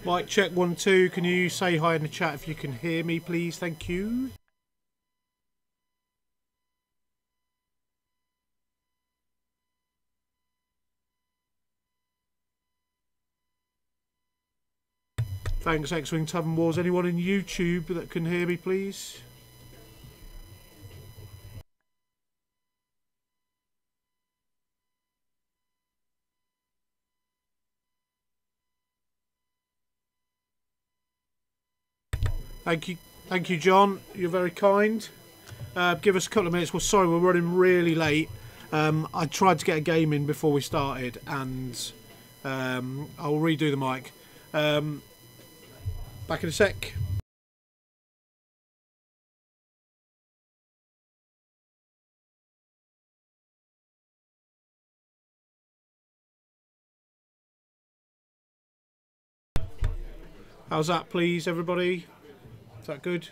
Mic check 1 2. Can you say hi in the chat if you can hear me, please? Thank you. Thanks, X-Wing Tavern Wars. Anyone in YouTube that can hear me, please? Thank you, John. You're very kind. Give us a couple of minutes. Well, sorry, we're running really late. I tried to get a game in before we started, and I'll redo the mic. Back in a sec. How's that, please, everybody? Is that good? Is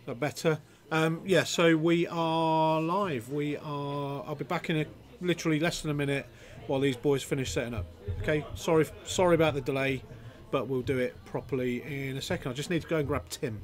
that better? Yeah, so we are live. I'll be back in literally less than a minute while these boys finish setting up. Okay, sorry about the delay, but we'll do it properly in a second. I just need to go and grab Tim.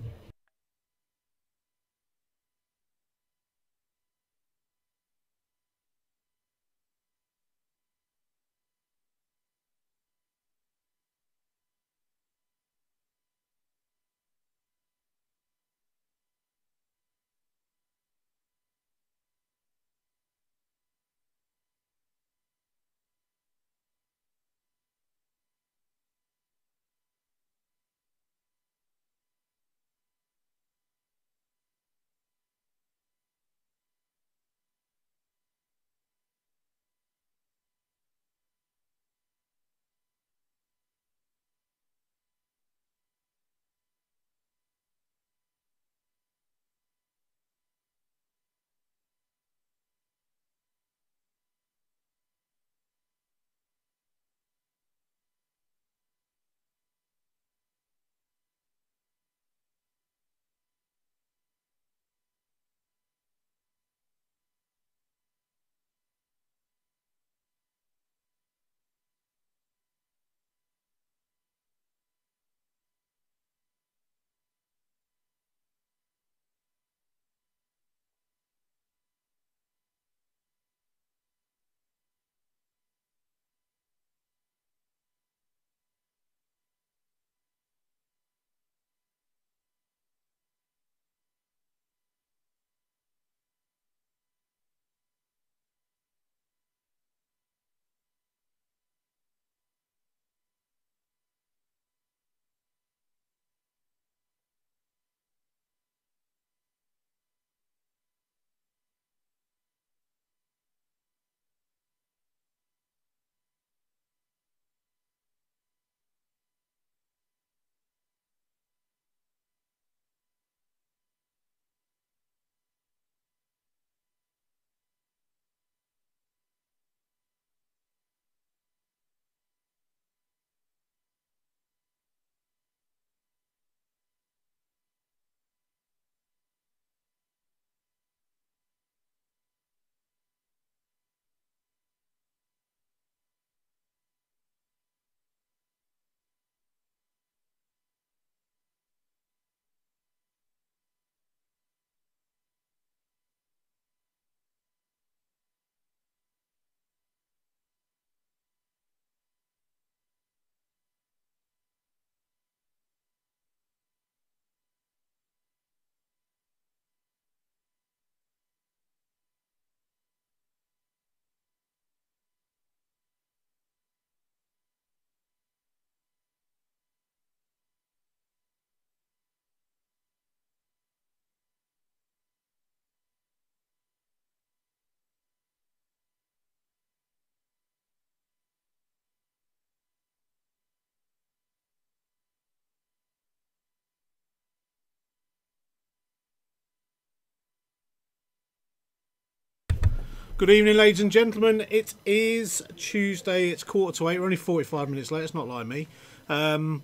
Good evening, ladies and gentlemen. It is Tuesday. It's 7:45. We're only 45 minutes late. It's not like me. I'm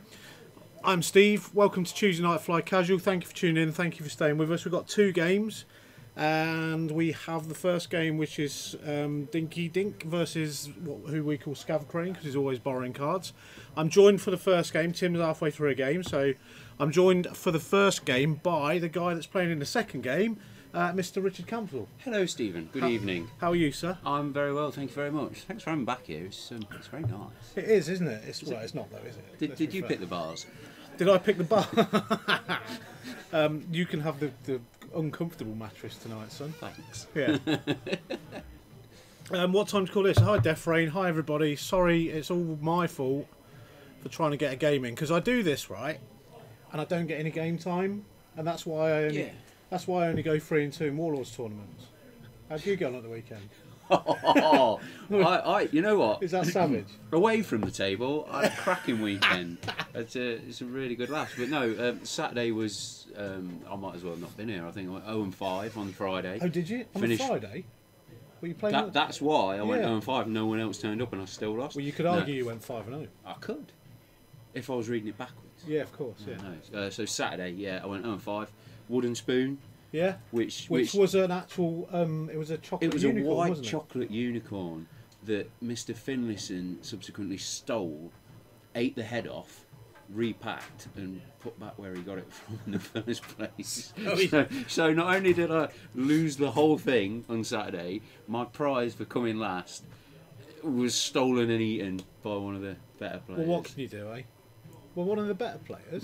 Steve. Welcome to Tuesday Night Fly Casual. Thank you for tuning in. Thank you for staying with us. We've got two games. And we have the first game, which is Dinky Dink versus who we call Scav Crane, because he's always borrowing cards. I'm joined for the first game. Tim's halfway through a game, so I'm joined for the first game by the guy that's playing in the second game, Mr. Richard Campbell. Hello, Stephen. Good evening. How are you, sir? I'm very well, thank you very much. Thanks for having me back here. It's very nice. It is, isn't it? It's not though, is it? Did you pick the bars? Did I pick the bar? You can have the uncomfortable mattress tonight, son. Thanks. Yeah. What time to call this? Hi, Death Rain. Hi, everybody. Sorry, it's all my fault for trying to get a game in, because I do this right, and I don't get any game time, and that's why I only go 3 and 2 in Warlords tournaments. How do you go on at the weekend? You know what? Is that savage? Away from the table, I had a cracking weekend. It's a really good laugh. But no, Saturday was, I might as well have not been here. I think I went 0 and 5 on Friday. Oh, did you? On Friday? Were you playing? That's why I went 0 and 5 and no one else turned up and I still lost. Well, you could argue you went 5 and 0. I could. If I was reading it backwards. Yeah, of course, yeah. No. So Saturday, yeah, I went 0 and 5. Wooden spoon. Yeah. Which was an actual, it was a chocolate unicorn, It was a white wasn't it? chocolate unicorn that Mr. Finlayson subsequently stole, ate the head off, repacked and put back where he got it from in the first place. So not only did I lose the whole thing on Saturday, my prize for coming last was stolen and eaten by one of the better players. Well, what can you do, eh? Well, one of the better players?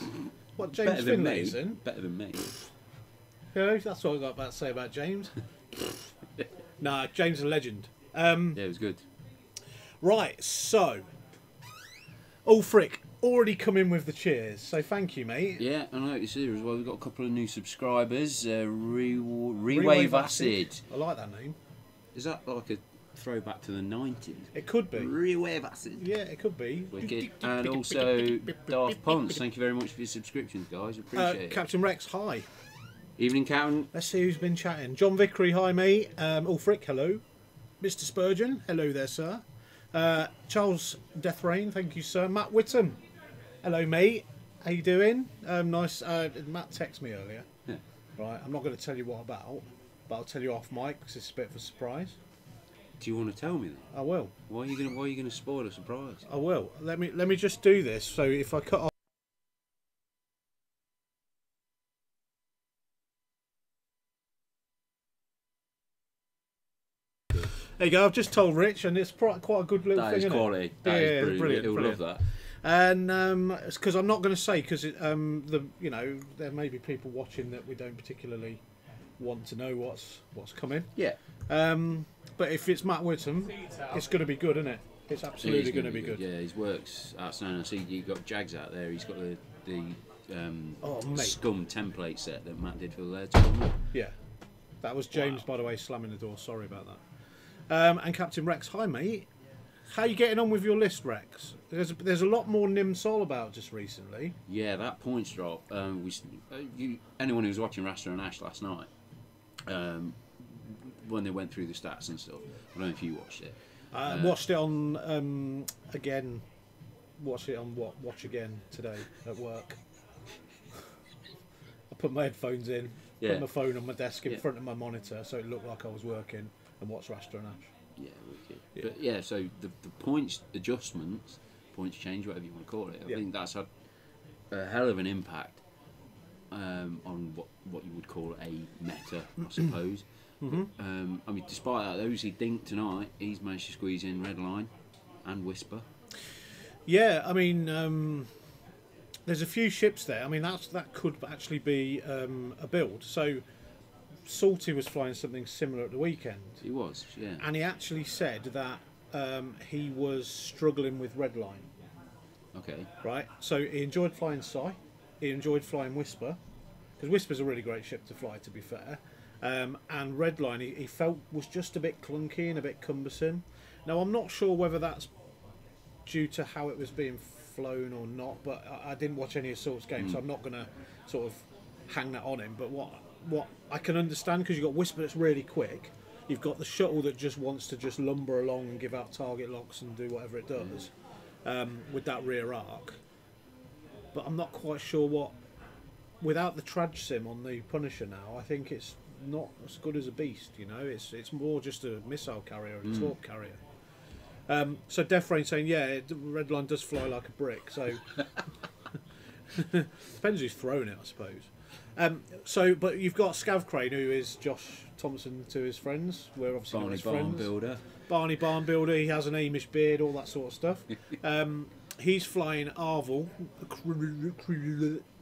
What, James Finlayson? Better than me. Yeah, that's what I got about to say about James. Nah, James is a legend. Yeah, it was good. Right, so Frick already come in with the cheers, so thank you, mate. Yeah, I noticed here as well. We've got a couple of new subscribers. Rewave Acid. I like that name. Is that like a throwback to the 90s? It could be. Rewave Acid. Yeah, it could be. Wicked. And also Daft Punts. Thank you very much for your subscriptions, guys. Appreciate it. Captain Rex, hi. Evening, Captain. Let's see who's been chatting. John Vickery, hi, mate. Frick, hello. Mr. Spurgeon, hello there, sir. Charles Deathrain, thank you, sir. Matt Whittam, hello, mate. How you doing? Nice. Matt texted me earlier. Yeah. Right, I'm not going to tell you what about, but I'll tell you off mic because it's a bit of a surprise. Do you want to tell me that? I will. Why are you gonna spoil a surprise? I will. Let me just do this. So if I cut off. There you go. I've just told Rich, and it's quite a good little thing. That is quality. That is brilliant. He'll love that. And it's because I'm not going to say because there may be people watching that we don't particularly want to know what's coming. Yeah. But if it's Matt Whittam, it's going to be good, isn't it? It's absolutely going to be good. Yeah, his work's outstanding. I see you've got Jags out there. He's got the Scum template set that Matt did for the Laird tournament. Yeah. That was James, by the way, slamming the door. Sorry about that. And Captain Rex, hi mate. How are you getting on with your list, Rex? There's a lot more Nim Sol about just recently. Yeah, that points drop. Anyone who was watching Rasta and Ash last night, when they went through the stats and stuff, I don't know if you watched it. Watched it on again. Watched it on Watch again today at work. I put my headphones in, put my phone on my desk in front of my monitor, so it looked like I was working, and watched Rasta and Ash. Yeah, wicked. Yeah. But yeah, so the points adjustments, points change, whatever you want to call it, I think that's had a hell of an impact on what you would call a meta, I suppose. Mm-hmm. I mean, despite that, those he dinked tonight, he's managed to squeeze in Redline and Whisper. Yeah, I mean, there's a few ships there. I mean, that could actually be a build. So Salty was flying something similar at the weekend. He was, yeah. And he actually said that he was struggling with Redline. Okay. Right? So he enjoyed flying Psy. He enjoyed flying Whisper. Because Whisper's a really great ship to fly, to be fair. And Redline, he felt was just a bit clunky and a bit cumbersome. Now, I'm not sure whether that's due to how it was being flown or not, but I didn't watch any of Salt's games, so I'm not going to sort of hang that on him. But what I can understand, because you've got Whisper that's really quick, you've got the shuttle that just wants to just lumber along and give out target locks and do whatever it does with that rear arc. But I'm not quite sure without the Trad Sim on the Punisher now, I think it's not as good as a beast. You know, it's more just a missile carrier, a torp carrier. So Death Rain saying, yeah, the red line does fly like a brick. So depends who's throwing it, I suppose. But you've got Scav Crane, who is Josh Thompson to his friends. We're obviously not his friends. Builder. Barney Barn Builder. He has an Amish beard, all that sort of stuff. He's flying Arvel.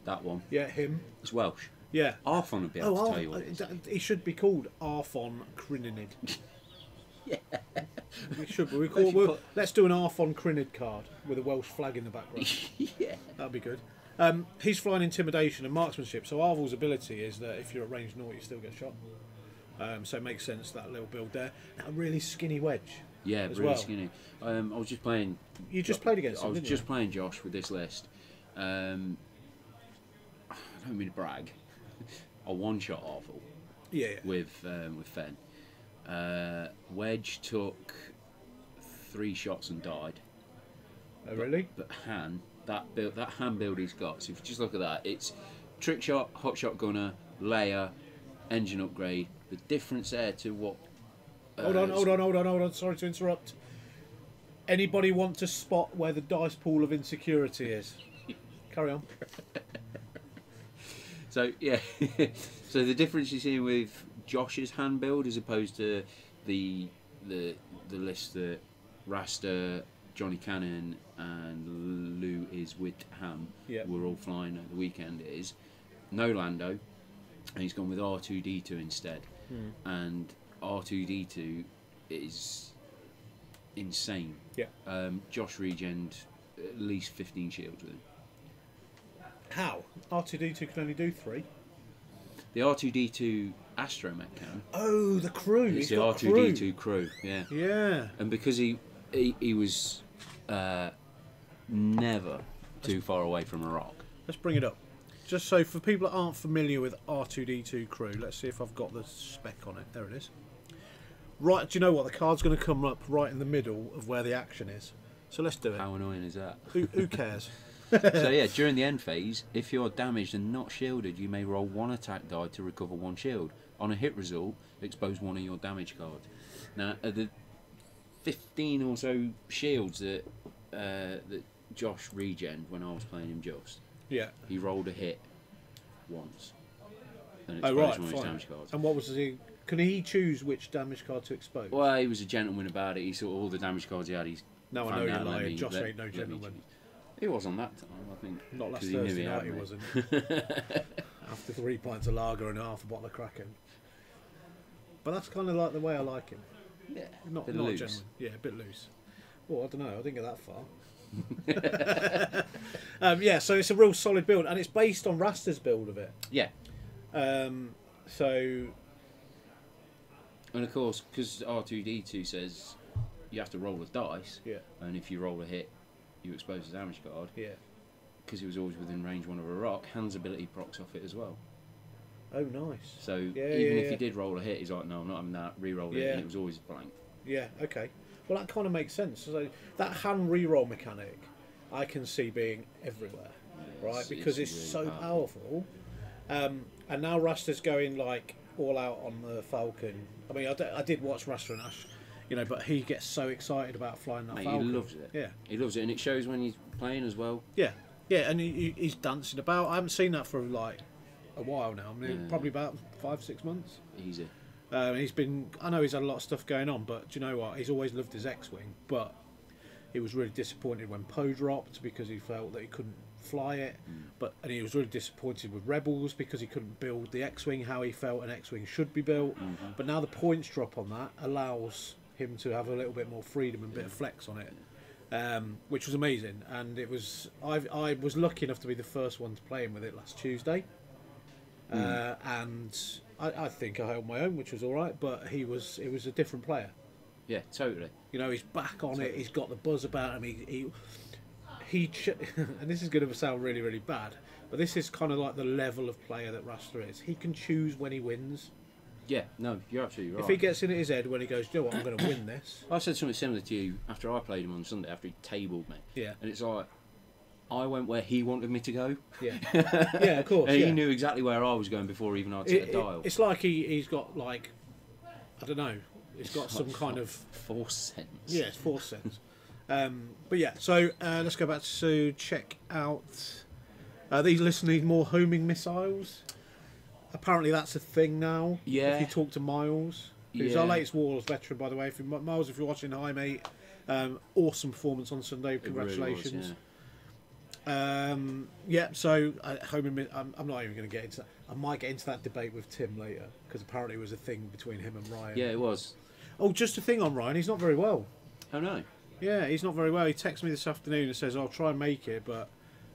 That one. Yeah, him. It's Welsh. Yeah. Arfon would be able to tell you what it is. He should be called Arfon Crinid. Yeah. We should be. Let's do an Arfon Crinid card with a Welsh flag in the background. Yeah. That'd be good. He's flying Intimidation and Marksmanship, so Arvel's ability is that if you're at range 0, you still get shot. So it makes sense, that little build there. Now, a really skinny wedge. Yeah, as really well. skinny. I was just playing... You just played against him, I was didn't just you? playing Josh with this list. I don't mean to brag. I one-shot Arvel Yeah. with Fen. Wedge took 3 shots and died. Oh, really? But Han, that Han build he's got, so if you just look at that, it's trick shot, hot shot gunner, layer, engine upgrade. The difference there to what... Hold on. Sorry to interrupt. Anybody want to spot where the dice pool of insecurity is? Carry on. So, yeah. So the difference you see with Josh's hand build as opposed to the list that Rasta, Johnny Cannon and Lou is with Ham were all flying at the weekend is no Lando, and he's gone with R2D2 instead. And R2D2 is insane. Yeah. Josh regened at least 15 shields with him. How? R2D2 can only do 3. The R2D2 astromech can. Oh, the crew. It's He's the got R2D2 crew. Yeah. Yeah. And because he was never too far away from a rock. Let's bring it up. Just so for people that aren't familiar with R2D2 crew, let's see if I've got the spec on it. There it is. Right, do you know what? The card's going to come up right in the middle of where the action is. So let's do it. How annoying is that? Who cares? So yeah, during the end phase, if you're damaged and not shielded, you may roll 1 attack die to recover 1 shield. On a hit result, expose 1 of your damage cards. Now, the 15 or so shields that Josh regened when I was playing him just, he rolled a hit once. And exposed 1 of his damage cards. And what was he? Can he choose which damage card to expose? Well, he was a gentleman about it. He saw all the damage cards he had. No, I know you're lying. Josh ain't no gentleman. He was on that time, I think. Not last Thursday night, he wasn't. After 3 pints of lager and half a bottle of Kraken. But that's kind of like the way I like him. Yeah, not loose. a gentleman. Yeah, a bit loose. Well, I don't know. I didn't get that far. Yeah, so it's a real solid build, and it's based on Rasta's build of it. Yeah. So. And of course, because R2D2 says you have to roll a dice, and if you roll a hit, you expose the damage card. Yeah. Because he was always within range 1 of a rock, Han's ability procs off it as well. Oh, nice. So even if he did roll a hit, he's like, no, I'm not having that. Re-roll it, and it was always blank. Yeah. Okay. Well, that kind of makes sense. So that hand re-roll mechanic, I can see being everywhere, right? Because it's really so powerful. And now Rasta's going like all out on the Falcon. I mean, I did watch Rasta and Ash, but he gets so excited about flying that Falcon. He loves it. Yeah, he loves it, and it shows when he's playing as well. Yeah, and he's dancing about. I haven't seen that for like a while now. I mean, probably about 5-6 months. Easy. He's been. I know he's had a lot of stuff going on, but do you know what? He's always loved his X-wing, but he was really disappointed when Poe dropped because he felt that he couldn't fly it. And he was really disappointed with Rebels because he couldn't build the X-wing how he felt an X-wing should be built. But now the points drop on that allows him to have a little bit more freedom and a bit of flex on it, which was amazing. And it was I was lucky enough to be the first one to play him with it last Tuesday, and I think I held my own, which was all right. But it was a different player. Yeah, totally. He's back on it. He's got the buzz about him. He and this is going to sound really, really bad, but this is kind of like the level of player that Rasta is. He can choose when he wins. Yeah, no, you're absolutely right. If he gets in his head when he goes, you know what, I'm going to win this. I said something similar to you after I played him on Sunday, after he tabled me. Yeah. And it's like, I went where he wanted me to go. Yeah, yeah, of course. And yeah. he knew exactly where I was going before even I'd set a dial. It's like he's got like, I don't know. He's got some kind of force sense. Yeah, it's force sense. But yeah, so let's go back to check out. These listeners need more homing missiles. Apparently, that's a thing now. Yeah. If you talk to Miles, who's our latest Warlords veteran, by the way. Miles, if you're watching, hi mate. Awesome performance on Sunday. Congratulations. Really was, yeah. So homing. I'm not even going to get into that. I might get into that debate with Tim later because apparently it was a thing between him and Ryan. Yeah, it was. Oh, just a thing on Ryan. He's not very well. Oh no. Yeah, he's not very well. He texted me this afternoon and says, "I'll try and make it, but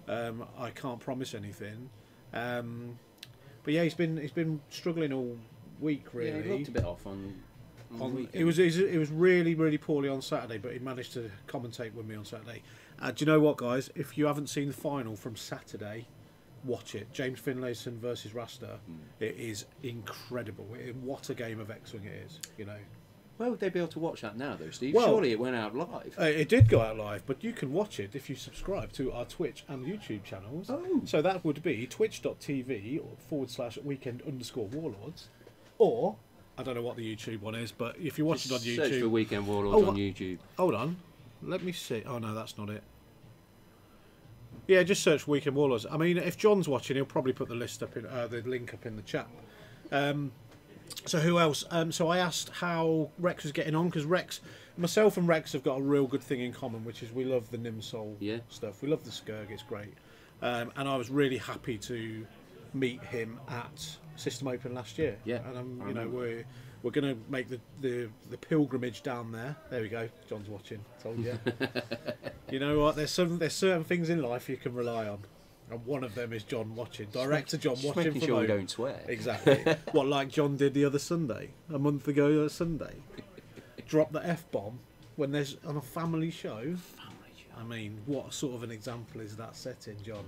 I can't promise anything." But yeah, he's been struggling all week. Really, Yeah, he looked a bit off on the weekend. It was really poorly on Saturday, but he managed to commentate with me on Saturday. Do you know what, guys? If you haven't seen the final from Saturday, watch it. James Finlayson versus Rasta. It is incredible. What a game of X-Wing it is. You know. Where would they be able to watch that now, though, Steve? Well, surely it went out live. It did go out live, but you can watch it if you subscribe to our Twitch and YouTube channels. Oh. So that would be twitch.tv/weekend_warlords, or I don't know what the YouTube one is, but if you watch it on YouTube, search for Weekend Warlords on YouTube. Hold on, let me see. Oh no, that's not it. Yeah, just search Weekend Warlords. I mean, if John's watching, he'll probably put the list up in the link up in the chat. So who else? So I asked how Rex was getting on because myself and Rex have got a real good thing in common, which is we love the Nimsol stuff. We love the Skurg. It's great. And I was really happy to meet him at System Open last year. Yeah. And we're going to make the pilgrimage down there. There we go. John's watching. Told you. You know what? There's certain things in life you can rely on. And one of them is John watching. Director John Just watching making from sure home. we don't swear. Exactly. What, like John did the other Sunday? A month ago Sunday? Drop the F-bomb when there's on a family show? I mean, what sort of an example is that setting, John?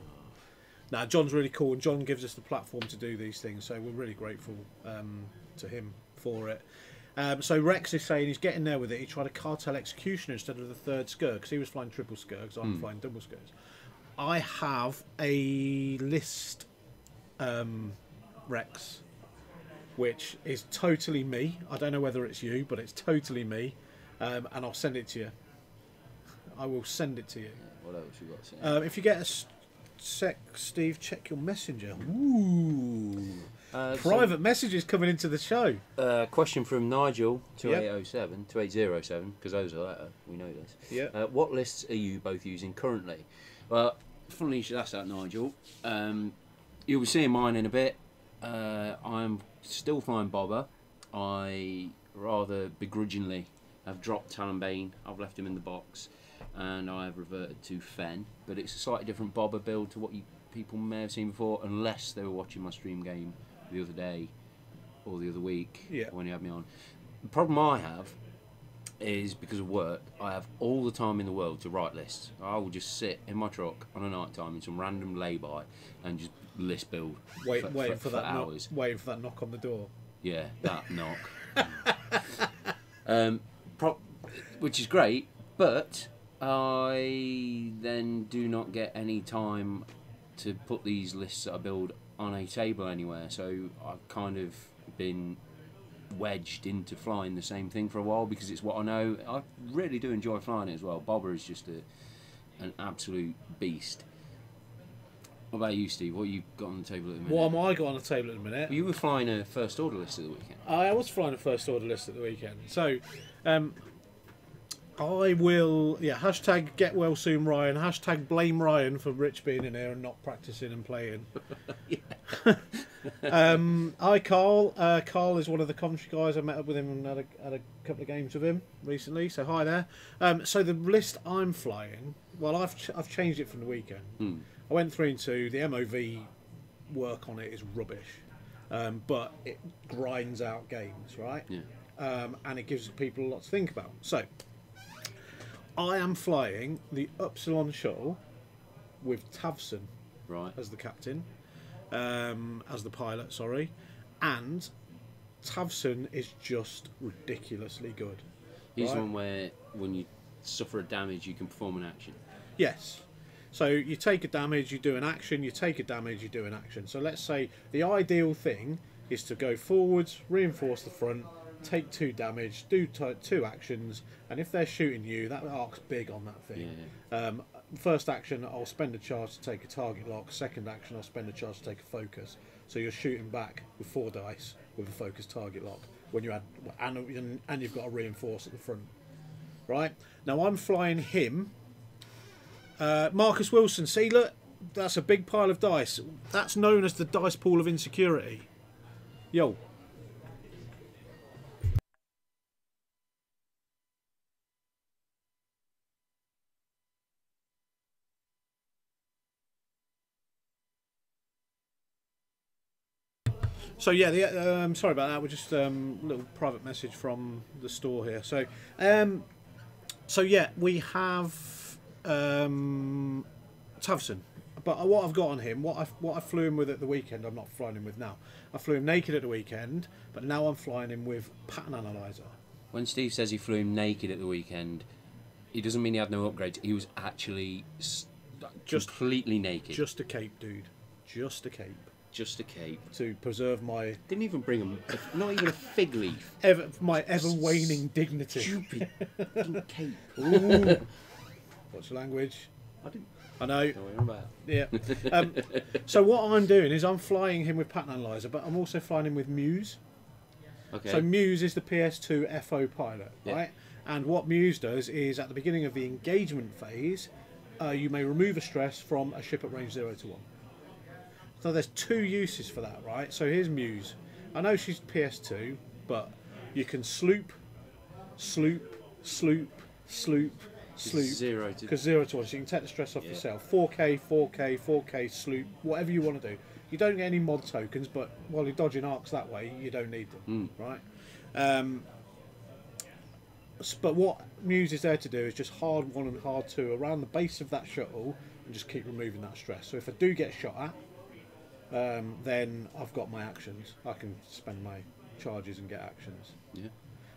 Now, John's really cool, and John gives us the platform to do these things, so we're really grateful to him for it. So Rex is saying he's getting there with it. He tried a cartel executioner instead of the third Skurg, because he was flying triple Skurgs, I'm flying double Skurgs. I have a list, Rex, which is totally me. I don't know whether it's you, but it's totally me. And I'll send it to you. I will send it to you. What else you got to say? If you get a sec, Steve, check your messenger. Ooh. Private messages coming into the show. Question from Nigel, 2807, because those are letter, we know this. Yeah. What lists are you both using currently? Well, funnily you should ask that, Nigel. You'll be seeing mine in a bit. I'm still flying Bobber. I rather begrudgingly have dropped Talonbane. I've left him in the box, and I have reverted to Fen. But it's a slightly different Bobber build to what people may have seen before, unless they were watching my stream game the other day or the other week when you had me on. The problem I have is because of work, I have all the time in the world to write lists. I will just sit in my truck on a night time in some random lay-by and just list build waiting for that hours. Waiting for that knock on the door. Yeah, that knock. Which is great, but I then do not get any time to put these lists that I build on a table anywhere, so I've kind of been wedged into flying the same thing for a while because it's what I know. I really do enjoy flying it as well. Bobber is just an absolute beast. What about you, Steve? What you got on the table at the minute? What am I got on the table at the minute? You were flying a first order list at the weekend. I was flying a first order list at the weekend. So, I will, hashtag get well soon Ryan, hashtag blame Ryan for Rich being in here and not practicing and playing. Hi Carl. Carl is one of the commentary guys. I met up with him and had a couple of games with him recently, so hi there. So the list I'm flying, well I've changed it from the weekend. I went 3 and 2. The MOV work on it is rubbish, but it grinds out games, right? And it gives people a lot to think about. So I am flying the Upsilon shuttle with Tavson as the captain, as the pilot, sorry, and Tavson is just ridiculously good. He's the one where when you suffer a damage you can perform an action. Yes. So you take a damage, you do an action, you take a damage, you do an action. So let's say the ideal thing is to go forwards, reinforce the front, take 2 damage, do 2 actions, and if they're shooting you, that arc's big on that thing. Yeah. First action, I'll spend a charge to take a target lock. Second action, I'll spend a charge to take a focus. So you're shooting back with 4 dice with a focus target lock when you add, and you've got to reinforce at the front. Right now, I'm flying him. Marcus Wilson. See, look, that's a big pile of dice. That's known as the dice pool of insecurity. Yo. So yeah, sorry about that. We're just a little private message from the store here. So, so yeah, we have Tavson. But what I've got on him, what I flew him with at the weekend, I'm not flying him with now. I flew him naked at the weekend, but now I'm flying him with pattern analyzer. When Steve says he flew him naked at the weekend, he doesn't mean he had no upgrades. He was actually just completely naked. Just a cape, dude. Just a cape. Just a cape. To preserve my... Didn't even bring him... Not even a fig leaf. My ever-waning dignity. Stupid cape. Ooh. What's the language? I know. Don't worry about it. Yeah. So what I'm doing is I'm flying him with pattern analyzer, but I'm also flying him with Muse. Okay. So Muse is the PS2 FO pilot, right? And what Muse does is at the beginning of the engagement phase, you may remove a stress from a ship at range 0 to 1. So there's 2 uses for that, right? So here's Muse. I know she's PS2, but you can sloop, sloop, sloop, sloop, sloop. 0 to... Because 0 to 1, so you can take the stress off yourself. 4K, 4K, 4K, sloop, whatever you want to do. You don't get any mod tokens, but while you're dodging arcs that way, you don't need them, right? But what Muse is there to do is just hard 1 and hard 2 around the base of that shuttle and just keep removing that stress. So if I do get shot at, then I've got my actions. I can spend my charges and get actions. Yeah.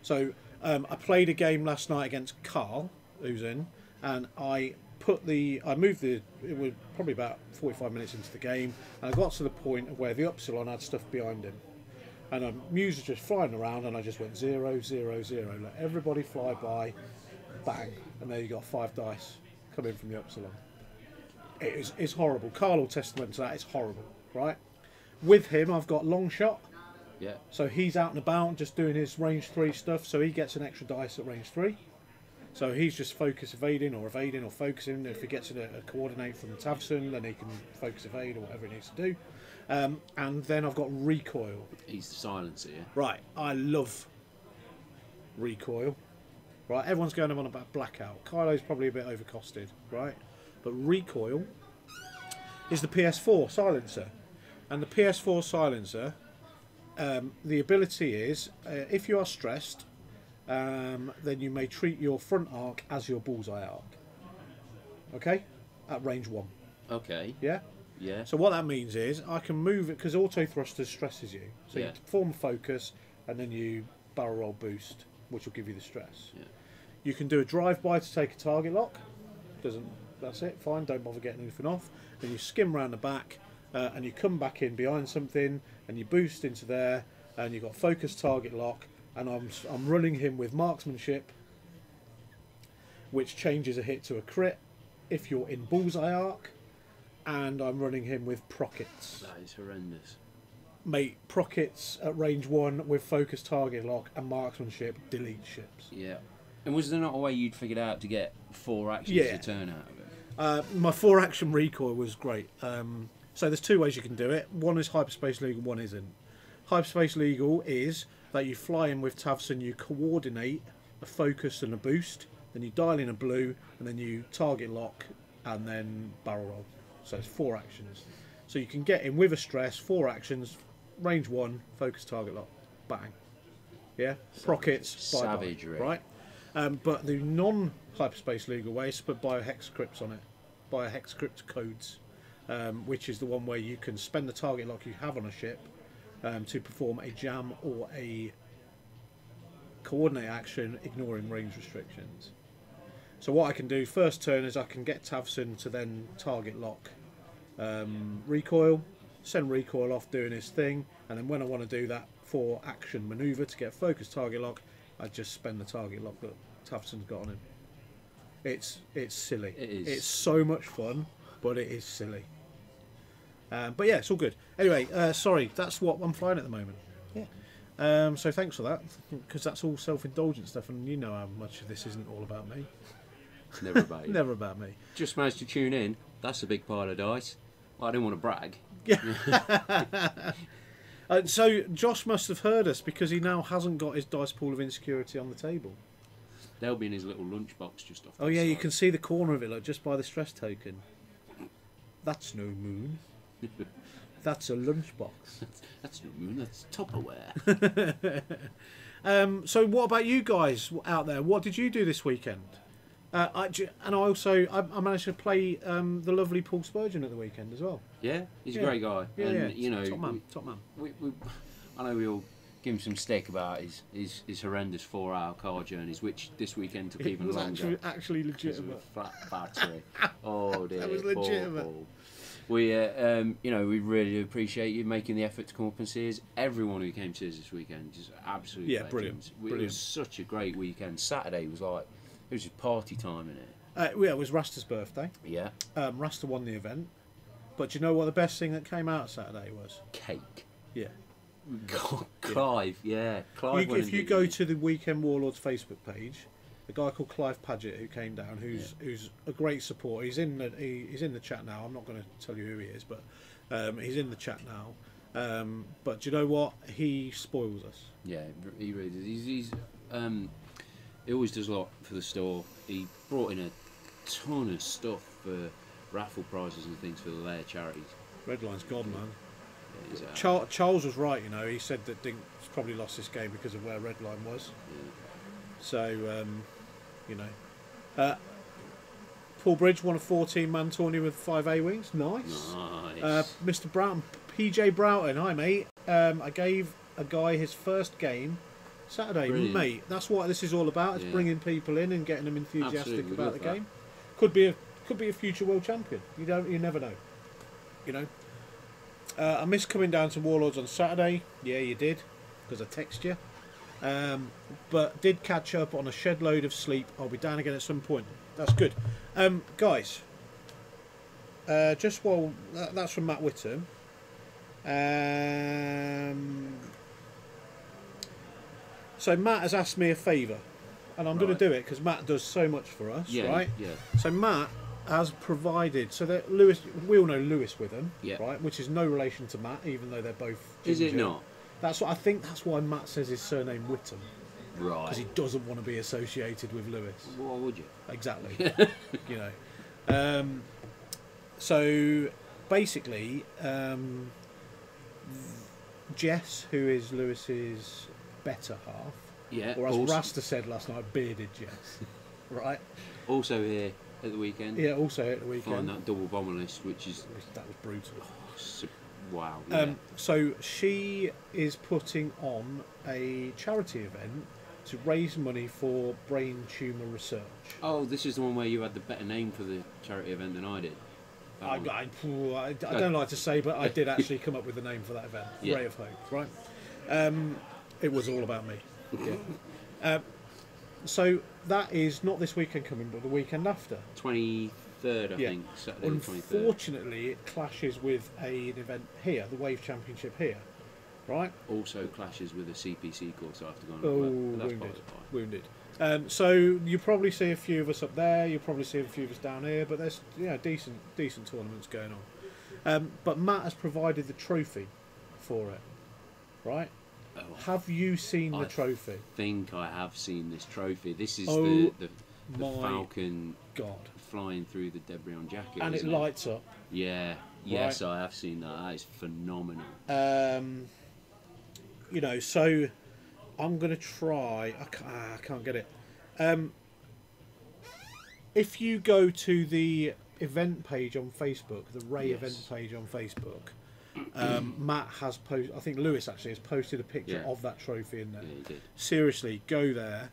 So I played a game last night against Carl, who's in, and I moved it was probably about 45 minutes into the game, and I got to the point of where the Upsilon had stuff behind him. And Muse was just flying around, and I just went 0, 0, 0. Let everybody fly by, bang, and there you got 5 dice coming from the Upsilon. It's horrible. Carl will testament to that. It's horrible, right? With him, I've got long shot. Yeah. So he's out and about, just doing his range 3 stuff. So he gets an extra dice at range 3. So he's just focus evading or focusing. If he gets a coordinate from Tavson, then he can focus evade or whatever he needs to do. And then I've got recoil. He's the silencer, yeah? Right, I love recoil. Right, everyone's going on about blackout. Kylo's probably a bit overcosted, right? But recoil is the PS4 silencer. And the PS4 silencer, the ability is, if you are stressed, then you may treat your front arc as your bullseye arc. Okay? At range 1. Okay. Yeah? Yeah. So what that means is I can move it, because auto thrusters stresses you. So you form focus and then you barrel roll boost, which will give you the stress. Yeah. You can do a drive-by to take a target lock. That's it, fine, don't bother getting anything off. Then you skim round the back and you come back in behind something and you boost into there and you've got focus target lock, and I'm running him with marksmanship, which changes a hit to a crit if you're in bullseye arc, and I'm running him with prockets. That is horrendous. Mate, prockets at range 1 with focus target lock and marksmanship delete ships. Yeah. And was there not a way you'd figured out to get 4 actions to turn out of it? My 4 action recoil was great. So there's 2 ways you can do it. One is hyperspace legal, one isn't. Hyperspace legal is that you fly in with Tavson, you coordinate a focus and a boost, then you dial in a blue, and then you target lock, and then barrel roll. So it's 4 actions. So you can get in with a stress, 4 actions, range 1, focus target lock, bang. Yeah? Prockets, savagery. Right? But the non-hyperspace legal way is to put biohex scripts on it. Biohex script codes, which is the one where you can spend the target lock you have on a ship to perform a jam or a coordinate action ignoring range restrictions. So what I can do first turn is I can get Tavson to then target lock recoil, send recoil off doing his thing, and then when I want to do that for action manoeuvre to get focus target lock, I just spend the target lock that Tavson's got on him. It's silly. It is. It's so much fun, but it is silly. But yeah, it's all good. Anyway, sorry, that's what I'm flying at the moment. Yeah. So thanks for that, because that's all self-indulgent stuff, and you know how much of this isn't all about me. It's never about you. Never about me. Just managed to tune in. That's a big pile of dice. Well, I didn't want to brag. Yeah. So Josh must have heard us because he now hasn't got his dice pool of insecurity on the table. They'll be in his little lunchbox just off. Oh yeah, you can see the corner of it, like just by the stress token. That's no moon. That's a lunchbox. That's no moon. That's Tupperware. So what about you guys out there? What did you do this weekend? I managed to play the lovely Paul Spurgeon at the weekend as well. Yeah, he's a great guy. Yeah, and, yeah. you know, Top man. I know we all give him some stick about his horrendous 4-hour car journeys, which this weekend took It even was longer. actually Because of a legitimate. flat battery. Oh dear. That was poor legitimate. Paul. We, we really appreciate you making the effort to come up and see us. Everyone who came to us this weekend, just absolutely Yeah, brilliant. It was such a great weekend. Saturday was like, it was just party time in it. Yeah, it was Rasta's birthday. Yeah. Rasta won the event. But do you know what the best thing that came out Saturday was? Cake. Yeah. God, Clive, yeah. Clive If you go to the Weekend Warlords Facebook page, a guy called Clive Paget who came down, who's a great supporter. He's in the chat now. I'm not going to tell you who he is, but he's in the chat now. But do you know what? He spoils us. Yeah, he really does. He always does a lot for the store. He brought in a ton of stuff for raffle prizes and things for the Lair charities. Redline's gone, man. Yeah, Charles was right, you know. He said that Dink's probably lost this game because of where Redline was. Yeah. So, Paul Bridge won a 14-man tourney with 5 A-wings. Nice. Mr. Broughton, PJ Broughton, hi mate. I gave a guy his first game Saturday. Brilliant. Mate, that's what this is all about. It's bringing people in and getting them enthusiastic Absolutely, about the love that. game. Could be a future world champion. You never know. You know. I missed coming down to Warlords on Saturday. Yeah, you did, because I texted you. But did catch up on a shed load of sleep. I'll be down again at some point. That's good. Guys, just while that's from Matt Whittam. So Matt has asked me a favour, and I'm going to do it because Matt does so much for us, right? Yeah. So Matt has provided, so that Lewis, we all know Lewis Witham, Yeah. right? Which is no relation to Matt, even though they're both Is it ginger. not? That's what I think. That's why Matt says his surname Whittam, Right. because he doesn't want to be associated with Lewis. Why would you? Exactly. You know. So basically, Jess, who is Lewis's better half, Yeah. or as also, Rasta said last night, bearded Jess, right? also here at the weekend. Yeah. Also at the Find weekend, that double bomber list, which is that was brutal. wow. Yeah. So she is putting on a charity event to raise money for brain tumour research. Oh, this is the one where you had the better name for the charity event than I did. I don't like to say, but I did actually come up with the name for that event, Yeah. Ray of Hope, right? It was all about me. Yeah. So that is not this weekend coming, but the weekend after. 23rd, I Yeah. think. Saturday the 23rd. Unfortunately, it clashes with an event here, the Wave Championship here, right? Also clashes with a CPC course I have to go on. Oh, but that's wounded. wounded. So you probably see a few of us up there. You'll probably see a few of us down here. But there's decent tournaments going on. But Matt has provided the trophy for it, right? Oh, Have you seen the I trophy? I think I have seen this trophy. This is Oh the my Falcon God! flying through the debris on jacket. And it isn't lights up. Yeah. Yes, I have seen that. That is phenomenal. So I'm going to try. I can't get it. If you go to the event page on Facebook, the Ray Yes. event page on Facebook, Matt has posted. I think Lewis actually has posted a picture Yeah. of that trophy in there. Yeah, he did. Seriously, go there.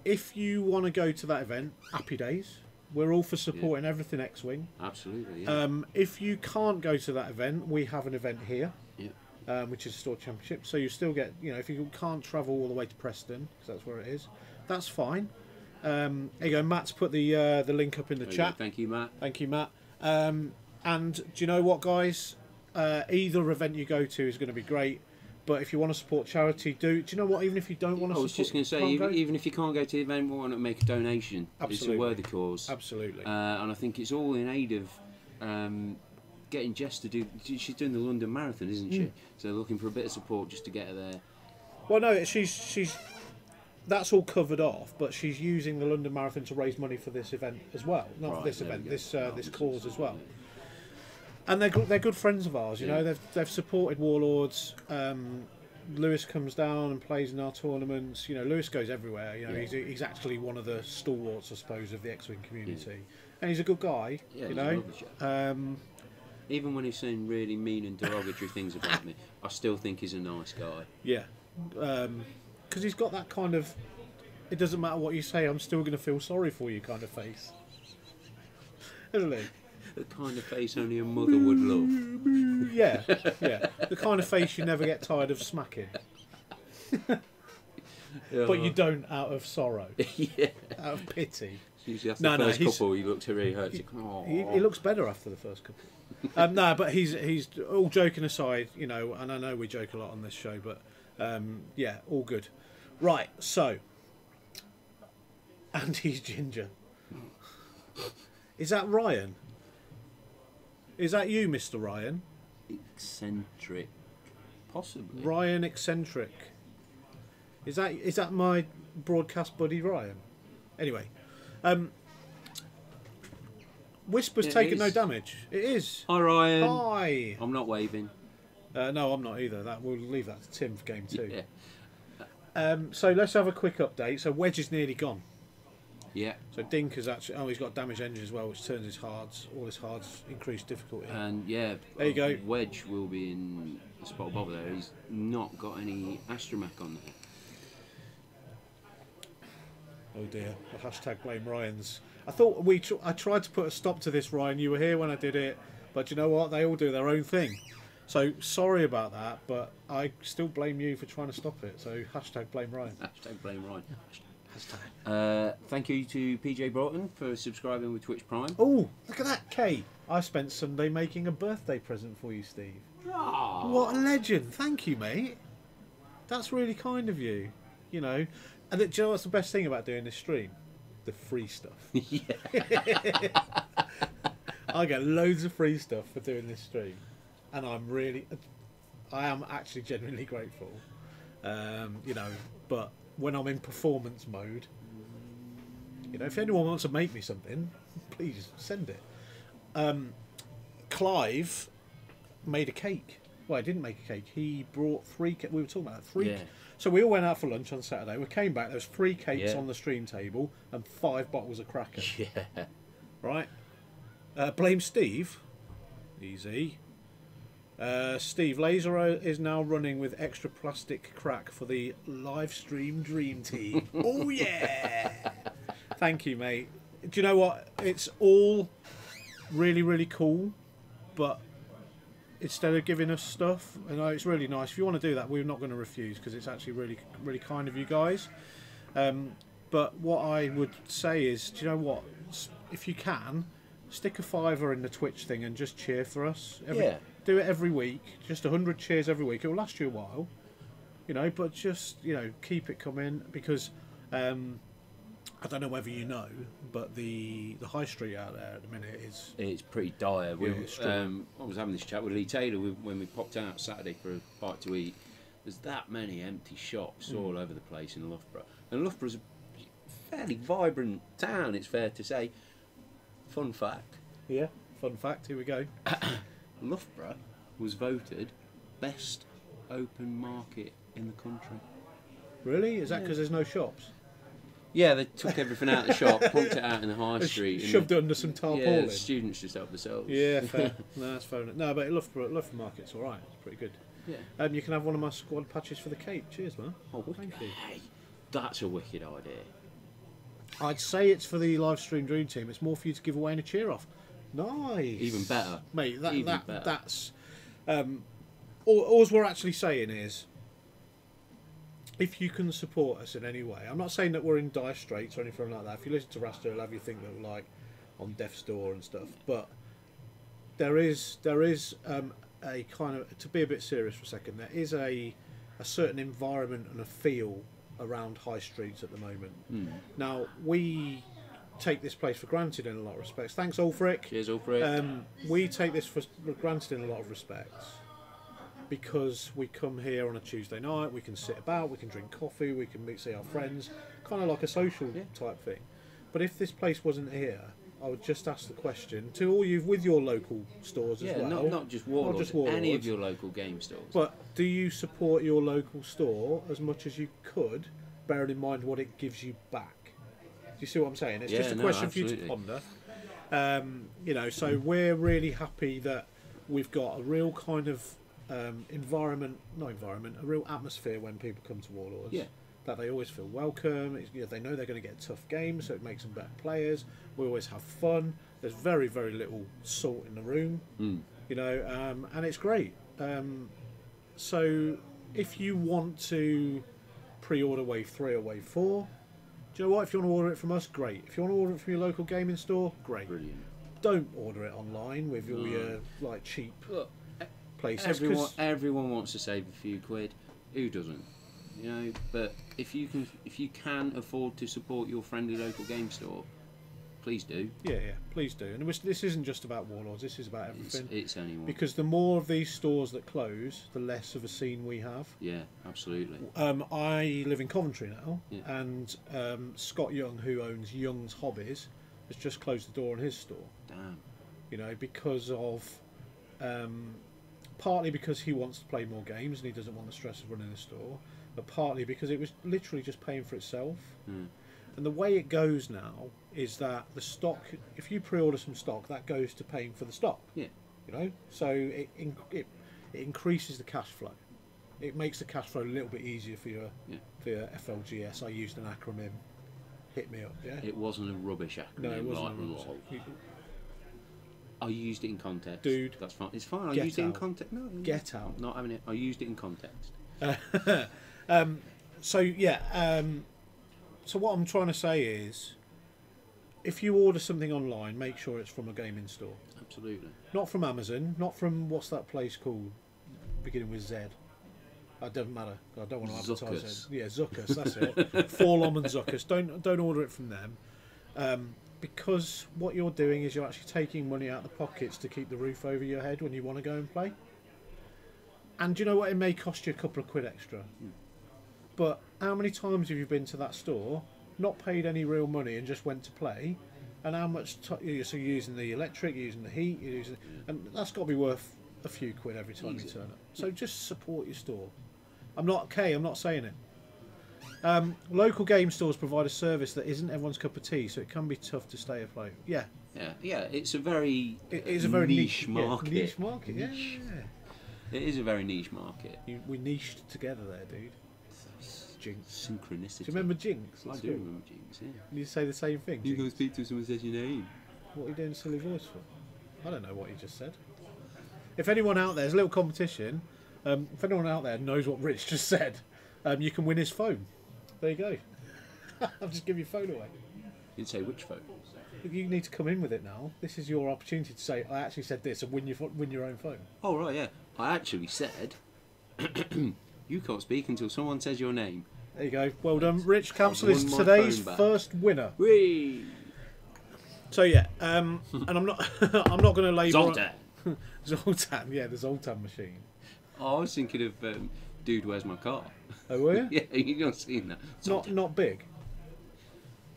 If you want to go to that event, happy days. We're all for supporting everything X-Wing. Absolutely, yeah. If you can't go to that event, we have an event here, Yeah. which is Store Championship. So you still get, if you can't travel all the way to Preston, because that's where it is, that's fine. There you go. Matt's put the link up in the chat. Thank you, Matt. Thank you, Matt. And do you know what, guys? Either event you go to is going to be great. But if you want to support charity, do you know what? Even if you don't want to support... I was just going to say, even if you can't go to the event, we want to make a donation. Absolutely. It's a worthy cause. Absolutely. And I think it's all in aid of getting Jess to do... She's doing the London Marathon, isn't she? So they're looking for a bit of support just to get her there. Well, no, she's that's all covered off, but she's using the London Marathon to raise money for this event as well. Not for this event, this cause as well. And they're good friends of ours, you know. They've supported Warlords. Lewis comes down and plays in our tournaments. You know, Lewis goes everywhere. You know, he's actually one of the stalwarts, I suppose, of the X-Wing community, and he's a good guy. Yeah, you know. Even when he's saying really mean and derogatory things about me, I still think he's a nice guy. Yeah, because he's got that kind of, it doesn't matter what you say, I'm still going to feel sorry for you kind of face, isn't he? The kind of face only a mother would love. Yeah. The kind of face you never get tired of smacking. But you don't out of sorrow. Yeah. Out of pity. Usually after the first couple, he looks really hurt. He looks better after the first couple. No, but he's all joking aside, you know, and I know we joke a lot on this show, but yeah, all good. Right, so Andy's ginger. Is that Ryan? Is that you, Mr. Ryan? Eccentric, possibly. Ryan Eccentric. Is that my broadcast buddy Ryan? Anyway, Whisper's taken no damage. It is. Hi Ryan. Hi. I'm not waving. No, I'm not either. We'll leave that to Tim for game 2. Yeah. So let's have a quick update. So Wedge is nearly gone. Yeah. So Dink has actually... Oh, he's got damaged engine as well, which turns his hards... All his hards increased difficulty. And yeah, there you go. Wedge will be in a spot above there. He's not got any astromech on there. Oh dear. The hashtag blame Ryans. I thought I tried to put a stop to this, Ryan. You were here when I did it. But you know what? They all do their own thing. So sorry about that, but I still blame you for trying to stop it. So hashtag blame Ryan. Hashtag blame Ryan. Thank you to PJ Broughton for subscribing with Twitch Prime. Oh, look at that, Kay. I spent Sunday making a birthday present for you, Steve. Oh. What a legend. Thank you, mate. That's really kind of you. You know, and do you know what's the best thing about doing this stream? The free stuff. Yeah. I get loads of free stuff for doing this stream. And I am actually genuinely grateful. You know, but when I'm in performance mode, you know, if anyone wants to make me something, please send it. Clive made a cake. Well, he didn't make a cake. He brought 3 cakes. We were talking about 3. Yeah. So we all went out for lunch on Saturday. We came back. There was 3 cakes on the stream table and 5 bottles of cracker. Yeah. Right. Blame Steve. Easy. Steve, Laser is now running with extra plastic crack for the live stream dream team. Oh yeah! Thank you, mate. Do you know what? It's all really, really cool, but instead of giving us stuff, and it's really nice. If you want to do that, we're not going to refuse because it's actually really, really kind of you guys. But what I would say is, do you know what? If you can, stick a $5 in the Twitch thing and just cheer for us. Do it every week. Just 100 cheers every week. It will last you a while, you know. But just, you know, keep it coming because I don't know whether you know, but the high street out there at the minute it's pretty dire. I was having this chat with Lee Taylor when we popped out Saturday for a bite to eat. There's that many empty shops all over the place in Loughborough, and Loughborough's a fairly vibrant town. It's fair to say. Fun fact. Yeah, fun fact. Here we go. Loughborough was voted best open market in the country. Really? Is that because there's no shops? Yeah, they took everything out of the shop, pumped it out in the high street. Shoved it under some tarpaulin. Yeah, the students just helped themselves. Yeah, fair. No, that's fair enough. No, but Loughborough Market's alright. It's pretty good. Yeah. You can have one of my squad patches for the cape. Cheers, man. Oh, thank you. That's a wicked idea. I'd say it's for the live stream dream team. It's more for you to give away and a cheer off. Nice. Even better, mate. Better. That's all we're actually saying is, if you can support us in any way. I'm not saying that we're in dire straits or anything like that. If you listen to Rasta, he'll have you think that we're like on death's door and stuff. But there is a kind of, to be a bit serious for a second, there is a certain environment and a feel around high streets at the moment. Now, we take this place for granted in a lot of respects. Thanks, Ulfric. Cheers, Ulfric. We take this for granted in a lot of respects because we come here on a Tuesday night, we can sit about, we can drink coffee, we can meet, see our friends, kind of like a social type thing. But if this place wasn't here, I would just ask the question to all you with your local stores as well. Not just Warlords, any of your local game stores. But do you support your local store as much as you could, bearing in mind what it gives you back? Do you see what I'm saying? It's just a question for you to ponder. So we're really happy that we've got a real kind of a real atmosphere when people come to Warlords. Yeah. That they always feel welcome. They know they're going to get tough games, so it makes them better players. We always have fun. There's very, very little salt in the room, and it's great. So if you want to pre-order Wave 3 or Wave 4, do you know what? If you want to order it from us, great. If you want to order it from your local gaming store, great. Brilliant. Don't order it online with all your cheap places. Everyone wants to save a few quid. Who doesn't? But if you can afford to support your friendly local game store, please do. Yeah, please do. And this isn't just about Warlords. This is about everything. It's anyone. Because the more of these stores that close, the less of a scene we have. Yeah, absolutely. I live in Coventry now, and Scott Young, who owns Young's Hobbies, has just closed the door on his store. Damn. Because of partly because he wants to play more games and he doesn't want the stress of running a store, but partly because it was literally just paying for itself. And the way it goes now is that the stock, if you pre-order some stock, that goes to paying for the stock. So it increases the cash flow. It makes the cash flow a little bit easier for your FLGS. I used an acronym. Hit me up. Yeah. It wasn't a rubbish acronym. No, it wasn't. I used it in context. Dude. That's fine. It's fine. I used it in context. No, get out. Not having it. I used it in context. So what I'm trying to say is, if you order something online, make sure it's from a gaming store. Absolutely. Not from Amazon. Not from, what's that place called, beginning with Z? It doesn't matter. I don't want to advertise it. Yeah, Zuckus. That's it. Forlom and Zuckus. Don't order it from them. Because what you're doing is you're actually taking money out of the pockets to keep the roof over your head when you want to go and play. And do you know what? It may cost you a couple of quid extra. But how many times have you been to that store, not paid any real money and just went to play? And how much you're using the electric, you're using the heat, and that's got to be worth a few quid every time you turn up. So just support your store. I'm not saying it. Local game stores provide a service that isn't everyone's cup of tea, so it can be tough to stay afloat. Yeah. It's a very niche market. Niche market. Yeah. It is a very niche market. We niched together there, dude. Jinx. Synchronicity. Do you remember Jinx? I do remember Jinx. Yeah. You say the same thing. You go speak to someone, says your name. What are you doing a silly voice for? I don't know what you just said. If anyone out there's a little competition. If anyone out there knows what Rich just said, you can win his phone. There you go. I'll just give your phone away. You didn't say which phone. You need to come in with it now. This is your opportunity to say, I actually said this, and win your own phone. Oh, right, yeah. I actually said, you can't speak until someone says your name. There you go. Well done. Rich Council is today's first winner. Whee! So, yeah, and I'm not going to label... Zoltan. Zoltan, yeah, the Zoltan machine. Oh, I was thinking of Dude, Where's My Car? Oh, were you? Yeah, you've not seen that. Not big?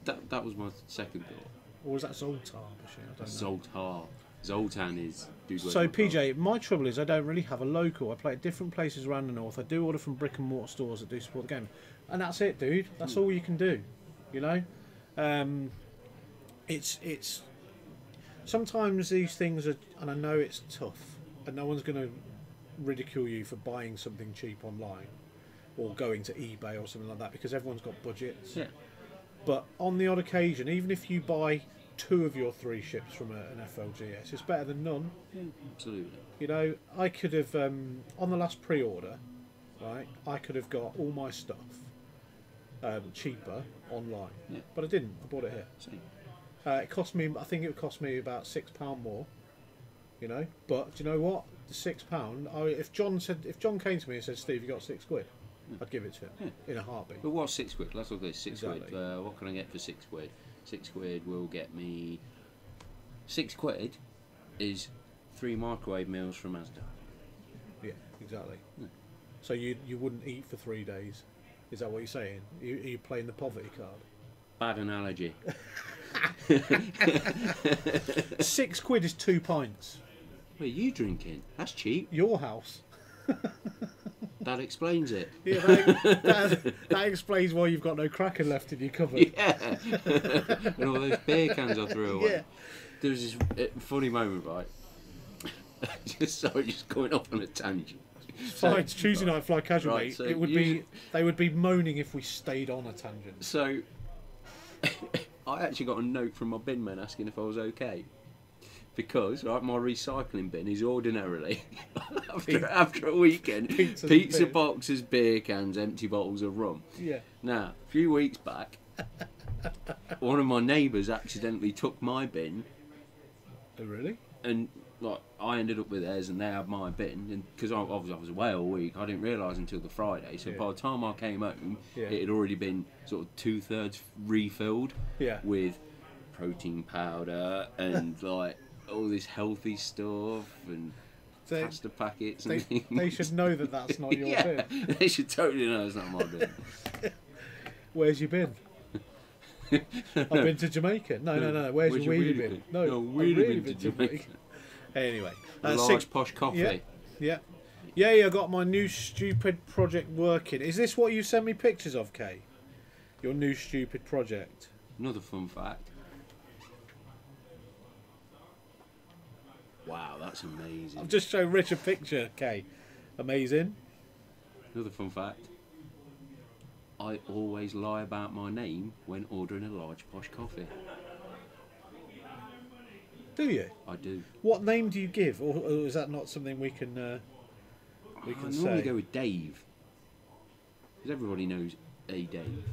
That was my second thought. Or was that Zoltan machine? I don't know. Zoltar. Zoltan is Dude, Where's So, My PJ, Car? my trouble is I don't really have a local. I play at different places around the north. I do order from brick and mortar stores that do support the game. And that's it, dude. That's all you can do. It's... Sometimes these things are... And I know it's tough. And no one's going to ridicule you for buying something cheap online. or going to eBay or something like that, because everyone's got budgets. Yeah. But on the odd occasion, even if you buy 2 of your 3 ships from an FLGS, it's better than none. Yeah, absolutely. You know, I could have, on the last pre-order, right, I could have got all my stuff cheaper online. Yeah. But I didn't. I bought it here. Same. It cost me, I think it would cost me about £6 more. You know, but do you know what? The £6. If John came to me and said, "Steve, you got £6," I'd give it to him in a heartbeat. But what's £6? Let's look at this. £6. Exactly. What can I get for £6? £6 will get me. £6 is 3 microwave meals from Asda. Yeah, exactly. Yeah. So you wouldn't eat for 3 days? Is that what you're saying? Are you playing the poverty card? Bad analogy. £6 is 2 pints. What are you drinking? That's cheap. Your house. That explains it. Yeah, that explains why you've got no Kraken left in your cupboard. Yeah. And all those beer cans I threw away. Yeah. There was this funny moment, right? just going off on a tangent. Fine, it's Tuesday night fly casual, Right, mate. so It would be. They would be moaning if we stayed on a tangent. So, I actually got a note from my bin man asking if I was okay. Because, right, my recycling bin is ordinarily, after a weekend, pizza boxes, beer cans, empty bottles of rum. Yeah. Now, a few weeks back, one of my neighbours accidentally took my bin. Oh, really? And like I ended up with theirs and they had my bin, and because I was away all week, I didn't realise until the Friday. So by the time I came home, it had already been sort of 2/3 refilled with protein powder and like all this healthy stuff and pasta packets and things. They should know that that's not your bin. They should totally know it's not my bin. Where's your bin? I've been to Jamaica. No. Where's your wheelie bin? No, I've really been to Jamaica. Anyway, large posh coffee. Yeah. I got my new stupid project working. Is this what you sent me pictures of, Kay? Your new stupid project. Another fun fact. Wow, that's amazing. I've just shown Rich a picture, Kay. Amazing. Another fun fact. I always lie about my name when ordering a large posh coffee. Do you? I do. What name do you give, or is that not something we can say? I normally go with Dave, because everybody knows a Dave.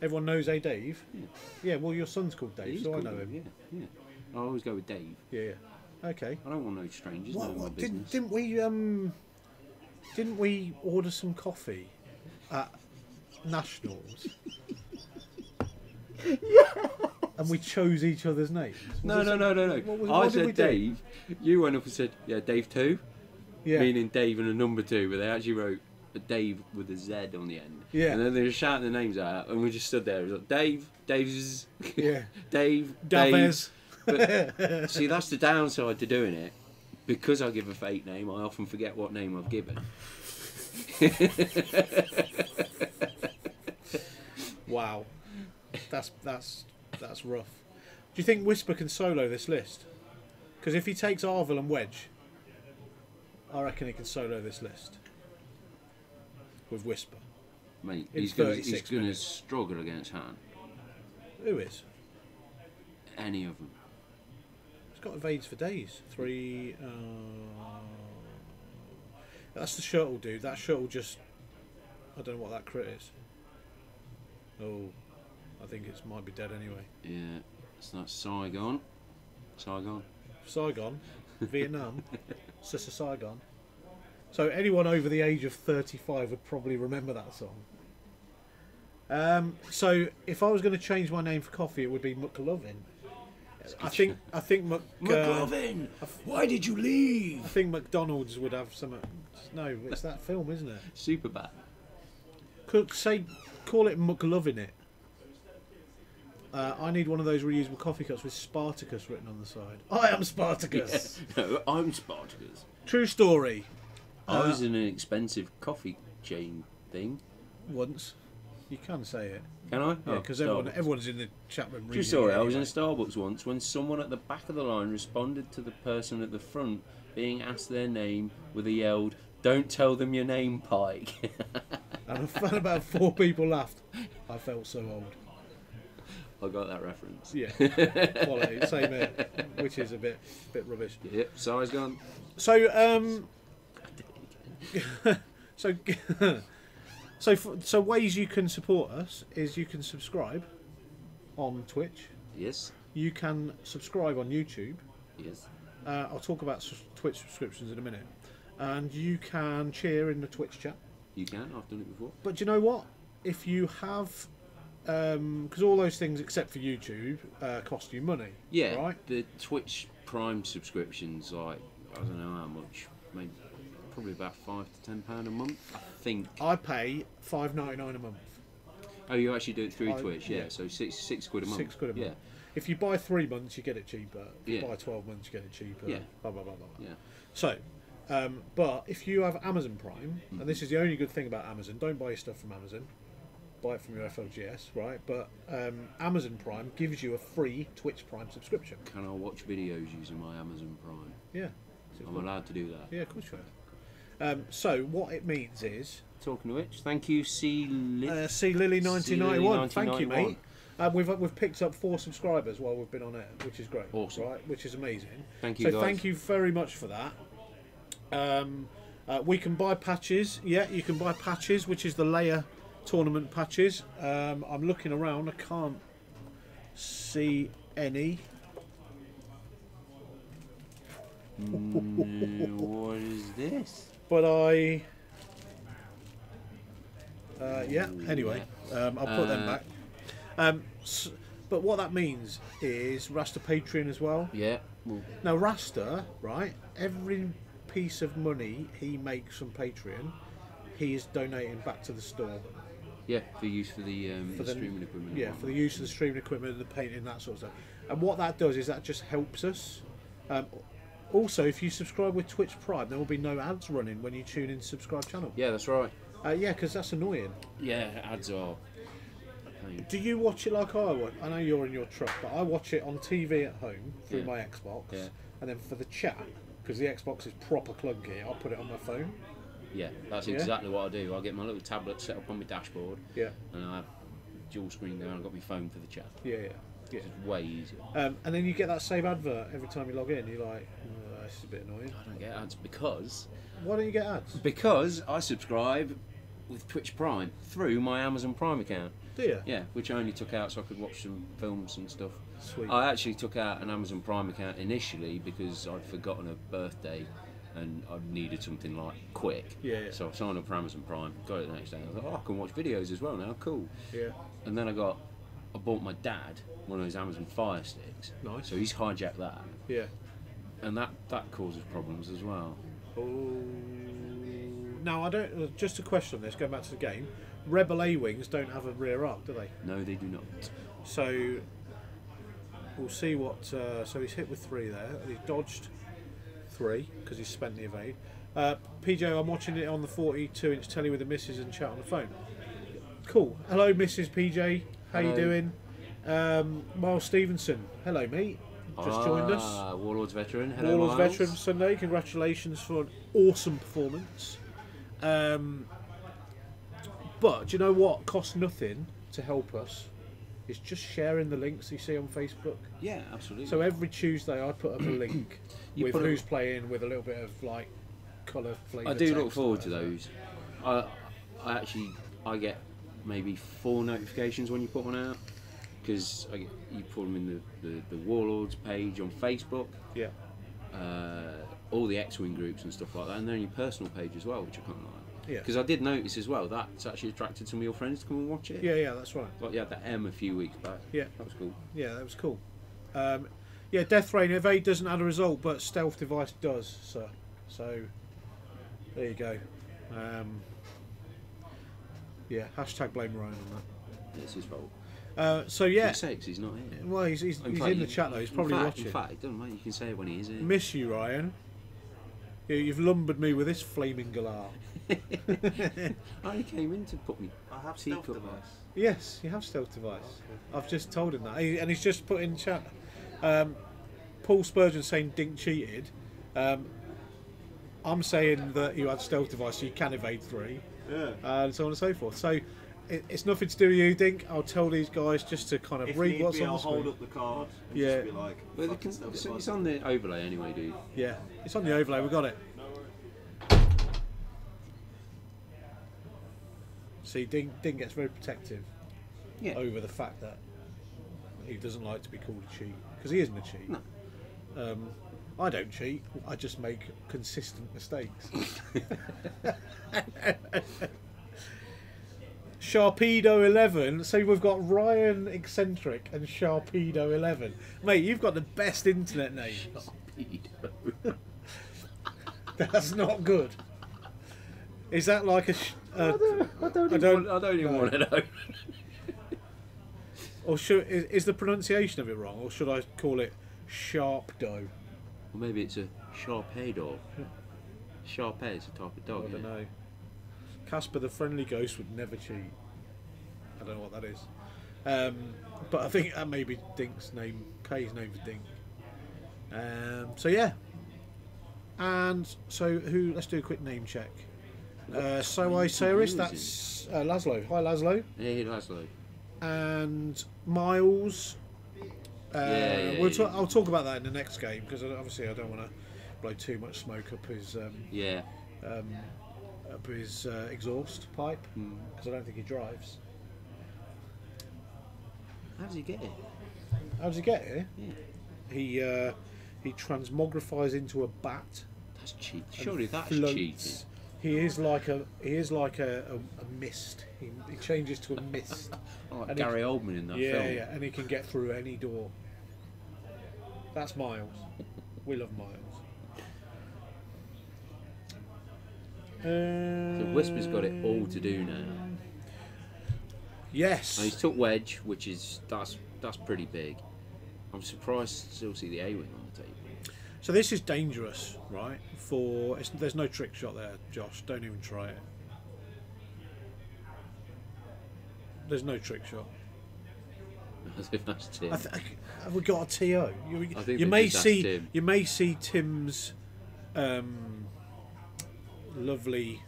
Everyone knows a Dave. Yeah. Yeah. Well, your son's called Dave, so I know him. Yeah. I always go with Dave. Yeah. Okay. I don't want no strangers knowing my business. Didn't we order some coffee at Nationals? And we chose each other's names. No. I said Dave. You went up and said, "Yeah, Dave 2," meaning Dave and a number 2, but they actually wrote a Dave with a Z on the end. Yeah. And then they were shouting the names out, and we just stood there. It was like Dave's, Dave, Davez. But see, that's the downside to doing it. Because I give a fake name, I often forget what name I've given. Wow, that's rough. Do you think Whisper can solo this list? Because if he takes Arville and Wedge, I reckon he can solo this list with Whisper. Mate, he's going to struggle against Han. Who is? Any of them. He's got evades for days. 3. That's the shuttle, dude. That shuttle just. I don't know what that crit is. Oh, I think it might be dead anyway. Yeah, so that's Saigon. Saigon, Vietnam, Sister Saigon. So anyone over the age of 35 would probably remember that song. So if I was going to change my name for coffee, it would be McLovin. I think McLovin. Why did you leave? I think McDonald's would have some. No, it's that film, isn't it? Superbad. Call it McLovin it. I need one of those reusable coffee cups with Spartacus written on the side. I am Spartacus. Yeah. No, I'm Spartacus. True story. I was in an expensive coffee chain thing. Once. You can say it. Can I? Yeah, because everyone's in the chat room reading. True story. I was in a Starbucks once when someone at the back of the line responded to the person at the front being asked their name with a yelled, "Don't tell them your name, Pike." and I found about 4 people laughed. I felt so old. I got that reference. Yeah, quality, same here, which is a bit rubbish. Yep, size gone. So, so ways you can support us is you can subscribe on Twitch. Yes. You can subscribe on YouTube. Yes. I'll talk about Twitch subscriptions in a minute. And you can cheer in the Twitch chat. You can. I've done it before. But do you know what? If you have, because all those things except for YouTube cost you money. Yeah. Right. The Twitch Prime subscriptions, like I don't know how much, maybe probably about £5 to £10 a month. I think. I pay $5.99 a month. Oh, you actually do it through Twitch, yeah. Yeah. So £6 a month. £6 a month. Yeah. If you buy 3 months, you get it cheaper. If you Yeah. buy 12 months, you get it cheaper. Yeah. Blah blah blah blah. Yeah. So, but if you have Amazon Prime, and this is the only good thing about Amazon, don't buy your stuff from Amazon. Buy it from your FLGS, right? But Amazon Prime gives you a free Twitch Prime subscription. Can I watch videos using my Amazon Prime? Yeah. I'm allowed to do that. Yeah, of course you are. So what it means is Talking of which, thank you, C. Lily 1991. Thank you, 1991. mate. We've picked up 4 subscribers while we've been on it, which is great. Awesome. Right, which is amazing. Thank you, So guys. thank you very much for that. We can buy patches. Yeah, you can buy patches, which is the layer tournament patches. I'm looking around. I can't see any. What is this? But I. Yeah. Anyway, I'll put them back. But what that means is Rasta Patreon as well. Yeah. Well, Now Rasta, right? Every piece of money he makes from Patreon, he is donating back to the store. yeah, for use for the streaming equipment. Yeah, for the use of the streaming equipment and the painting, that sort of stuff. And what that does is that just helps us. Also, if you subscribe with Twitch Prime, there will be no ads running when you tune in to subscribe channel. Yeah, that's right. Yeah, because that's annoying. Yeah, ads are. Do you watch it like I watch? I know you're in your truck, but I watch it on TV at home through Yeah. my Xbox. Yeah. And then for the chat, because the Xbox is proper clunky, I'll put it on my phone. Yeah, that's Yeah. exactly what I do. I get my little tablet set up on my dashboard, Yeah, and I have dual screen there. And I've got my phone for the chat. yeah, yeah. Yeah. It's way easier. And then you get that same advert every time you log in. You're like, oh, this is a bit annoying. I don't get ads because Why don't you get ads? I subscribe with Twitch Prime through my Amazon Prime account. Do you? Yeah, which I only took out so I could watch some films and stuff. Sweet. I actually took out an Amazon Prime account initially because I'd forgotten a birthday and I needed something like quick. Yeah, yeah. So I signed up for Amazon Prime, got it the next day. I thought, oh, I can watch videos as well now. Cool. Yeah. And then I bought my dad one of those Amazon Fire Sticks. Nice. So he's hijacked that, Yeah. and that causes problems as well. Oh. Now I don't. Just a question on this. Going back to the game, Rebel A-wings don't have a rear arc, do they? No, they do not. So we'll see what. So he's hit with 3 there. And he's dodged 3 because he's spent the evade. PJ, I'm watching it on the 42-inch telly with the missus and chat on the phone. Cool. Hello, Mrs. PJ. How you Hello. doing? Miles Stevenson. Hello, mate. Just joined us. Warlords veteran. Hello, Warlords Miles. Veteran Sunday. Congratulations for an awesome performance. But do you know what costs nothing to help us? It's just sharing the links you see on Facebook. Yeah, absolutely. So every Tuesday I put up a link You with put who's playing, with a little bit of like colour flavour. I do look text forward or to whatever. those. I get maybe 4 notifications when you put one out because you put them in the Warlords page on Facebook, Yeah. all the X-Wing groups and stuff like that, and then your personal page as well, which I quite like. Yeah. Because I did notice as well that's actually attracted some of your friends to come and watch it. Yeah, yeah, that's right. Like you had that M a few weeks back. Yeah. That was cool. Yeah, that was cool. Yeah, Death Rain evade doesn't add a result, but stealth device does. So there you go. Yeah, hashtag blame Ryan on that. It's his fault. So yeah, For sakes, he's not here. well, he's fact, in the chat though. He's probably watching. In fact, it doesn't matter. You can say it when he is here. Miss you, Ryan. You've lumbered me with this flaming galah. I only came in to put me. I have Teacup stealth device. Yes, you have stealth device. I've just told him that, and he's just put in chat. Paul Spurgeon saying Dink cheated. I'm saying that you had stealth device, so you can evade 3. Yeah. and so on and so forth. So it's nothing to do with you, Dink. I'll tell these guys just to kind of If read need what's be, on I'll the screen. hold up the card and Yeah. just be like, Well, fucking stuff it it's like on the overlay anyway, dude. Yeah, it's on the overlay. We got it. See, Dink gets very protective over the fact that he doesn't like to be called a cheat, because he isn't a cheat. No. I don't cheat. I just make consistent mistakes. Sharpedo 11. So we've got Ryan Eccentric and Sharpedo 11. Mate, you've got the best internet name. Sharpedo. That's not good. Is that like a? I don't even want to know. Or is the pronunciation of it wrong, or should I call it Sharp Dough? Or maybe it's a Sharpedo. Sharpei is a type of dog. I don't know. Casper the Friendly Ghost would never cheat. I don't know what that is. But I think that may be Dink's name, Kay's name for Dink. So yeah. And so let's do a quick name check. So I Cyrus, that's Laszlo. Hi Laszlo. Hey Laszlo. And Miles. I'll talk about that in the next game, because obviously I don't want to blow too much smoke up his exhaust pipe, because I don't think he drives. How does he get it? How does he get here? Yeah. He transmogrifies into a bat. That's cheat. Surely that's floats. cheating. He is like a mist. He changes to a mist. Like And Gary Oldman in that film. Yeah, and he can get through any door. That's Miles. We love Miles. So Whisper's got it all to do now. Yes. And he's took Wedge, which is that's pretty big. I'm surprised to still see the A-wing on the table. So this is dangerous, right? There's no trick shot there, Josh. Don't even try it. There's no trick shot. As if that's Tim. Have we got a TO? I think You may that's see. Tim. You may see Tim's lovely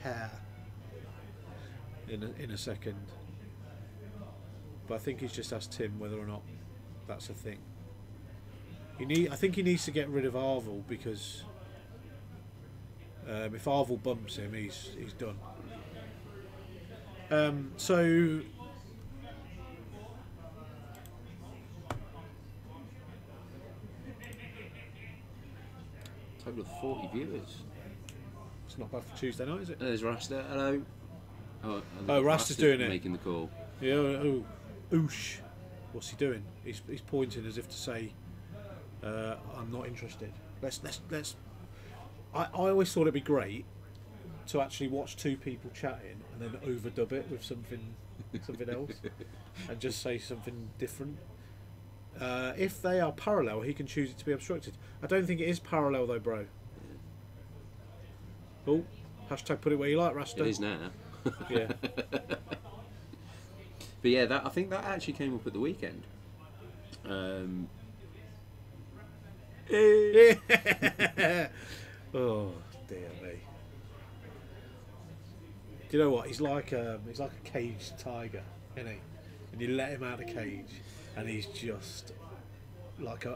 hair in a second. But I think he's just asked Tim whether or not that's a thing. I think he needs to get rid of Arvel, because if Arvel bumps him, he's done. So Total of 40 viewers. it's not bad for Tuesday night, is it? There's Rasta. Hello. Oh, Rasta's doing it. Making the call. Yeah. Oh, oosh. What's he doing? He's pointing as if to say, "I'm not interested." Let's. I always thought it'd be great to actually watch two people chatting and then overdub it with something else, and just say something different. If they are parallel, he can choose it to be obstructed. I don't think it is parallel though, bro. Oh, hashtag put it where you like, Rasta. It is now. Yeah. But yeah, I think that actually came up at the weekend. Oh dear me. Do you know what? He's like a caged tiger, isn't he? And you let him out of the cage, and he's just like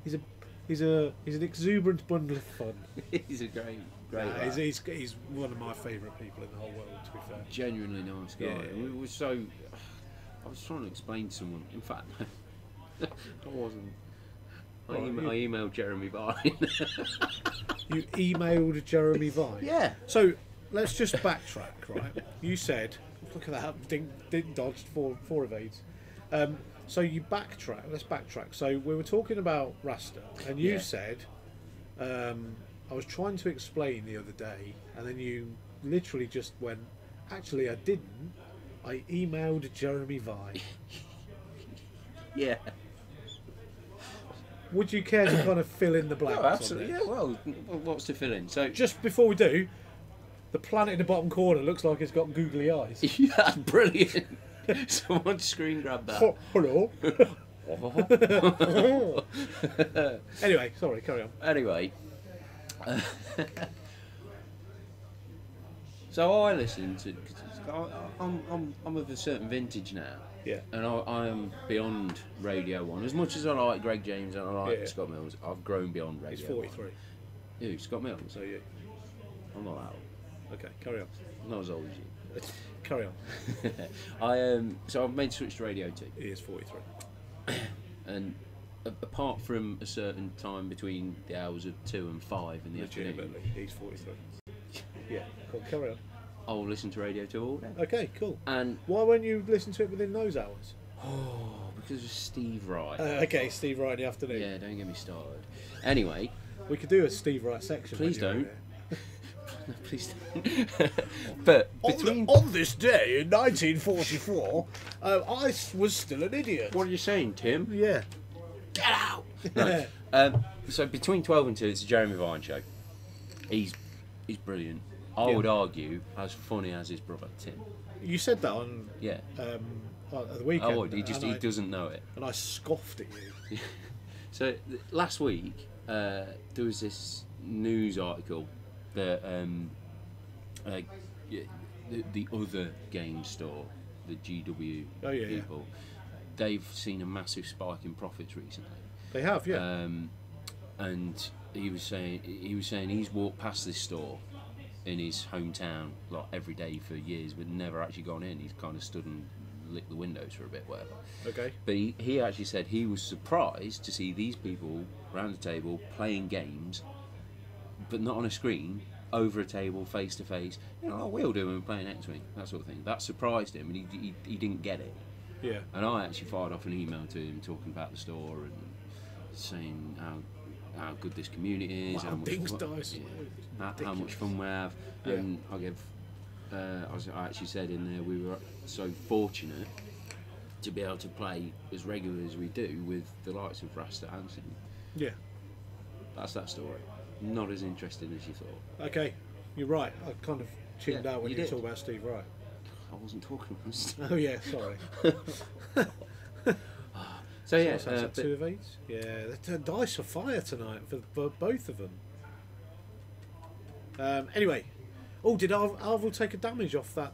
he's an exuberant bundle of fun. He's a great lad. He's one of my favourite people in the whole world, to be fair. Genuinely nice guy. Yeah. And we were so. I was trying to explain to someone. In fact, I wasn't. I emailed Jeremy Vine. You emailed Jeremy Vine? Yeah. So let's just backtrack, right? You said, look at that, didn't dodged four evades. So you backtrack. Let's backtrack. So we were talking about Rasta, and you said, I was trying to explain the other day, and then you literally just went, actually, I didn't. I emailed Jeremy Vine. Yeah. Would you care to kind of fill in the blanks? Oh, absolutely. Yeah. Well, what's to fill in? So Just before we do, the planet in the bottom corner looks like it's got googly eyes. yeah, that's brilliant. Someone screen grab that. Hello. Anyway, sorry, carry on. Anyway. So I listen to. I'm of a certain vintage now. Yeah. And I am beyond Radio 1. As much as I like Greg James and I like Yeah. Scott Mills, I've grown beyond Radio He's 43. 1. Who? Scott Mills? So you. I'm not that old. Okay, carry on. I'm not as old as you. Carry on. So I've made the switch to Radio 2. He is 43. And apart from a certain time between the hours of 2 and 5 in the afternoon, Legitimately, he's 43. Yeah, cool, carry on. I'll listen to Radio 2 all day. Okay, cool. And why won't you listen to it within those hours? because of Steve Wright. Okay, Steve Wright in the afternoon. Yeah, don't get me started. Anyway, we could do a Steve Wright section. Please when you're don't. there. no, please don't. But between on this day in 1944, I was still an idiot. what are you saying, Tim? Yeah. Get out! No. So between 12 and 2, it's a Jeremy Vine show. He's brilliant. I would argue as funny as his brother Tim. You said that on Yeah. at the weekend. I would. He doesn't know it. And I scoffed at you. So last week there was this news article that the other game store, the GW people, they've seen a massive spike in profits recently. They have, yeah. And he was saying he's walked past this store in his hometown like every day for years, but never actually gone in. He's kind of stood and licked the windows for a bit, whatever. Okay. But he actually said he was surprised to see these people around the table playing games, but not on a screen, over a table, face to face. You know, like we'll do when we're playing X-Wing, that sort of thing. That surprised him, and he didn't get it. Yeah. And I actually fired off an email to him talking about the store and saying how good this community is, how much fun we have, and I actually said in there we were so fortunate to be able to play as regularly as we do with the likes of Rasta Hansen. Yeah. That's that story. Not as interesting as you thought. Okay, you're right. I kind of tuned out when you did. talk about Steve Wright. I wasn't talking about Steve. Oh yeah, sorry. So yeah, so that's 2 of 8. Yeah, the dice are fire tonight for both of them. Anyway, did Arvel take a damage off that?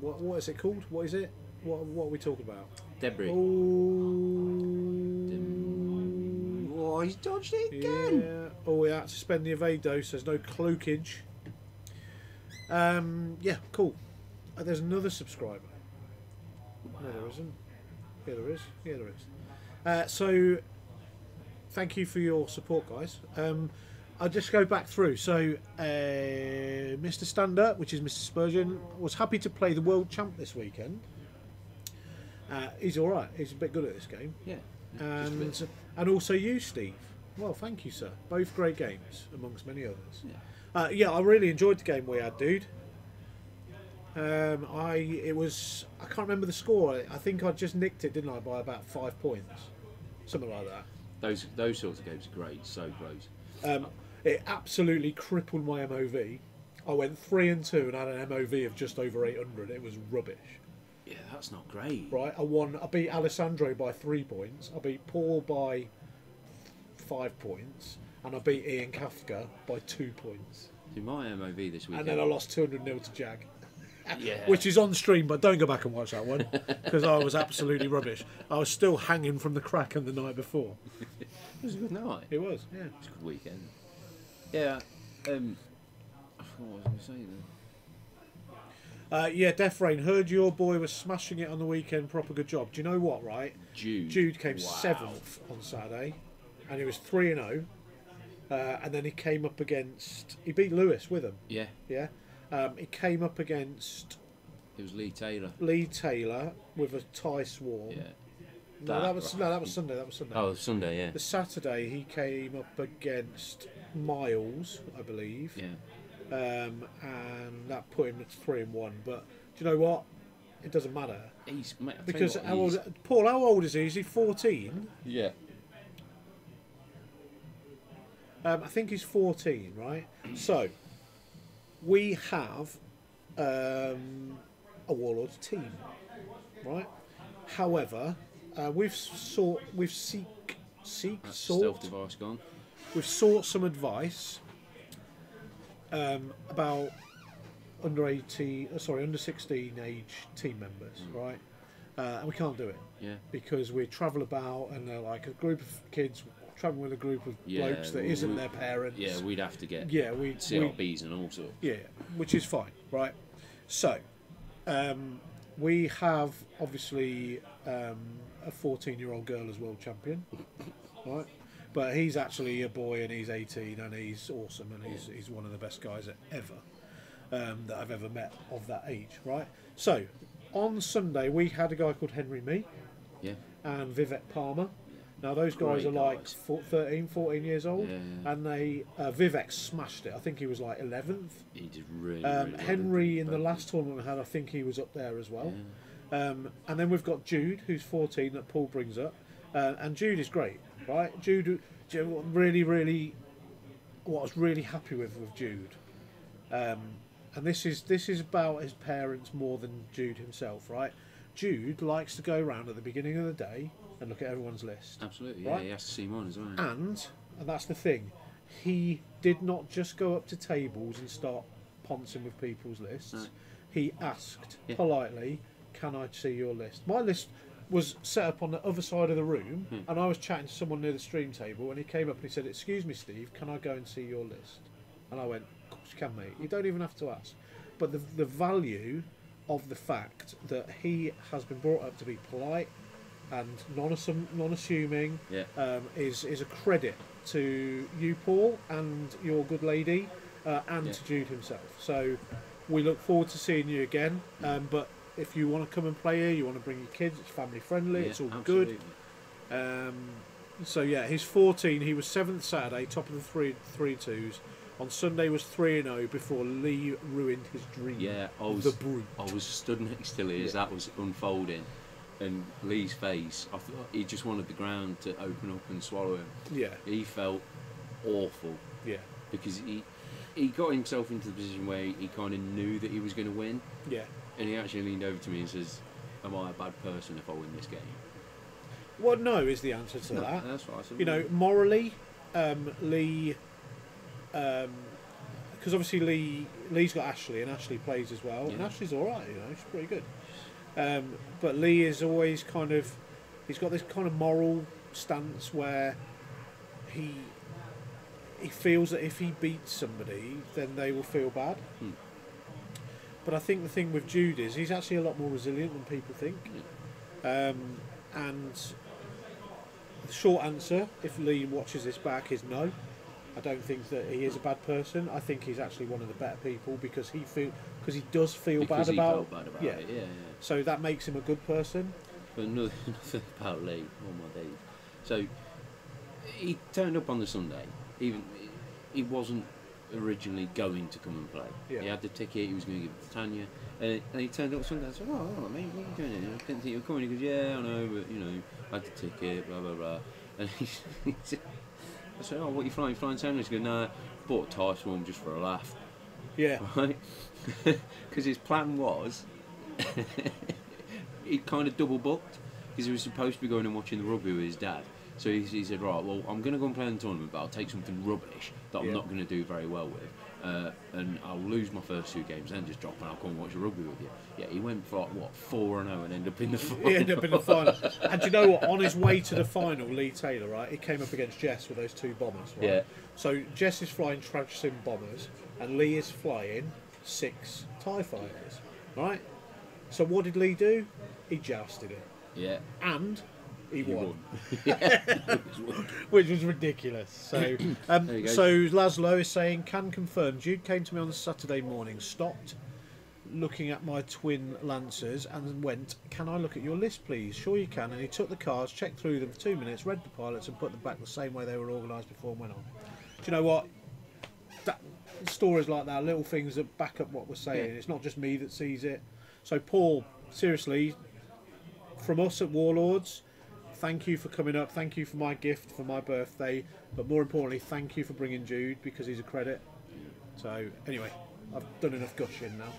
What is it called? What is it? What are we talking about? Debris. Oh, he's dodged it again. Yeah. Oh, we had to spend the evade dose. There's no cloakage. Yeah, cool. There's another subscriber. Wow. No, there isn't. Yeah, there is. Yeah, there is. So, thank you for your support, guys. I'll just go back through. So, Mr. Stander, which is Mr. Spurgeon, was happy to play the World Champ this weekend. He's all right. He's a bit good at this game. Yeah. And also you, Steve. Well, thank you, sir. Both great games, amongst many others. Yeah. Yeah, I really enjoyed the game we had, dude. I can't remember the score. I think I just nicked it, didn't I, by about 5 points, something like that. Those sorts of games are great, so close. It absolutely crippled my MOV. I went 3 and 2 and had an MOV of just over 800. It was rubbish. Yeah, that's not great. Right, I beat Alessandro by 3 points. I beat Paul by 5 points, and I beat Ian Kafka by 2 points. See, my MOV this weekend. And then I lost 200-0 to Jag. Yeah. Which is on stream, but don't go back and watch that one because I was absolutely rubbish. I was still hanging from the Kraken the night before. It was a good night. It was, yeah. It was a good weekend. Yeah. I forgot what I was going to say then. Yeah, Death Rain, heard your boy was smashing it on the weekend. Proper good job. Do you know what, right? Jude came 7th on Saturday, and he was 3 and 0. And then he came up against. He beat Lewis with him. Yeah. Yeah. He came up against. It was Lee Taylor. Lee Taylor with a Ty Swarm. Yeah. That was Sunday. That was Sunday. Oh, Sunday, yeah. The Saturday he came up against Miles, I believe. Yeah. And that put him at 3 and 1. But do you know what? It doesn't matter because Paul, how old is he? Is he 14? Yeah. I think he's 14, right? So we have a Warlords team, right? However, we've sought stealth device gone. We've sought some advice, about under 16 age team members, right? And we can't do it because we travel about and they're like a group of kids traveling with a group of blokes that isn't their parents. Yeah, we'd have to get CRBs and all sorts. Yeah, which is fine, right? So we have obviously a 14-year-old girl as world champion, right? But he's actually a boy and he's 18 and he's awesome and he's one of the best guys ever that I've ever met of that age, right? So on Sunday we had a guy called Henry Me and Vivek Palmer. Now those guys are like 13, 14 years old and they Vivek smashed it. I think he was like 11th. He did really, Henry in the last tournament we had, I think he was up there as well. And then we've got Jude, who's 14, that Paul brings up. And Jude is great, right? Jude really, what I was really happy with Jude, and this is about his parents more than Jude himself, right? Jude likes to go around at the beginning of the day and look at everyone's list. Absolutely, right? Yeah, he has to see mine as well. And that's the thing, he did not just go up to tables and start poncing with people's lists. No. He asked politely, "Can I see your list?" My list was set up on the other side of the room, and I was chatting to someone near the stream table, and he came up and he said, "Excuse me, Steve, can I go and see your list?" And I went, "Of course you can, mate. You don't even have to ask." But the value of the fact that he has been brought up to be polite and non-assuming is a credit to you, Paul, and your good lady, and to Jude himself. So we look forward to seeing you again. But if you want to come and play here, you want to bring your kids, it's family friendly, it's all absolutely. Good. So yeah, he's 14, he was 7th Saturday, top of the 3-2s. On Sunday was 3-0 before Lee ruined his dream. Yeah, I was stood next to Lee as that was unfolding, and Lee's face, I thought he just wanted the ground to open up and swallow him. Yeah. He felt awful. Yeah. Because he got himself into the position where he kind of knew that he was going to win. Yeah. And he actually leaned over to me and says, "Am I a bad person if I win this game?" Well, no is the answer to that. That's what I said. You know, morally, Lee, because obviously Lee's got Ashley, and Ashley plays as well, and Ashley's all right. You know, she's pretty good. But Lee is always he's got this kind of moral stance where he feels that if he beats somebody, then they will feel bad. But I think the thing with Jude is he's actually a lot more resilient than people think. And the short answer, if Lee watches this back, is no. I don't think that he is a bad person. I think he's actually one of the better people because he does feel bad about it. Yeah. So that makes him a good person. But another about Lee, my days. So he turned up on the Sunday. Even he wasn't originally going to come and play. Yeah. He had the ticket, he was going to give it to Tanya, and he turned up Sunday. I said, "Oh, mate, what are you doing here? I didn't think you were coming." He goes, "Yeah, I know, but you know, I had the ticket, blah blah blah." And he said, I said, "Oh, what are you flying? You flying sandwich?" He goes, "No, bought a tie swarm just for a laugh." Yeah. Right? Because his plan was, he kind of double booked, because he was supposed to be going and watching the rugby with his dad. So he said, "Right, well, I'm going to go and play in the tournament, but I'll take something rubbish that I'm not going to do very well with, and I'll lose my first 2 games, then just drop and I'll come and watch the rugby with you." Yeah, he went for like, 4-0 and ended up in the final. He ended up in the final. And do you know what? On his way to the final, Lee Taylor, right, he came up against Jess with those 2 bombers, right? Yeah. So Jess is flying Tragsim bombers, and Lee is flying 6 TIE fighters, right? So what did Lee do? He jousted it. Yeah. And he won. Which was ridiculous. So, so Laszlo is saying, "Can confirm, Jude came to me on the Saturday morning, stopped looking at my twin Lancers and went, 'Can I look at your list, please?' 'Sure you can.' And he took the cards, checked through them for 2 minutes, read the pilots and put them back the same way they were organised before and went on." Do you know what? Stories like that, little things that back up what we're saying. It's not just me that sees it. So Paul, seriously, from us at Warlords, thank you for coming up. Thank you for my gift for my birthday. But more importantly, thank you for bringing Jude, because he's a credit. So anyway, I've done enough gushing now.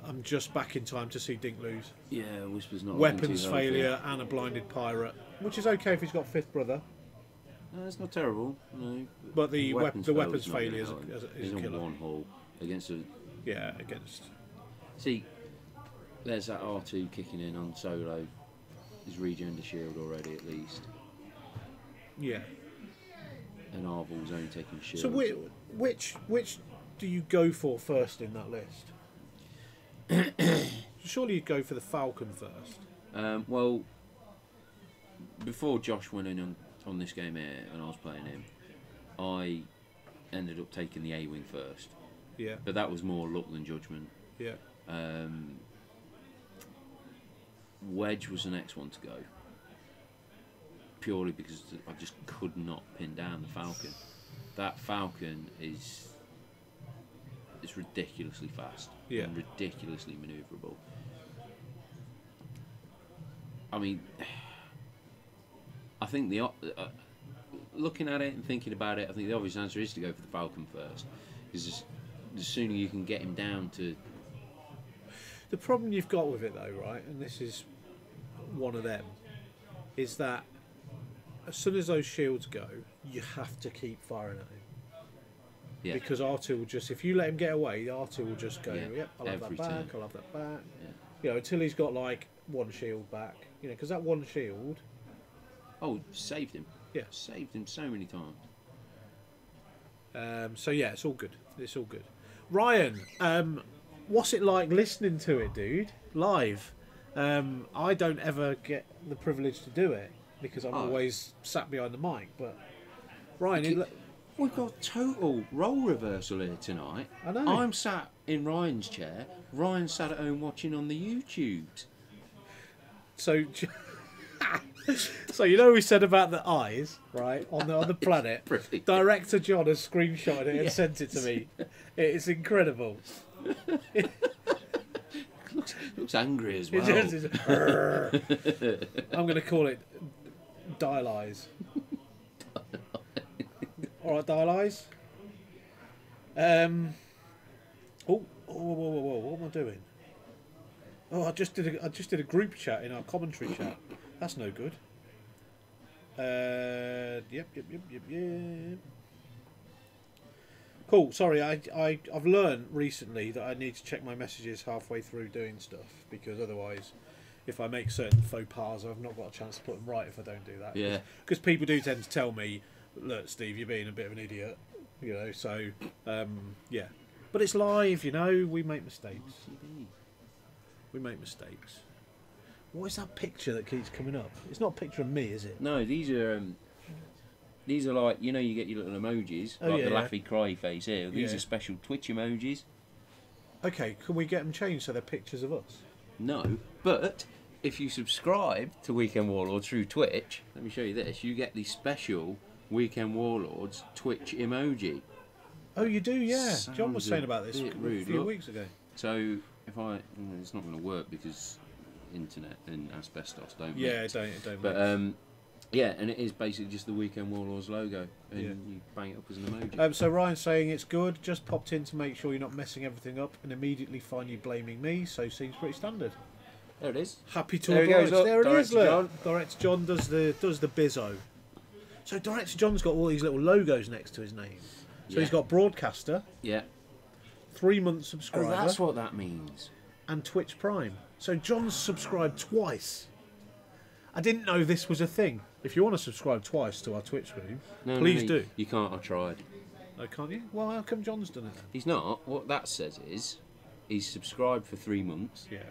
I'm just back in time to see Dink lose. Yeah, Whisper's not. Weapons failure and a blinded pirate, which is okay if he's got 5th brother. No, it's not terrible. No, But the weapons failure failure is is a on killer. one hull against a. Yeah, against. See, there's that R2 kicking in on Solo. He's regened the shield already at least. Yeah. And Arvel's only taking shield. So which do you go for first in that list? Surely you'd go for the Falcon first. Well, before Josh went in on this game here and I was playing him, I ended up taking the A-Wing first. Yeah. But that was more luck than judgment. Yeah. Wedge was the next one to go. Purely because I just could not pin down the Falcon. That Falcon is ridiculously fast. Yeah. And ridiculously manoeuvrable. I mean, I think looking at it and thinking about it, I think the obvious answer is to go for the Falcon first. Because the sooner you can get him down to... The problem you've got with it though, right, and this is one of them, is that as soon as those shields go, you have to keep firing at him. Yeah. Because R2 will just, if you let him get away, R2 will just go, yep, I'll have that back, turn. I'll have that back. Yeah. You know, until he's got like one shield back. You know, because that one shield... Oh, saved him. Yeah. Saved him so many times. So yeah, it's all good. It's all good. Ryan, what's it like listening to it, dude? Live. I don't ever get the privilege to do it because I'm always sat behind the mic. But Ryan, we've got total role reversal here tonight. I know. I'm sat in Ryan's chair. Ryan's sat at home watching on the YouTubes. So, so you know we said about the eyes, right, on the planet. Brilliant. Director John has screenshotted it and sent it to me. It's incredible. Looks angry as well. I'm going to call it Dial Eyes. All right, Dial Eyes. Whoa, what am I doing? Oh, I just did a group chat in our commentary chat. That's no good. Yep. Cool. Sorry, I've learned recently that I need to check my messages halfway through doing stuff because otherwise, if I make certain faux pas, I've not got a chance to put them right if I don't do that. Yeah. Because people do tend to tell me, "Look, Steve, you're being a bit of an idiot," you know. So, yeah. But it's live, you know. We make mistakes. We make mistakes. What is that picture that keeps coming up? It's not a picture of me, is it? No, these are like, you know, you get your little emojis, like the laughy cry face here. These are special Twitch emojis. Okay, can we get them changed so they're pictures of us? No, but if you subscribe to Weekend Warlords through Twitch, let me show you this. You get the special Weekend Warlords Twitch emoji. Oh, you do, yeah. Sounds John was saying about this a rude, few weeks ago. So if it's not going to work because internet and asbestos don't mix. Don't but mix. Yeah, and it is basically just the Weekend Warlords logo, and you bang it up as an emoji. So Ryan's saying it's good. Just popped in to make sure you're not messing everything up, and immediately find you blaming me. So seems pretty standard. There it is. Happy to there oblige. There it is. Look, John. Director John does the bizzo. So Director John's got all these little logos next to his name. So he's got broadcaster. Yeah. 3-month subscriber. Oh, that's what that means. And Twitch Prime. So John's subscribed twice. I didn't know this was a thing. If you want to subscribe twice to our Twitch stream, please do. You can't. I tried. Oh, can't you? Well, how come John's done it then? He's not. What that says is he's subscribed for 3 months. Yeah.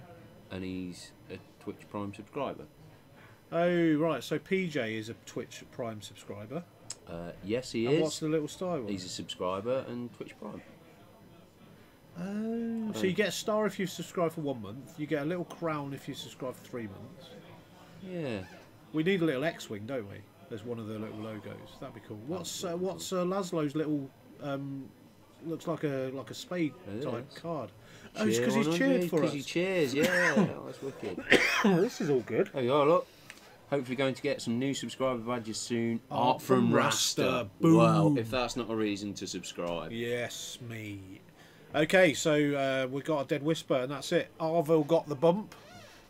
And he's a Twitch Prime subscriber. Oh, right. So PJ is a Twitch Prime subscriber. Yes, he and is. What's the little style? He's a subscriber and Twitch Prime. Oh, so you get a star if you subscribe for 1 month. You get a little crown if you subscribe for 3 months. Yeah. We need a little X-wing, don't we? There's one of the little logos. That'd be cool. What's Laszlo's little? Looks like a spade type card. Oh, it's because he's cheered for us. Because he cheers, yeah. Oh, that's wicked. This is all good. There you are, look. Hopefully going to get some new subscriber badges soon. Art from Raster. Boom. Wow, if that's not a reason to subscribe. Yes, me. Okay, so we've got a dead whisper, and that's it. Arville got the bump,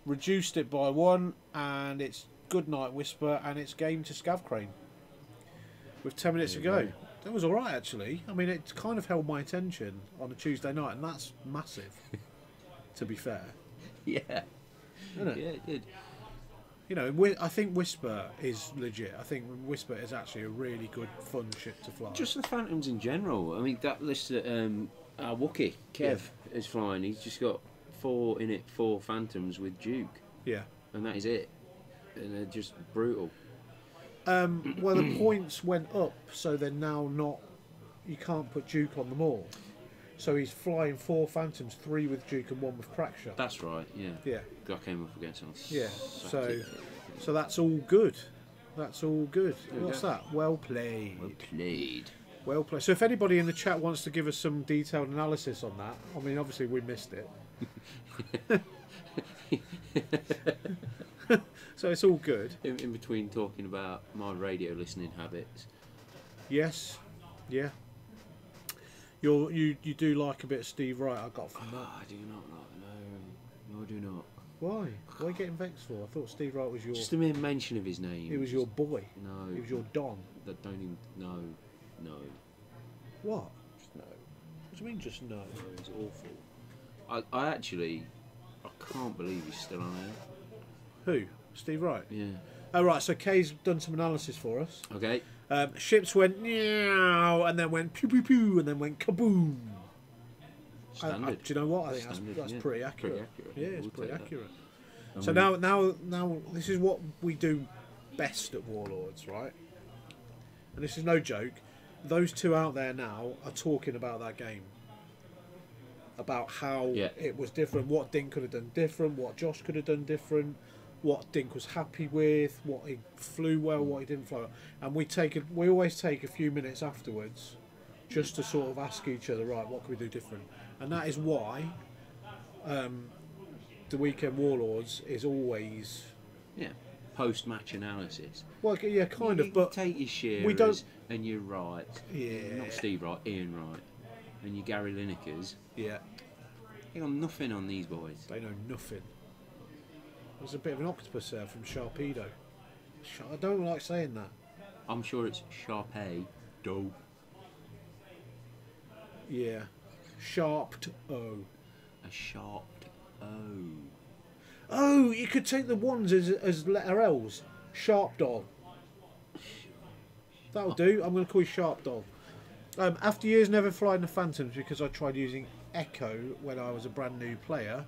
reduced it by 1, and it's good night whisper, and it's game to Scavcrane. with 10 minutes to go. That was all right, actually. I mean, it kind of held my attention on a Tuesday night, and that's massive, to be fair. Yeah. Isn't it? Yeah, it did. You know, I think Whisper is legit. I think Whisper is actually a really good, fun ship to fly. Just the Phantoms in general. I mean, that list that our Wookiee, Kev, is flying. He's just got 4 Phantoms with Duke. Yeah. And that is it. And they're just brutal. Well, the points went up, so they're now not... You can't put Duke on them all. So he's flying 4 Phantoms, 3 with Duke and 1 with Crackshot. That's right, yeah. Yeah. I came up against on Saturday. So that's all good. That's all good. What's that? Well played. Well played. Well played. So if anybody in the chat wants to give us some detailed analysis on that, I mean, obviously we missed it. So it's all good. In between talking about my radio listening habits. Yes. Yeah. You do like a bit of Steve Wright, I got from that. I do not. No, I do not. Why? Why are you getting vexed for? I thought Steve Wright was your... Just the mere mention of his name. He was your boy. No. He was your Don. That don't even... No. What? Just no. What do you mean, just no? No, it's awful. I actually... I can't believe he's still on air. Who? Steve Wright? Yeah. Oh, right, so Kay's done some analysis for us. Okay. Ships went meow, and then went pew pew pew, and then went kaboom. Standard. Do you know what? I think Standard, that's yeah. pretty accurate. Pretty accurate. Yeah, it's We'll pretty take that. accurate. So now, this is what we do best at Warlords, right? And this is no joke. Those two out there now are talking about that game. About how it was different, what Dink could have done different, what Josh could have done different, what Dink was happy with, what he flew well, what he didn't fly well. And we always take a few minutes afterwards just to sort of ask each other, right, what can we do different? And that is why the Weekend Warlords is always... Yeah, post-match analysis. Well, yeah, kind of, but... take your Shearers we don't... and your Wright. Yeah. Not Steve Wright, Ian Wright. And your Gary Linekers. Yeah. You got nothing on these boys. They know nothing. There's a bit of an octopus there from Sharpedo. I don't like saying that. I'm sure it's Sharpedo. Yeah. Sharped O. A sharped O. Oh, you could take the ones as letter L's. Sharp Doll. That'll do. I'm going to call you Sharp Doll. After years never flying the Phantoms because I tried using Echo when I was a brand new player.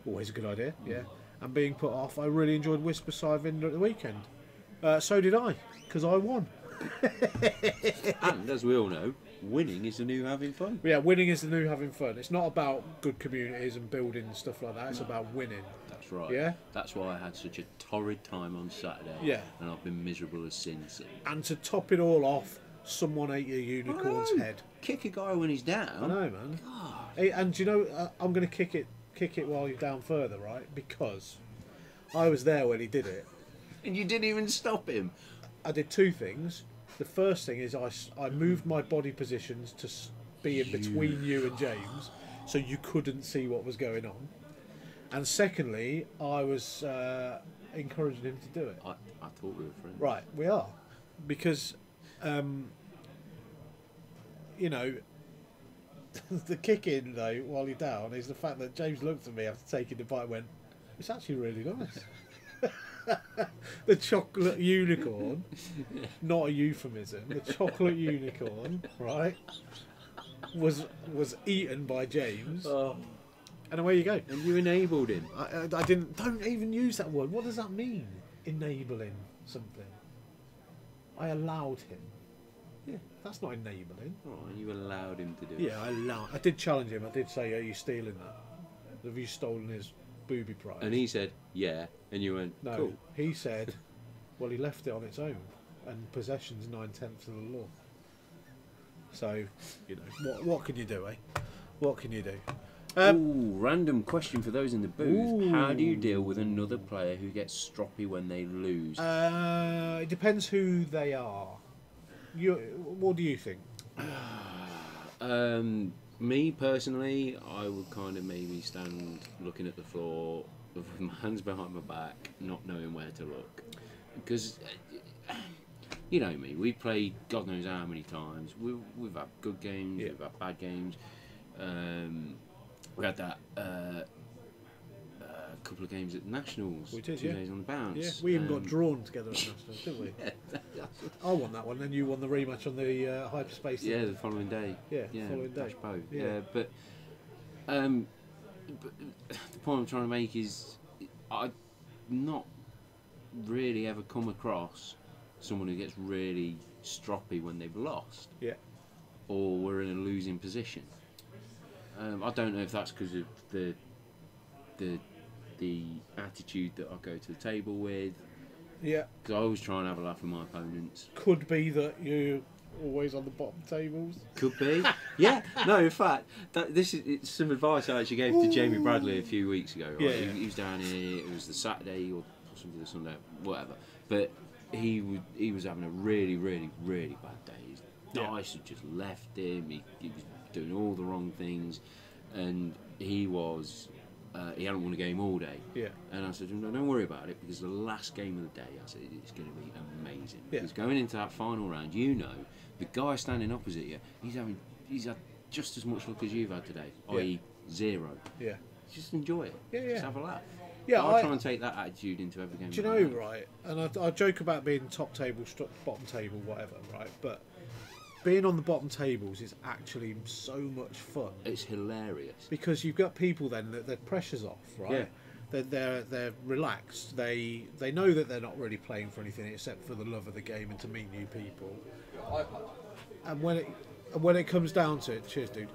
Always a good idea, yeah. And being put off, I really enjoyed Whisper Sidewinder at the weekend. So did I, because I won. And as we all know, winning is the new having fun. Yeah, winning is the new having fun. It's not about good communities and building and stuff like that. It's about winning. That's right. Yeah? That's why I had such a torrid time on Saturday. Yeah. And I've been miserable as sin since. And to top it all off, someone ate your unicorn's head. Kick a guy when he's down. I know, man. God. Hey, and do you know, I'm going to kick it while you're down further, right? Because I was there when he did it. And you didn't even stop him. I did two things. The first thing is I moved my body positions to be in between you and James, so you couldn't see what was going on. And secondly, I was encouraging him to do it. I thought we were friends. Right, we are. Because, you know, the kick in, though, while you're down, is the fact that James looked at me after taking the bite and went, it's actually really nice. The chocolate unicorn, not a euphemism, the chocolate unicorn, right, was eaten by James. Oh. And away you go. And you enabled him. I didn't. Don't even use that word. What does that mean? Enabling something. I allowed him. Yeah, that's not enabling. Oh, and you allowed him to do it. Yeah, I did challenge him. I did say, "Are you stealing that? Have you stolen his booby prize?" And he said, "Yeah," and you went, "No." Cool. He said, "Well, he left it on its own, and possession's 9/10 of the law." So, you know, what can you do, eh? What can you do? Ooh, random question for those in the booth. Ooh. How do you deal with another player who gets stroppy when they lose? It depends who they are. What do you think? Me personally, I would kind of maybe stand looking at the floor with my hands behind my back, not knowing where to look. Because you know me. We played God knows how many times. We've had good games. We've had bad games. We had that couple of games at Nationals. We did, 2 days on the bounce. Yeah, we even got drawn together at Nationals, didn't we? Yeah. I won that one, then you won the rematch on the hyperspace. Yeah, the following day. Yeah, following day. Both. Yeah. But the point I'm trying to make is I've not really ever come across someone who gets really stroppy when they've lost. Yeah. Or we're in a losing position. I don't know if that's because of the attitude that I go to the table with. Yeah. Because I always try and have a laugh with my opponents. Could be that you're always on the bottom tables. Could be. Yeah. No, in fact, it's some advice I actually gave to Jamie Bradley a few weeks ago. Right? Yeah. He was down here. It was the Saturday or possibly the Sunday, whatever. But he was having a really, really, really bad day. His dice had just left him. He was doing all the wrong things, and he hadn't won a game all day. Yeah. And I said, no, don't worry about it, because the last game of the day, I said, it's going to be amazing. Yeah. Because going into that final round, the guy standing opposite you, he's had just as much luck as you've had today, i.e. 0. Yeah. Just enjoy it. Yeah, yeah. Just have a laugh. Yeah, I'll try and take that attitude into every game. Do you know, right? And I joke about being top table, bottom table, whatever, right? But being on the bottom tables is actually so much fun. It's hilarious. Because you've got people then that their pressure's off, right? Yeah. They're relaxed. They know that they're not really playing for anything except for the love of the game and to meet new people. And when it comes down to it, cheers, dude.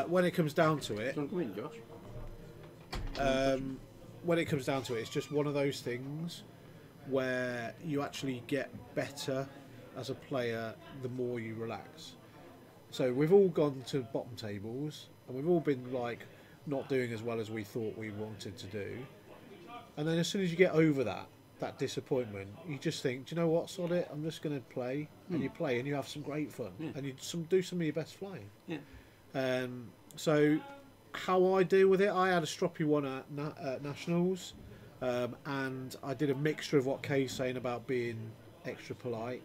When it comes down to it, Come in, Josh. when it comes down to it, it's just one of those things where you actually get better as a player the more you relax. So we've all gone to bottom tables and we've all been like not doing as well as we thought we wanted to do, and then as soon as you get over that disappointment, you just think, do you know what, sod it, I'm just going to play. And you play and you have some great fun. And you do some of your best flying. So how I deal with it, I had a stroppy one at Nationals, and I did a mixture of what Kay's saying about being extra polite.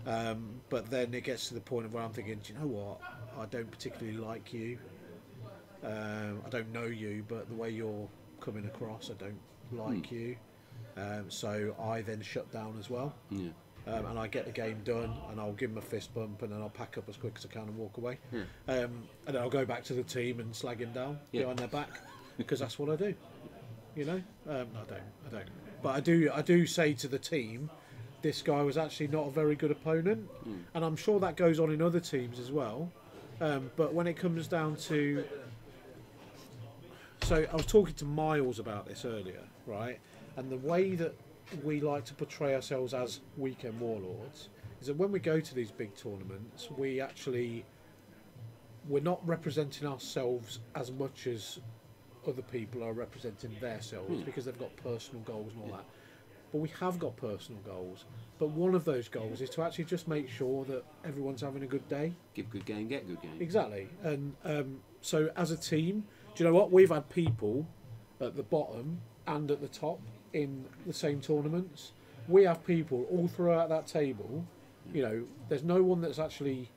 But then it gets to the point of where I'm thinking, do you know what, I don't particularly like you. I don't know you, but the way you're coming across, I don't like you. So I then shut down as well. And I get the game done, and I'll give them a fist bump, and then I'll pack up as quick as I can and walk away. And then I'll go back to the team and slag him down behind their back, because that's what I do. You know, I don't. But I do say to the team, this guy was actually not a very good opponent, and I'm sure that goes on in other teams as well. But when it comes down to, so I was talking to Miles about this earlier, right? And the way that we like to portray ourselves as weekend warlords is that when we go to these big tournaments, we're not representing ourselves as much as other people are representing themselves, because they've got personal goals and all that. But we have got personal goals. But one of those goals is to actually just make sure that everyone's having a good day. Give good game, get good game. Exactly. And so as a team, do you know what? We've had people at the bottom and at the top in the same tournaments. We have people all throughout that table. You know, there's no one that's actually,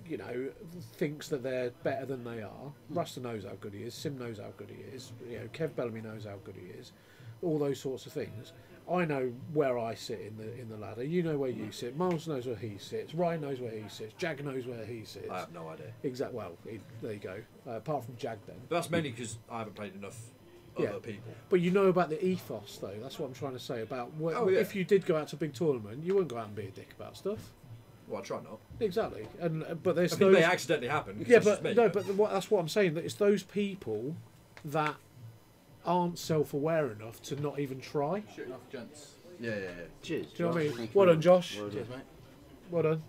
you know, thinks that they're better than they are. Rasta knows how good he is. Sim knows how good he is. You know, Kev Bellamy knows how good he is. All those sorts of things. I know where I sit in the ladder. You know where you sit. Miles knows where he sits. Ryan knows where he sits. Jag knows where he sits. I have no idea. Exactly. Well, there you go. Apart from Jag, then. But that's mainly because I haven't played enough other people. But you know about the ethos, though. That's what I'm trying to say. About if you did go out to a big tournament, you wouldn't go out and be a dick about stuff. Well, I try not. Exactly. But there's I mean, they accidentally happen. Yeah, but no. But that's what I'm saying. That it's those people that aren't self-aware enough to not even try. Shooting off gents. Yeah. Cheers. Do you know what I mean? Well done, Josh. Well done. Cheers, mate. Well done.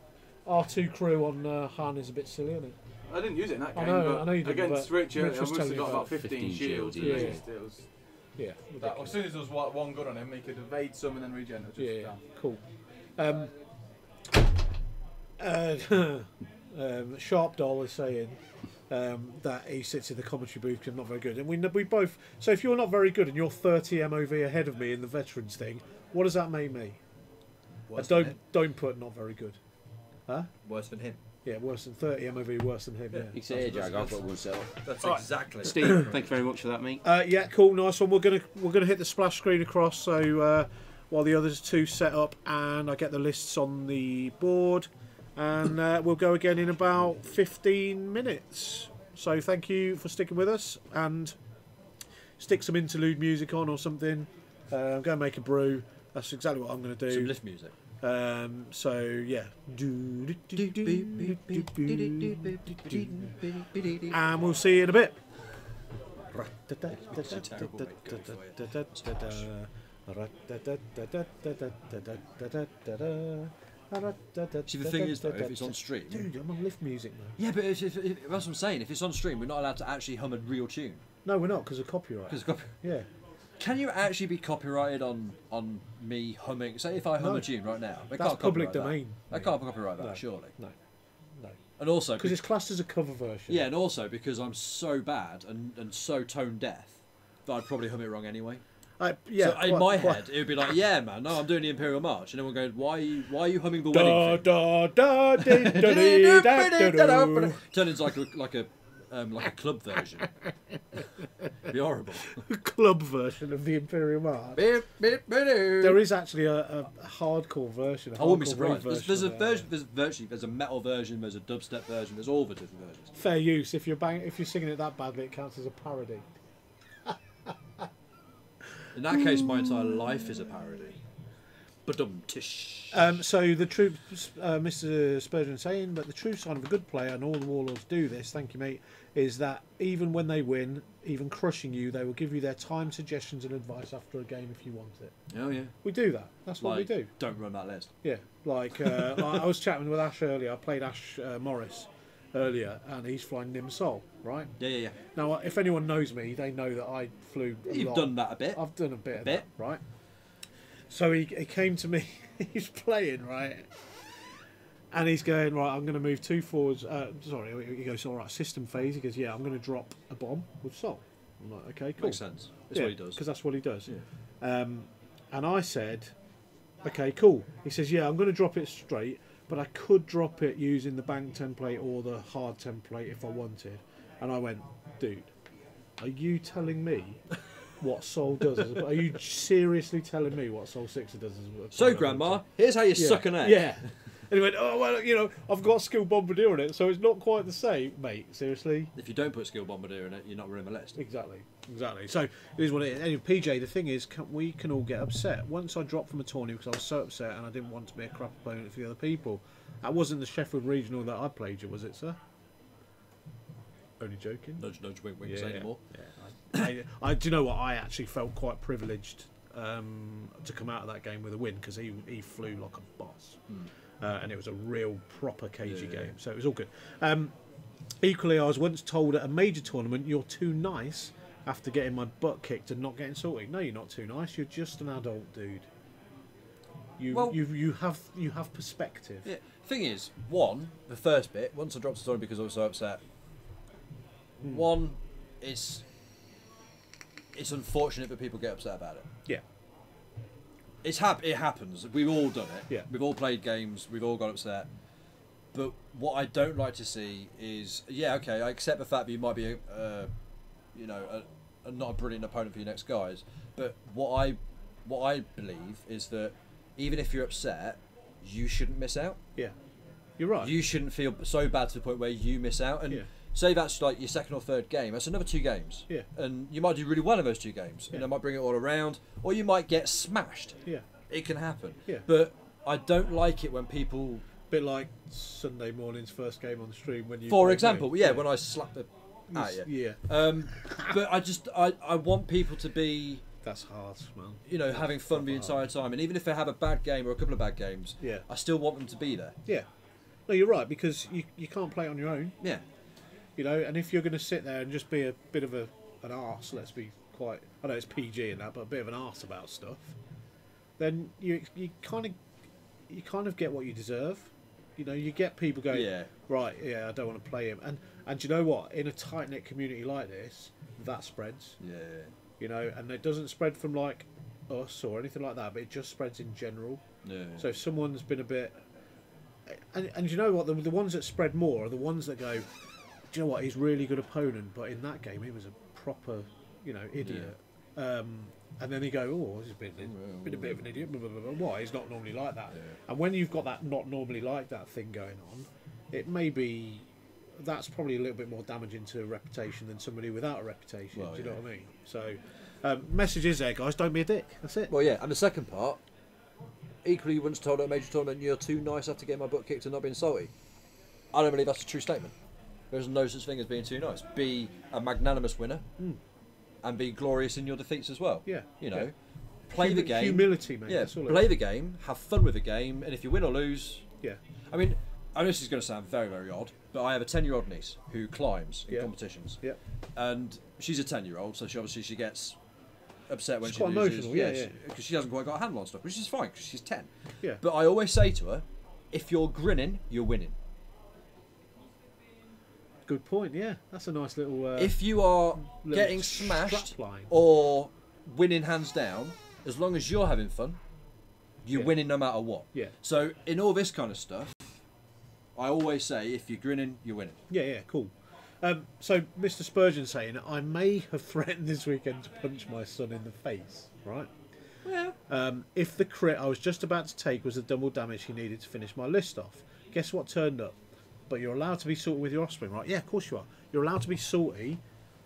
R2 crew on Han is a bit silly, isn't it? I didn't use it in that game. I know but you didn't, against but Richard, Rich I was must telling have you got about about 15 shields. shields, At least. It was Yeah. that, as soon as there was one good on him, he could evade some and then regen. It was just Cool. Sharp Doll is saying that he sits in the commentary booth because I'm not very good, and we both. So if you're not very good and you're 30 MOV ahead of me in the veterans thing, what does that make me? Worse than him. Don't put not very good. Huh? Worse than him. Yeah, worse than 30 MOV, worse than him. Yeah. You say, hey, Jag, I've got one cell. That's Right. exactly. Steve, thank you very much for that, mate. Yeah, cool, nice one. We're gonna hit the splash screen across. So while the others two set up, and I get the lists on the board, and we'll go again in about 15 minutes. So thank you for sticking with us, and stick some interlude music on or something. Go and make a brew. That's exactly what I'm going to do. Some lift music. So yeah, and we'll see you in a bit. See, the thing is, though, if it's on stream... Dude, I'm on lift music now. Yeah, but if, that's what I'm saying. If it's on stream, we're not allowed to actually hum a real tune. No, we're not, because of copyright. Yeah. Can you actually be copyrighted on me humming? Say if I hum No. a tune right now. They That's can't public copyright domain. That. I can't copyright that, No. surely. No. And also... Because it's classed as a cover version. Yeah, and also because I'm so bad and so tone deaf that I'd probably hum it wrong anyway. Yeah. So in my head, it would be like, yeah, man, no, I'm doing the Imperial March, and everyone going, why are you humming the wedding thing? Turn into like a club version. It'd be horrible. Club version of the Imperial March. There is actually a hardcore version. I wouldn't be hardcore surprised. version There's a metal version, there's a dubstep version, there's all the different versions. Fair use. If you're singing it that badly, it counts as a parody. In that case, my entire life is a parody. Ba-dum-tish. So the true, Mr. Spurgeon saying, but the true sign of a good player, and all the warlords do this, thank you mate, is that even when they win, even crushing you, they will give you their time, suggestions and advice after a game if you want it. Oh yeah. We do that. That's what we do. Don't run that list. Yeah, like I was chatting with Ash earlier. I played Ash Morris earlier, and he's flying Nim Sol, right? Yeah. Now, if anyone knows me, they know that I flew a You've lot. done that a bit. I've done a bit of that, right? So he came to me, he's playing, right? And he's going, right, I'm going to move 2 forwards. He goes, all right, system phase. He goes, yeah, I'm going to drop a bomb with Sol. I'm like, okay, cool. Makes sense. That's what he does. Because that's what he does. Yeah. And I said, okay, cool. He says, yeah, I'm going to drop it straight, but I could drop it using the bank template or the hard template if I wanted. And I went, dude, are you telling me what Sol does? Are you seriously telling me what Sol 6 does? So, Grandma, here's how you suck an egg. Yeah. And he went, oh, well, I've got Skill Bombardier in it, so it's not quite the same. Mate, seriously? If you don't put Skill Bombardier in it, you're not running the list. Exactly. So, it is what it is. Anyway, PJ, the thing is, we can all get upset. Once I dropped from a tourney because I was so upset and I didn't want to be a crap opponent for the other people. That wasn't the Sheffield Regional that I played you, was it, sir? Only joking. Nudge, nudge, wink, wink, say anymore. Yeah. I do you know what? I actually felt quite privileged to come out of that game with a win because he flew like a boss. And it was a real proper cagey game, so it was all good. Equally, I was once told at a major tournament, you're too nice after getting my butt kicked and not getting sorted. No, you're not too nice. You're just an adult dude. You have perspective. Yeah. Thing is, the first bit, once I dropped the tournament because I was so upset. One, it's unfortunate that people get upset about it. Yeah. It happens. We've all done it. Yeah. We've all played games. We've all got upset. But what I don't like to see is, okay, I accept the fact that you might be not a brilliant opponent for your next guys. But what I believe is that even if you're upset, you shouldn't miss out. Yeah. You're right. You shouldn't feel so bad to the point where you miss out. And say that's like your second or third game. That's another 2 games. Yeah. And you might do really well in those 2 games. Yeah. And they might bring it all around. Or you might get smashed. Yeah. It can happen. Yeah. But I don't like it when people... Bit like Sunday morning's first game on the stream when you... For example, when I slap the... Yeah. But I want people to be... That's hard, man. Having fun the entire time. And even if they have a bad game or a couple of bad games, I still want them to be there. Yeah. No, you're right, because you can't play it on your own. Yeah. And if you're going to sit there and just be a bit of an arse, let's be quite... I know it's PG and that, but a bit of an arse about stuff, then you kind of get what you deserve. You get people going, right, I don't want to play him. And you know what? In a tight-knit community like this, that spreads. Yeah. And it doesn't spread from like us or anything like that, but it just spreads in general. Yeah. So if someone's been a bit, and you know what, the ones that spread more are the ones that go, do you know what, he's a really good opponent, but in that game he was a proper, idiot. And then you go, oh, he's been a bit of an idiot. Blah, blah, blah, blah. Why? He's not normally like that. Yeah. And when you've got that not normally like that thing going on, it may be, that's probably a little bit more damaging to a reputation than somebody without a reputation. Well, do you know what I mean? So, message is there, guys. Don't be a dick. That's it. Well, yeah. And the second part, equally, once told at a major tournament, you're too nice after getting my butt kicked and not being salty. I don't believe that's a true statement. There's no such thing as being too nice. Be a magnanimous winner. And be glorious in your defeats as well. Yeah. Play the game. Humility, mate. Yeah, play the game, have fun with the game, and if you win or lose... Yeah. I mean, I know this is going to sound very, very odd, but I have a 10-year-old niece who climbs in competitions. Yeah. And she's a 10-year-old, so she gets upset when It's she quite loses. emotional, Because she hasn't quite got a handle on stuff, which is fine, because she's 10. Yeah. But I always say to her, if you're grinning, you're winning. Good point. Yeah, that's a nice little. If you are little getting smashed strapline. or winning hands down, as long as you're having fun, you're winning no matter what. Yeah. So in all this kind of stuff, I always say, if you're grinning, you're winning. Yeah, cool. So Mr. Spurgeon saying, I may have threatened this weekend to punch my son in the face. Right. Yeah. If the crit I was just about to take was the double damage he needed to finish my list off, guess what turned up? But you're allowed to be salty with your offspring, right? Yeah, of course you are. You're allowed to be salty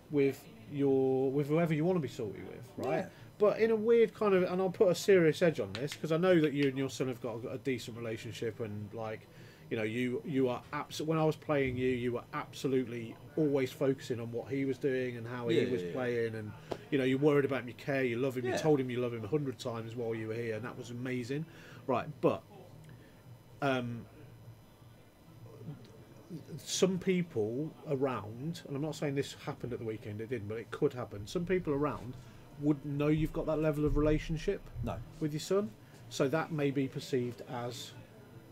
with whoever you want to be salty with, right? Yeah. But in a weird kind of, and I'll put a serious edge on this because I know that you and your son have got a decent relationship, and like, you are when I was playing you were absolutely always focusing on what he was doing and how he was playing, and you're worried about him, you care, you love him, you told him you love him 100 times while you were here, and that was amazing, right? But some people around, and I'm not saying this happened at the weekend, it didn't, but it could happen. Some people around wouldn't know you've got that level of relationship with your son, so that may be perceived as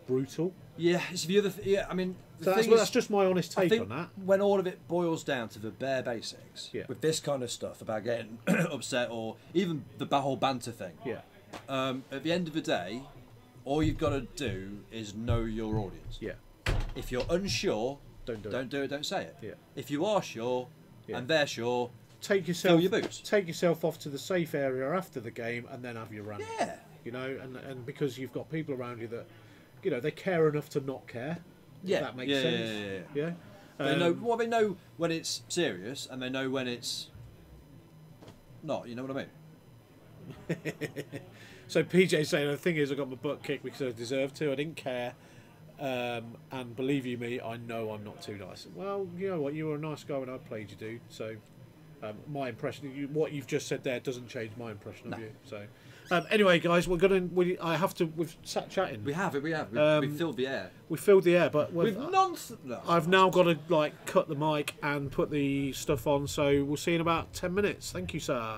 brutal. Yeah, it's the other. I mean, that's just my honest take on that. When all of it boils down to the bare basics, with this kind of stuff about getting upset or even the whole banter thing, at the end of the day, all you've got to do is know your audience. Yeah. If you're unsure, don't do it. Don't say it. Yeah. If you are sure and they're sure, take yourself fill your boots. Take yourself off to the safe area after the game, and then have your rant. Yeah. And because you've got people around you that, they care enough to not care. Yeah. If that makes sense. Yeah. They know. Well, they know when it's serious, and they know when it's not. You know what I mean? So PJ saying, the thing is, I got my butt kicked because I deserved to. I didn't care. And believe you me, I know I'm not too nice. Well, you know what? You were a nice guy when I played you, dude. So my impression, what you've just said there, doesn't change my impression of you. So anyway, guys, we've sat chatting. We have. We filled the air. We filled the air, but with nonsense. No. I've now got to cut the mic and put the stuff on. So we'll see you in about 10 minutes. Thank you, sir.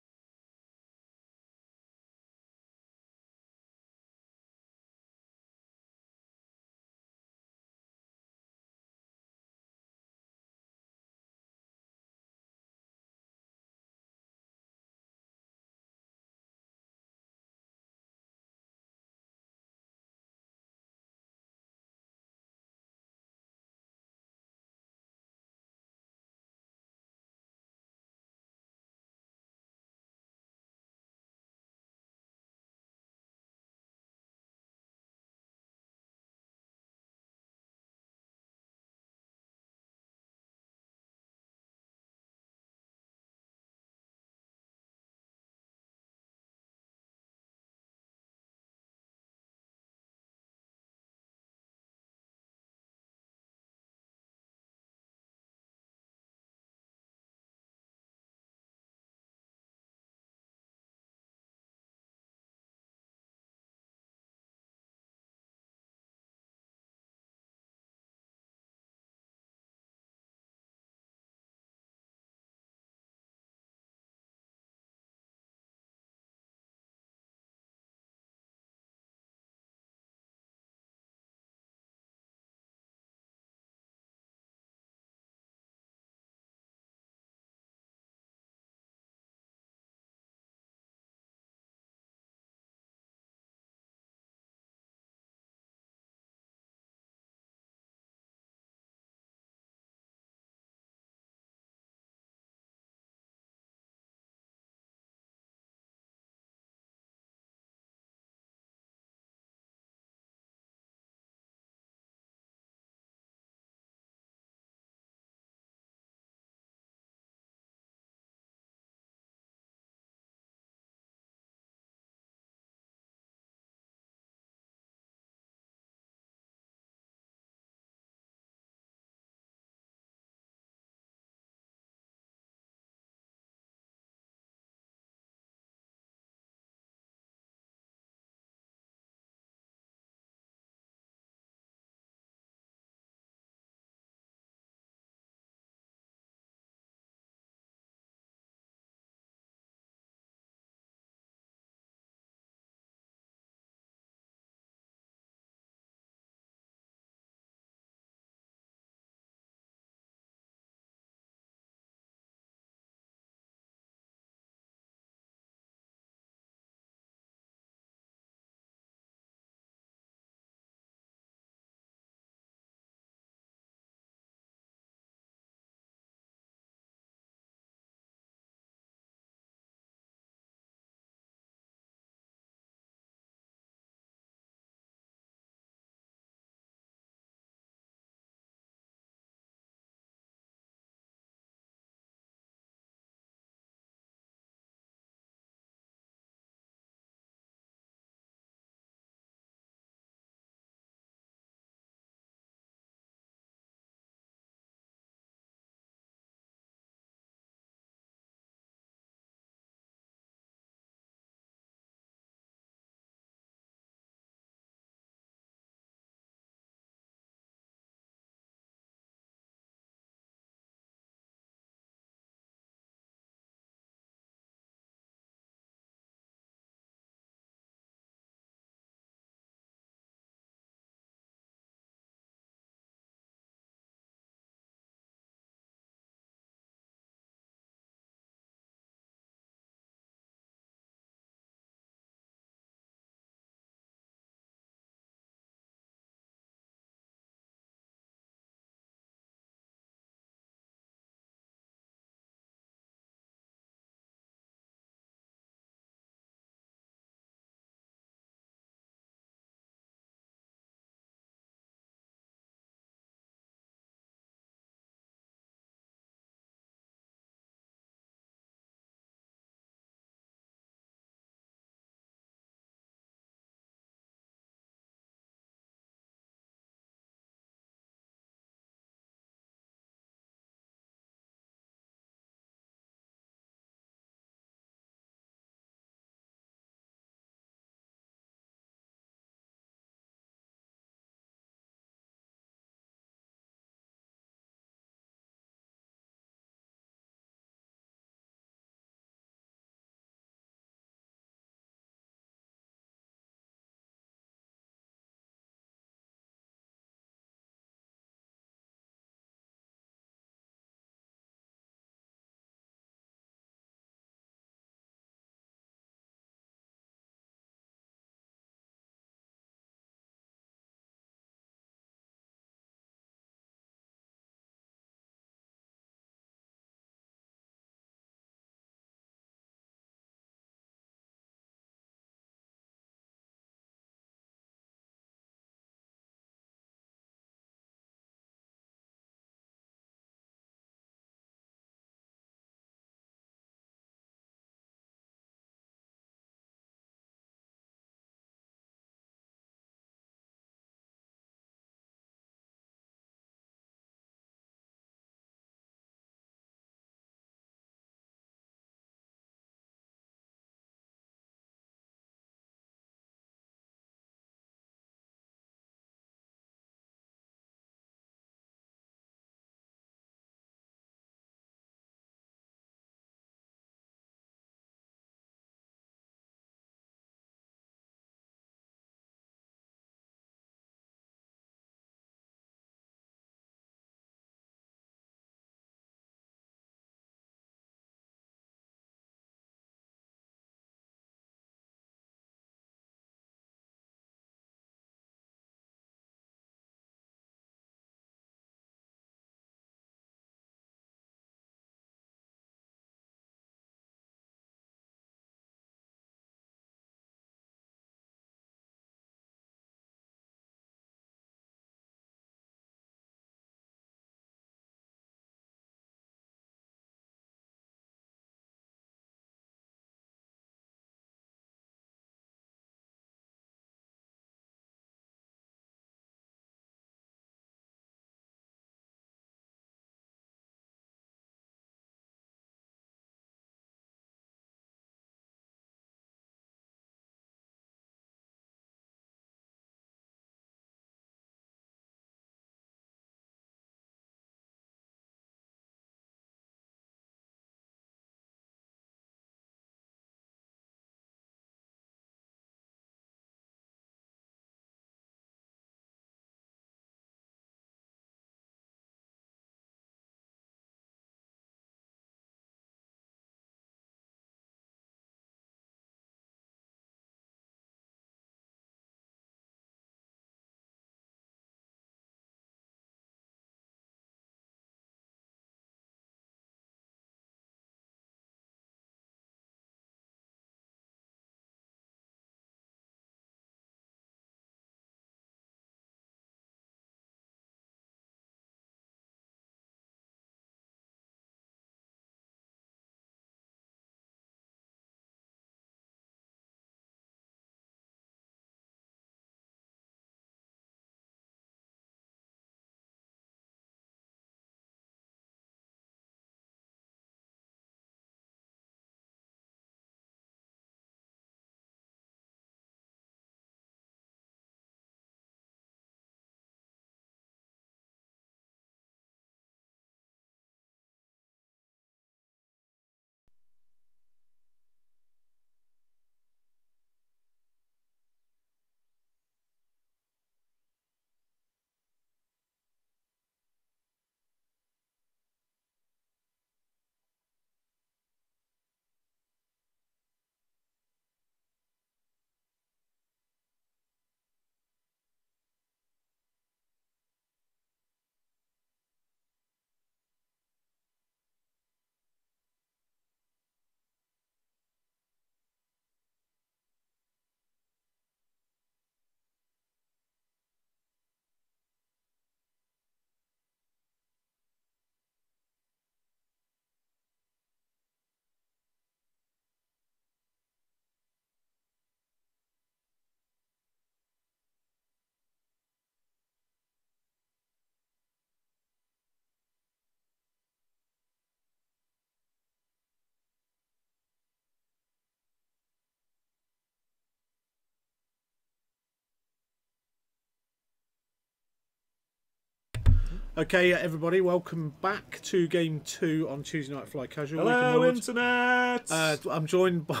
Okay, everybody, welcome back to Game 2 on Tuesday Night Fly Casual. Hello, Internet! I'm joined by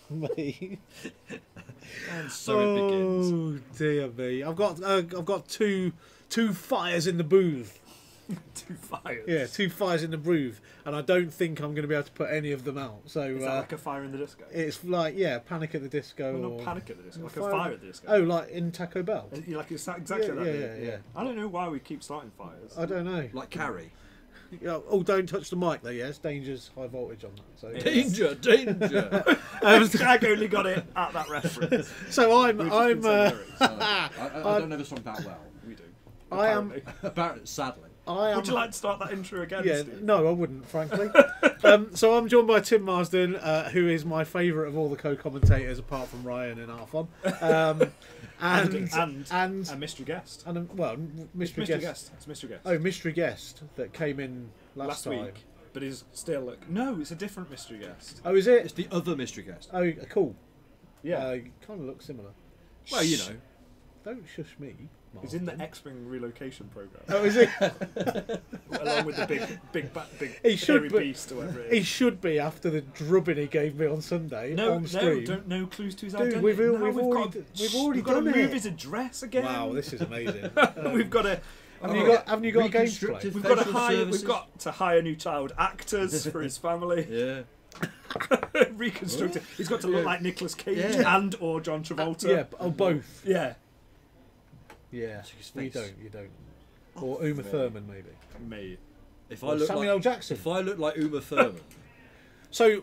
me. And so it begins. Oh dear me! I've got two fires in the booth. 2 fires. Yeah, 2 fires in the booth, and I don't think I'm going to be able to put any of them out. So Is that like a fire in the disco? it's like Panic at the Disco. Well, or not Panic at the Disco, like Fire- a fire at the disco. Oh, like in Taco Bell. Like it's exactly Yeah, that. yeah. I don't know why we keep starting fires. I don't know. Like Carrie. Oh, don't touch the mic though. Yes, danger's high voltage on that. So Danger, danger. Jag only got it at that reference. So I'm. I don't know the song that well. We do. I am. Apparently, sadly. I am. Would you like to start that intro again, Yeah, Steve? no, I wouldn't, frankly. So I'm joined by Tim Marsden, who is my favourite of all the co-commentators, apart from Ryan and Arfon. And a mystery guest. Mystery guest. It's a mystery guest. Oh, mystery guest that came in last time. week, but is still no. It's a different mystery guest. Oh, is it? It's the other mystery guest. Oh, cool. Yeah, Kind of looks similar. Well, you know. Don't shush me. he's in the Marsden. X-Wing relocation program, Oh, is he? along with the big He should hairy be- beast or whatever it He is. should be after the drubbing he gave me on Sunday on stream. No clues to his Dude, identity. we've No, already got to done move it. his address again. Wow, this is amazing. We've got to. Haven't you got games to play? Reconstructive We've got to facial hire. services. We've got to hire new child actors for his family. Yeah. Reconstruct it. He's got to look like Nicolas Cage Yeah. and or John Travolta. Yeah, both. Yeah. Yeah, his you face. don't. Or Uma Thurman, maybe. Me. If Or I look Samuel like L. Jackson. If I look like Uma Thurman. So,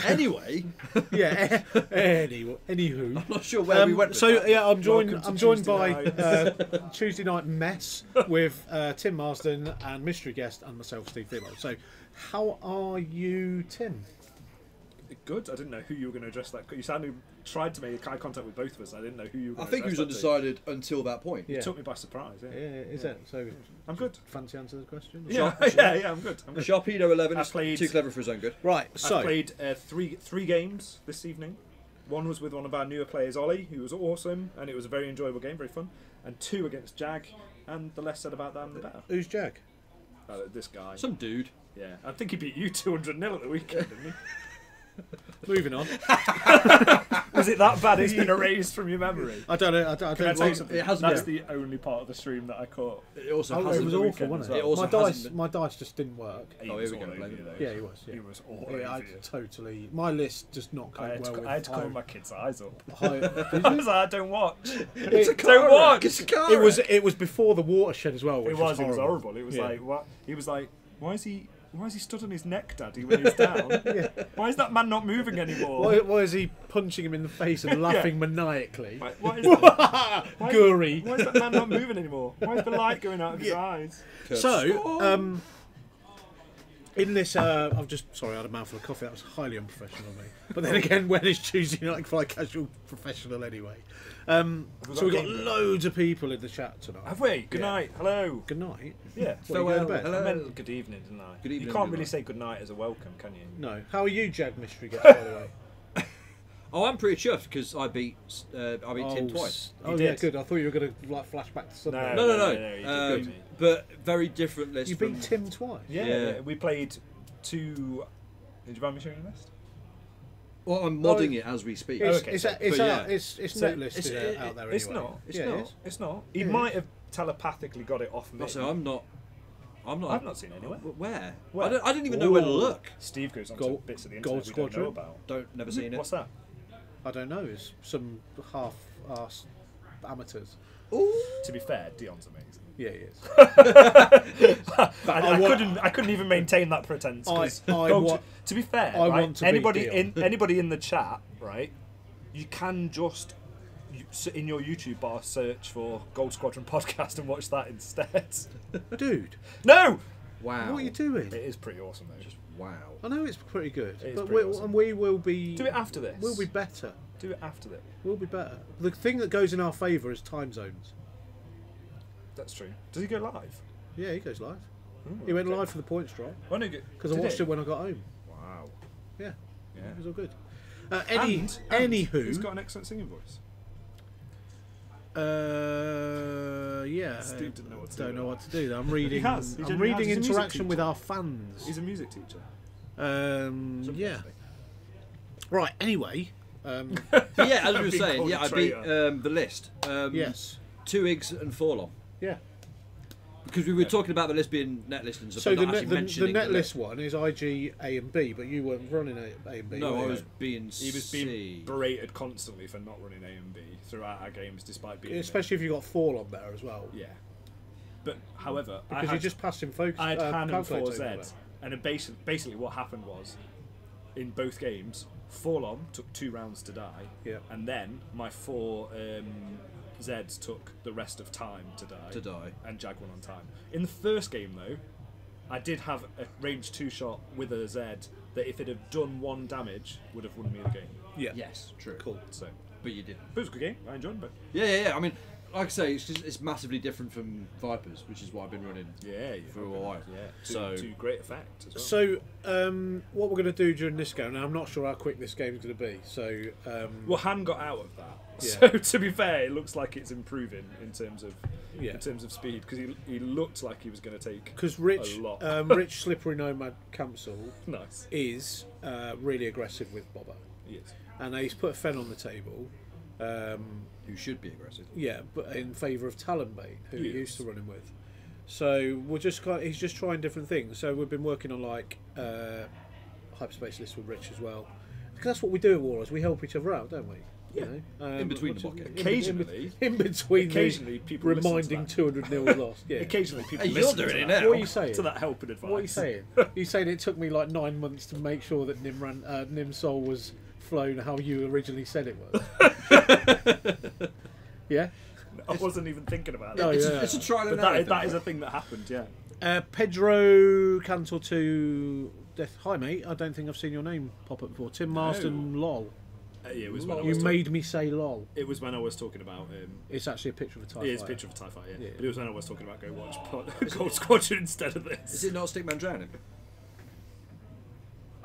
Anyway, yeah. Anywho. I'm not sure where we went. With So that. yeah, I'm joined. Welcome to I'm joined Tuesday by Tuesday Night Mess with Tim Marsden and mystery guest and myself, Steve Philo. So, how are you, Tim? Good. I didn't know who you were going to address that. You tried to make eye contact with both of us. I didn't know who you were I going to think he was address that to. undecided until that point. Yeah. It took me by surprise. Yeah. Is it? So, I'm good. fancy answer the question? Yeah, I'm good. Sharpedo 11 I is played- too clever for his own good. Right. I So, played three games this evening. One was with one of our newer players, Ollie, who was awesome, and it was a very enjoyable game, very fun. And 2 against Jag, and the less said about them, the better. who's Jag? This guy. Some dude. Yeah, I think he beat you 200-0 at the weekend, didn't he? Moving on. Was it that bad? It's been erased from your memory. I don't know. I don't Can I tell you know. something? it hasn't That's been. the only part of the stream that I caught. It also Oh, it hasn't was been. awful, weekend wasn't as it? well. It also my hasn't my dice just didn't work. He Oh, was here we go, all over blame you, it. though. Yeah, he was. Yeah. He was all Yeah, I over you. totally. My list does not cope I had, well to, with I had to cover my kids' eyes up. high. I was like, I don't watch. It's a Don't car watch. wreck. It's a car It was before the watershed as well. Which It was horrible. horrible. It was Yeah. like, what? He was like, why is he stood on his neck, Daddy, when he's down? Why is that man not moving anymore? Why is he punching him in the face and laughing maniacally? Why is that, Goory. why is that man not moving anymore? Why is the light going out of his eyes? So, in this, I'm just sorry, I had a mouthful of coffee. That was highly unprofessional of me. But then again, when is Tuesday Night Fly Casual professional anyway? So we've got loads of people in the chat tonight. Have we? Good night. Hello. Good night. Yeah. What, you going to bed? Hello. I meant good evening, didn't I? Good evening, You can't good really night. say good night as a welcome, can you? No. How are you, Jag Mystery Guest, by the way? Oh, I'm pretty chuffed because I beat Tim twice. Oh, You yeah, did. good. I thought you were going to like flash back to Sunday. No, No. you did beat me. But very different list. You beat Tim twice. Yeah, we played 2. Did you buy me sharing list? Well, I'm modding it as we speak. It's, okay, it's, so- out, it's, but out, yeah. it's So net listed it's- out there It's anyway. not. It's Yeah, it not. is. It's not. He Yeah, might have telepathically got it off me. Also, I'm not. I've not seen it anywhere. Where? Where? I didn't even know where to look. Steve goes on to Gold- bits of the Gold internet we don't know Squadron? about. Never seen it. What's that? I don't know. It's some half-assed amateurs. To be fair, Dion's amazing. Yeah, he is. I couldn't even maintain that pretense. 'Cause to be fair, I right, want to beat anybody in the chat, right? You can just in your YouTube bar search for Gold Squadron podcast and watch that instead. Dude, No, Wow. what are you doing? it is pretty awesome though. Wow. I know it's pretty good, It is but pretty awesome. we will be. Do it after this. We'll be better. Do it after this. We'll be better. The thing that goes in our favour is time zones. That's true. Does he go live? Yeah, he goes live. Ooh, He went okay. live for the points drop Oh, no, because I did watched he? it when I got home. Wow. Yeah, Yeah. it was all good. And Anywho, he's got an excellent singing voice. Yeah. Steve didn't know what to Don't do. know what to do. I'm reading. He has. He I'm genuinely reading has. He's a music interaction with teacher. our fans. He's a music teacher. Yeah. Right. Anyway. But yeah, as we were Being saying, called yeah, a I beat traitor. the list. Yes. 2 Igs and 4 Long. Yeah. Because we were talking about the list being net list and stuff, So but the not net, actually the mentioning net the list one is IG, A and B, but you weren't running A and B. No, were I you? was being He was C. being berated constantly for not running A and B throughout our games, despite being Especially if you got 4 on there as well. yeah. But however, Because you just passed him focus. I had Han and calculator 4Z, over there. and it basically what happened was, in both games, 4 Long took 2 rounds to die, Yeah. and then my 4 Zeds took the rest of time to die. And Jag won on time. In the first game though, I did have a range 2 shot with a Z that if it had done 1 damage would have won me the game. Yeah. Yes, true. Cool. So, But you didn't. but it was a good game. I enjoyed it. But Yeah. I mean, like I say, it's massively different from Vipers, which is what I've been running yeah, for a while. Yeah, So- to great effect as well. So, what we're going to do during this game, now I'm not sure how quick this game is going to be, so... Well, Han got out of that. Yeah. So to be fair, it looks like it's improving in terms of Yeah. speed because he looked like he was going to take Because Rich, a lot. Rich Slippery Nomad Campsall nice. is really aggressive with Bobber. He is. And he's put Fen on the table, Who should be aggressive. yeah, but in favour of Talonbait, who he Yes. used to run him with. So he's just trying different things. So we've been working on like hyperspace lists with Rich as well. Because that's what we do at Warlords. We help each other out, don't we? Yeah. In between which the is- bucket. Occasionally- in between Occasionally, people listen to reminding that. 200 nil lost. Yeah. Occasionally, people Hey, you're listen doing to it that, now. What are you saying? to that help and advice. What are you saying? You're saying it took me like 9 months to make sure that Nim Soul was flown how you originally said it was. Yeah? I wasn't even thinking about that. No, It's, yeah. it's a trial But and that error. is, that is a thing that happened. Yeah. Pedro Cantor to Death. Hi, mate. I don't think I've seen your name pop up before. Tim Marsden, lol. Yeah, it was when I You was made me say lol. It was when I was talking about. It's actually a picture of a TIE It is a fighter. picture of a TIE Fighter, yeah. Yeah. But it was when I was talking about go watch Gold Squadron instead of this. Is it not Stickman Drowning?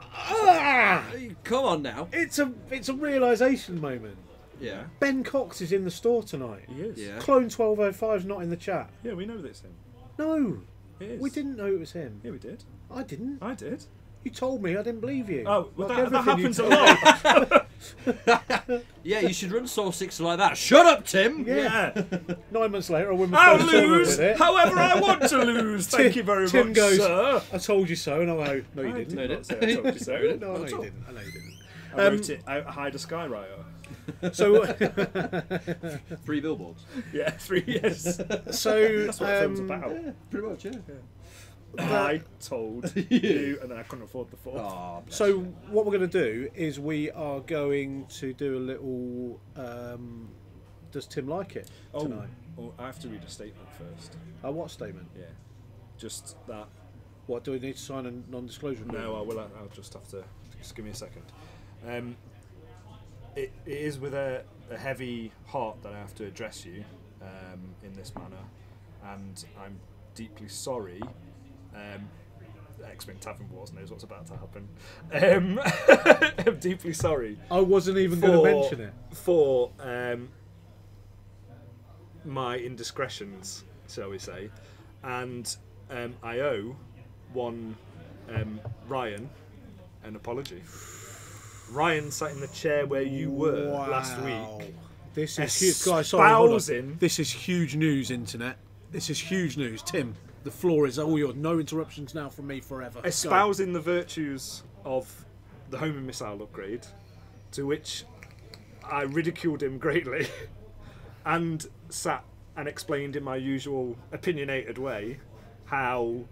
Ah! Come on now. It's a realisation moment. Yeah. Ben Cox is in the store tonight. He is. Yeah. Clone 1205's not in the chat. Yeah, we know that it's him. No, It is. we didn't know it was him. Yeah, we did. I didn't. I did. You told me. I didn't believe you. Oh, well, Like that everything you happens a told lot. Yeah, you should run Soul 6 like that. Shut up, Tim! Yeah. Yeah. 9 months later, I win my I'll first tournament lose with it. however I want to lose. Thank you very Tim much, goes, sir. I told you so, and I go, no, you I didn't. did not say I told you so. No, I know you Not at all. didn't. I know you didn't. I wrote it out hide a skywriter. So, 3 billboards. Yeah, 3 years. so That's what the film's about. Pretty much, yeah. I told you, and then I couldn't afford the fourth. Oh, bless So you. what we're going to do is we are going to do a little. Does Tim like it tonight? Oh, I have to read a statement first. What statement? Yeah, just that. What do we need to sign a non-disclosure agreement? No, I will. I'll just have to. Just give me a second. It is with a heavy heart that I have to address you in this manner, and I'm deeply sorry. X-Wing Tavern Wars knows what's about to happen. I'm deeply sorry. I wasn't even going to mention it. For my indiscretions, shall we say, and I owe one Ryan an apology. Ryan sat in the chair where you were last week. This is huge, guys. Sorry, hold on. Espousing- This is huge news, internet. This is huge news. Tim, the floor is all yours. No interruptions now from me forever. Go. Espousing the virtues of the homing missile upgrade, to which I ridiculed him greatly, and sat and explained in my usual opinionated way how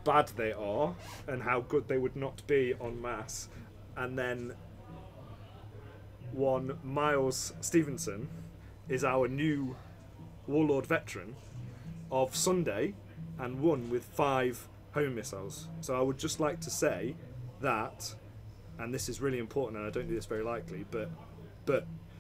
bad they are and how good they would not be en masse. And then one Miles Stevenson is our new Warlord veteran of Sunday and won with 5 home missiles. So I would just like to say that, and this is really important and I don't do this very likely, but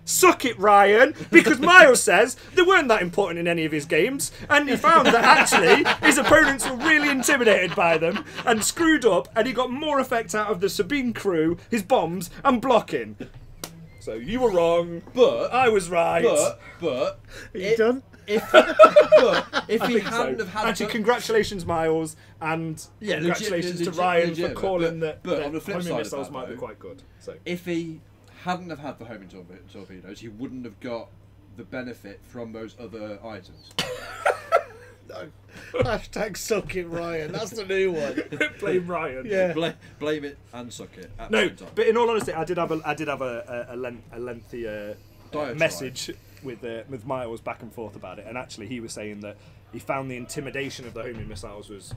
suck it, Ryan, because Miles says they weren't that important in any of his games, and he found that actually his opponents were really intimidated by them and screwed up, and he got more effect out of the Sabine crew, his bombs, and blocking. So you were wrong, But I was right. But Are you done? if he hadn't have had Actually, congratulations, Miles, and congratulations to Ryan for calling that on the flip homing side of missiles that, might be though, quite good. So if he hadn't have had the homing torpedoes, he wouldn't have got the benefit from those other items. No. Hashtag suck it, Ryan. That's the new one. blame Ryan. Yeah. Blame it and suck it. At No, the same time. but in all honesty, I did have a lengthy Diatribe. message with Miles back and forth about it, and actually he was saying that he found the intimidation of the homing missiles was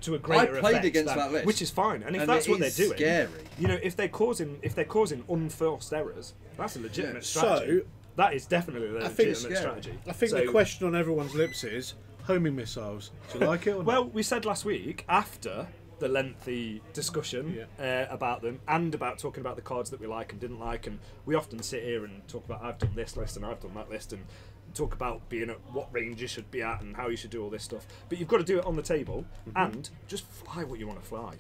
to a greater I played effect against that list, which is fine, and if and that's it what they're is doing, scary. you know, if they're causing unforced errors, that's a legitimate Yeah. strategy. So, that is definitely a legitimate strategy. I think the question on everyone's lips is homing missiles. Do you like it or not? Well, we said last week, after the lengthy discussion about them and about talking about the cards that we like and didn't like, and we often sit here and talk about I've done this list and I've done that list and talk about being at what range you should be at and how you should do all this stuff. But you've got to do it on the table and just fly what you want to fly.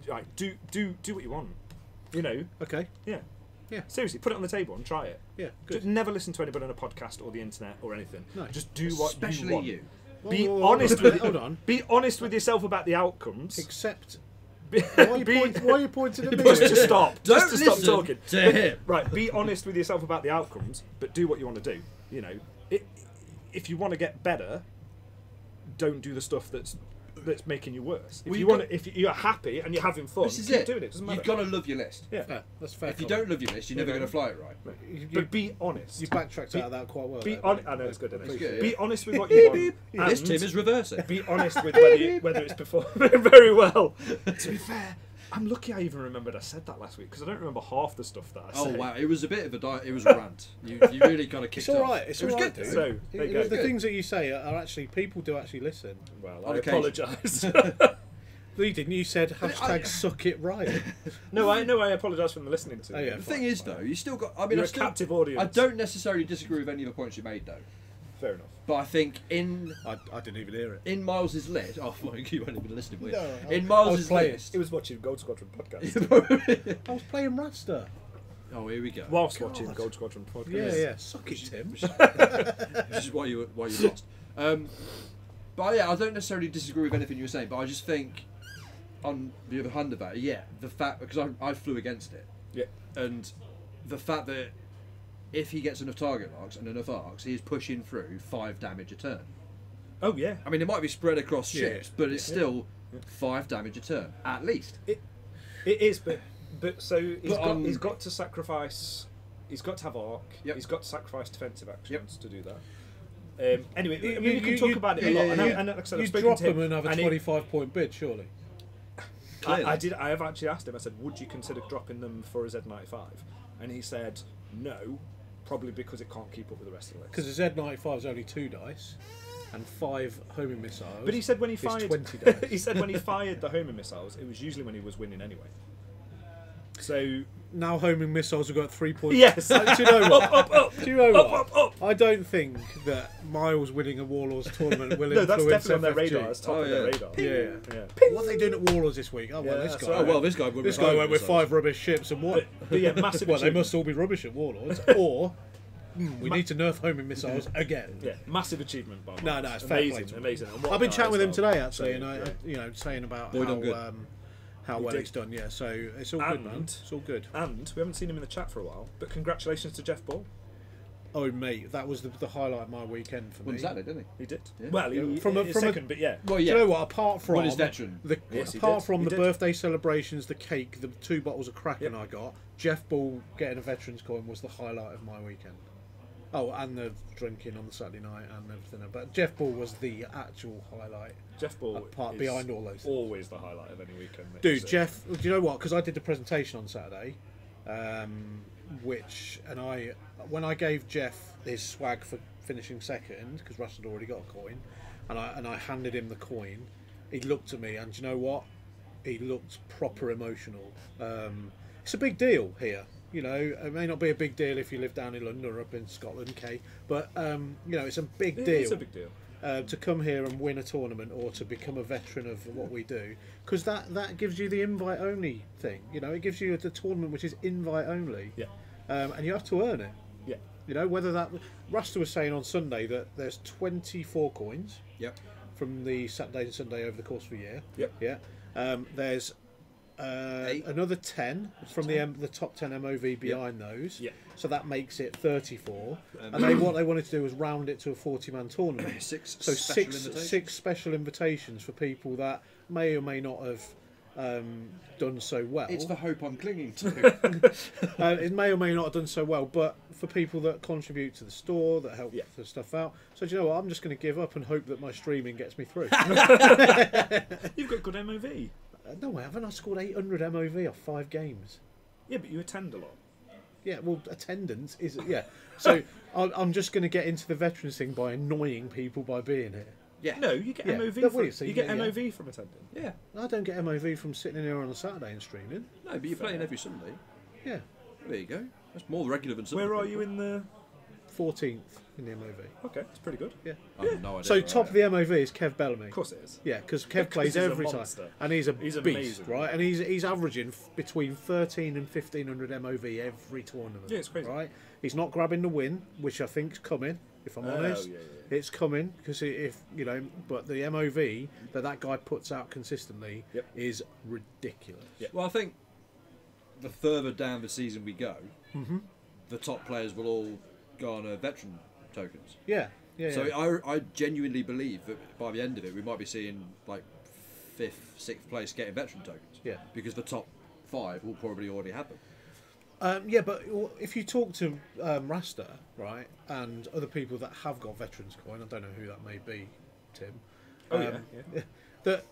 Like, do what you want. You know? Okay. Yeah. Yeah. Seriously, put it on the table and try it. Yeah, good. Just never listen to anybody on a podcast or the internet or anything. No. Just do what Especially you want. you. Be Whoa, honest with hold on. Be honest with yourself about the outcomes. Except, Be, why are you pointing at me? just to stop. Don't Just to stop listen talking. to him. Right. Be honest with yourself about the outcomes, but do what you want to do. You know, if you want to get better, don't do the stuff that's making you worse. If if you're happy and you're having fun, This is keep it. doing it. Doesn't matter. You've got to love your list. Yeah. Yeah, that's fair. If you comment. don't love your list, you're never going to fly it right. But be honest. You backtracked out of that quite well. Be there, honest. mate. I know it's good. Isn't it? It's good, Be yeah. honest with what you want. This and team is reversing. Be honest with whether it's performing very well. To be fair, I'm lucky I even remembered I said that last week because I don't remember half the stuff that I Oh said. wow, it was a bit of it was a rant. You really kind of kicked It's all off. right. It's It was all right, good. dude. So, there you go. The things that you say are actually people do actually listen. Well, On I occasion. apologise. You didn't. You said hashtag suck it, Ryan. I apologise for the listening to. Oh, yeah. The thing is, though, you still got. I mean, You're I a still, captive audience. I don't necessarily disagree with any of the points you made, though. Fair enough. But I think I didn't even hear it. in Miles's list, oh, well, you weren't even listening. Were you? No, In I Miles's was playing. list, He was watching Gold Squadron podcast. I was playing Raster. oh, here we go. Whilst watching Gold Squadron podcast. Yeah, yeah. Suck it, Tim. This is why you lost. But yeah, I don't necessarily disagree with anything you were saying, but I just think, on the other hand of that, yeah, the fact because I flew against it, Yeah. and the fact that if he gets enough target locks and enough arcs, he is pushing through 5 damage a turn. Oh yeah. I mean, it might be spread across Yeah. ships, but it's still 5 damage a turn at least. It is, but so he's But, got to sacrifice. He's got to have arc. Yep. He's got to sacrifice defensive actions Yep. to do that. Anyway, I mean, we can talk about it a lot. And like I said, I've you spoken drop to him, him and have a and 25-point bid, surely. I did. I have actually asked him. I said, "Would you consider dropping them for a Z95?" And he said, "No, probably because it can't keep up with the rest of the list." Because the Z95 is only 2 dice and 5 homing missiles. But he said when he is fired, 20 dice. he said when he fired the homing missiles, it was usually when he was winning anyway. So Now homing missiles have got 3 points. yes, Do you know what? up. Do you know what? Up. I don't think that Miles winning a Warlords tournament will No, that's influence definitely on their FFG. radar. It's top of their radar. Yeah. What are they doing at Warlords this week? Oh, well, Yeah, this that's guy. right. Oh well, this guy went This with guy home went with missiles. 5 rubbish ships and what? But yeah, massive. Well, they achievement. must all be rubbish at Warlords, or we need to nerf homing missiles again. Yeah, massive achievement. By No, Miles. it's fair play amazing, to him. amazing. And what I've been guy chatting with as him well. today, actually, So, and yeah. saying about Boy done good. how He well did. it's done. Yeah, so it's all good, man. And- It's all good. And we haven't seen him in the chat for a while. But congratulations to Jeff Ball. Oh, mate, that was the highlight of my weekend for Won me. Saturday, didn't He did. Yeah. Well, Yeah, he from a- second, but yeah. he? Well, Do yeah. you know what? Apart from Won his veteran. Yes, he apart did. from He the did. birthday celebrations, the cake, the 2 bottles of Kraken Yep. I got, Jeff Ball getting a veterans coin was the highlight of my weekend. Oh, and the drinking on the Saturday night and everything. But Jeff Ball was the actual highlight. Jeff Ball Apart- is behind all those things. always the highlight of any weekend. Mate. Dude, So- Jeff, do you know what? Because I did the presentation on Saturday, when I gave Jeff his swag for finishing second, because Russ had already got a coin, and I handed him the coin, he looked at me, and do you know what? He looked proper emotional. It's a big deal here. You know, it may not be a big deal if you live down in London or up in Scotland, but you know, it's a big deal. It's a big deal. To come here and win a tournament or to become a veteran of what we do, because that gives you the invite only thing. You know, it gives you the tournament which is invite only. Yeah. and you have to earn it. Yeah. You know, whether that Rasta was saying on Sunday that there's 24 coins. Yep. From the Saturday and Sunday over the course of a year. Yep. Yeah. There's another 10 from the top 10 MOV behind those. Yeah. So that makes it 34. And what they wanted to do was round it to a 40-man tournament. Six special invitations for people that may or may not have done so well. It's the hope I'm clinging to. It may or may not have done so well, but for people that contribute to the store, that help the stuff out. So do you know what? I'm just going to give up and hope that my streaming gets me through. You've got good MOV. No, I haven't. I scored 800 MOV off 5 games. Yeah, but you attend a lot. Yeah, well, attendance is... Yeah. So I'm just going to get into the veterans thing by annoying people by being here. Yeah. No, you get Yeah. MOV Don't from worry, so you you get get- MOV from attending. Yeah. I don't get MOV from sitting in here on a Saturday and streaming. No, but you're playing every Sunday. Yeah. There you go. That's more regular than Sunday. Where are you in the? 14th in the MOV. Okay, it's pretty good. Yeah. I have no idea. So where top I of the MOV is Kev Bellamy. Of course it is. Yeah, because Kev Because plays he's a every time, monster. and he's a He's beast, amazing. right? And he's averaging between 13 and 1500 MOV every tournament. Yeah, it's crazy. Right? He's not grabbing the win, which I think's coming. If I'm Oh, honest, yeah. it's coming because if you know, but the MOV that guy puts out consistently Yep. is ridiculous. Yeah. Well, I think the further down the season we go, the top players will all garner veteran tokens. Yeah, yeah. So yeah. I genuinely believe that by the end of it, we might be seeing like 5th, 6th place getting veteran tokens. Yeah. Because the top 5 will probably already have them. Yeah, but if you talk to Rasta, right, and other people that have got veterans coin, I don't know who that may be, Tim. Oh yeah. That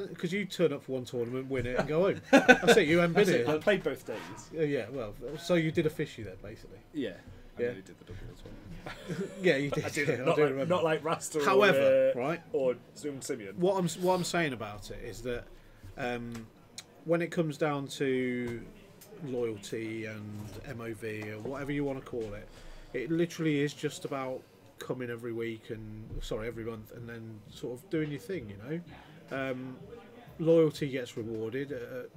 because you turn up for one tournament, win it, and go home. That's it. You haven't been I here. played both days. Yeah, well, so you did a fishy there, basically. Yeah. I Yeah. nearly did the double as well. Yeah, you did. I did yeah, it. Not, do like, remember. not like Rasta However, or, right, or Zoom Simeon. what I'm saying about it is that when it comes down to loyalty and MOV or whatever you want to call it, it literally is just about coming every week and every month and then sort of doing your thing, you know. Loyalty gets rewarded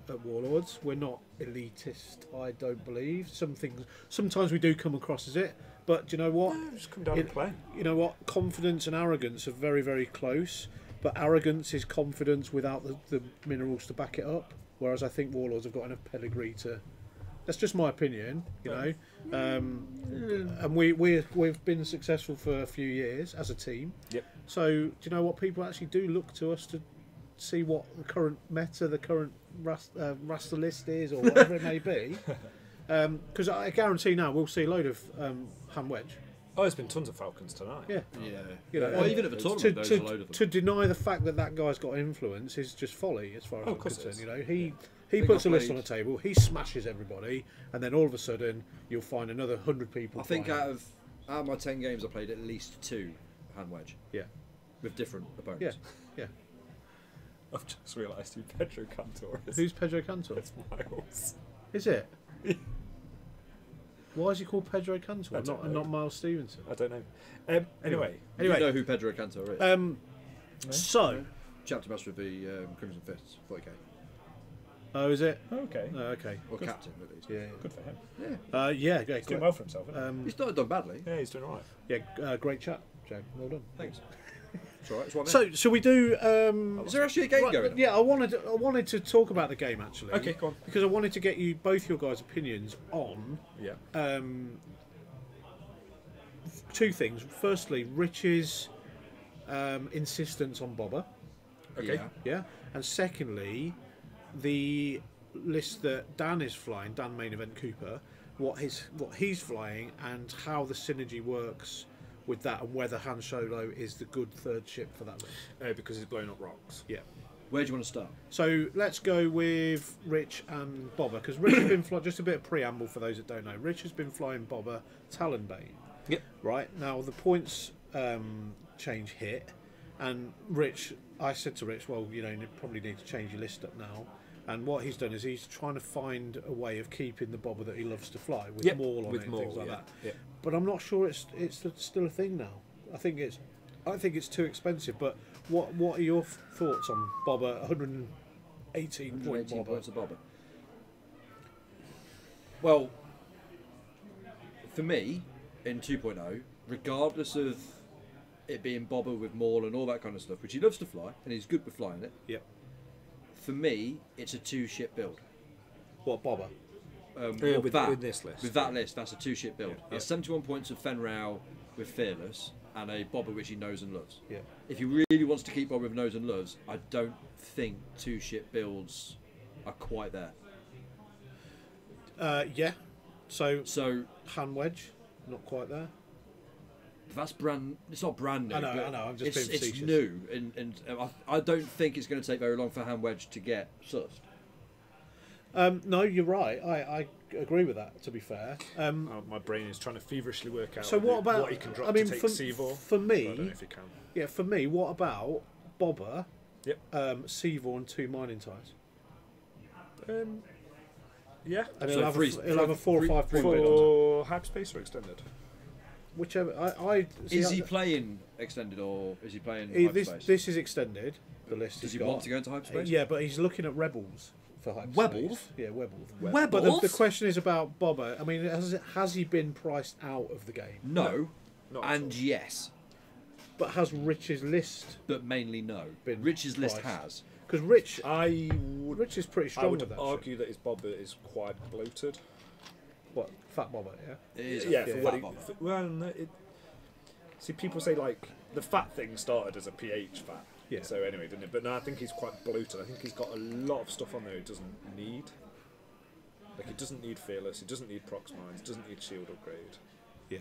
at Warlords. We're not elitist, I don't believe. Sometimes we do come across as it, but do you know what? Just come down and play. You know what? Confidence and arrogance are very, very close, but arrogance is confidence without the minerals to back it up. Whereas I think Warlords have got enough pedigree to. That's just my opinion, you know. And we've been successful for a few years as a team. Yep. So do you know what? People actually do look to us to see what the current meta, the current Rasta list is, or whatever it may be. Because I guarantee now we'll see a load of hand wedge. Oh, there's been tons of Falcons tonight. Yeah. Yeah. You know, Or even at the tournament, there's a load of them. to deny the fact that guy's got influence is just folly, as far as Oh, I'm of course it concerned. is. You know, he think puts I a list played- on a table, he smashes everybody, and then all of a sudden you'll find another 100 people. I think flying. out of my 10 games, I played at least 2 hand wedge yeah, with different opponents. yeah. I've just realised who Pedro Cantor is. Who's Pedro Cantor? It's Miles. Is it? Why is he called Pedro Cantor, I don't know. not Miles Stevenson? I don't know. Anyway. You know who Pedro Cantor is? So, Chapter master of the Crimson Fists, 40k. oh, is it? Okay. Okay. Or captain, at least. Yeah. Good for him. Yeah. Yeah. He's doing well for himself, isn't He's not done badly. he? Yeah, he's doing alright. Yeah. Great chat, Jack. Well done. Thanks. It's alright, it's what I meant. So, shall we do? Is there actually a game Right, going on? yeah, I wanted to talk about the game actually. Okay, go on. Because I wanted to get you both your guys' opinions on Yeah. two things. Firstly, Rich's insistence on Bobber, Okay. Yeah. yeah, and secondly, the list that Dan is flying, Dan Main Event Cooper, what he's flying, and how the synergy works with that, and whether Han Solo is the good third ship for that list. Because he's blowing up rocks. Yeah. Where do you want to start? So let's go with Rich and Bobber, because Rich has been flying, just a bit of preamble for those that don't know, Rich has been flying Bobber Talonbane. Yep. Right, now the points change hit, and Rich, I said to Rich, well, you know, you probably need to change your list up now. And what he's done is he's trying to find a way of keeping the Bobber that he loves to fly with Yep, Maul on with it and Maul, things like yeah, that. yeah. But I'm not sure it's still a thing now. I think it's too expensive. But what are your thoughts on Bobber? 118 point 118 Bobber. points of Bobber. Well, For me, in 2.0, regardless of it being Bobber with Maul and all that kind of stuff, which he loves to fly, and he's good with flying it. Yep. For me, it's a 2-ship build. What, Bobber? With this list. With that list, that's a 2-ship build. Yeah. That's 71 points of Fenrau with Fearless and a Bobber which he knows and loves. Yeah. If he really wants to keep Bobber with knows and loves, I don't think 2-ship builds are quite there. Yeah. So So hand wedge, not quite there. that's brand. It's not brand new. I know, but I know, I'm just being it's facetious. new, and I don't think it's going to take very long for hand wedge to get sussed. No, you're right. I agree with that. To be fair. My brain is trying to feverishly work out So what about? what he can drop I mean, to take for Seavor. for but I don't know me, if he can. yeah, for me, what about Bobber, Yep. Seavor, and 2 mining ties? Yeah. And So he'll have, three- he'll have a 4 or 5 point bid on it. For hyperspace or extended? Whichever. I see, Is he playing extended or is he playing this hyperspace? this is extended. The list Does he's he got. want to go into hyperspace? Yeah, but he's looking at rebels for hyperspace. Webbles? Yeah, Webbles. Webbles? But the question is about Bobber. I mean, has he been priced out of the game? No, Not at and yes, But has Rich's list? but mainly no. Been Rich's list priced. has. Because Rich Would is pretty I strong would with that. argue shit. that his Bobber is quite bloated. What, Fat Bobber? Yeah. It is Yeah, a for fat what he. bobber. Well, no, see, people say like the fat thing started as a pH fat. Yeah. So anyway, didn't it? But no, I think he's quite bloated. I think he's got a lot of stuff on there he doesn't need. Like he doesn't need Fearless. He doesn't need Prox Mines. Doesn't need Shield Upgrade. Yeah.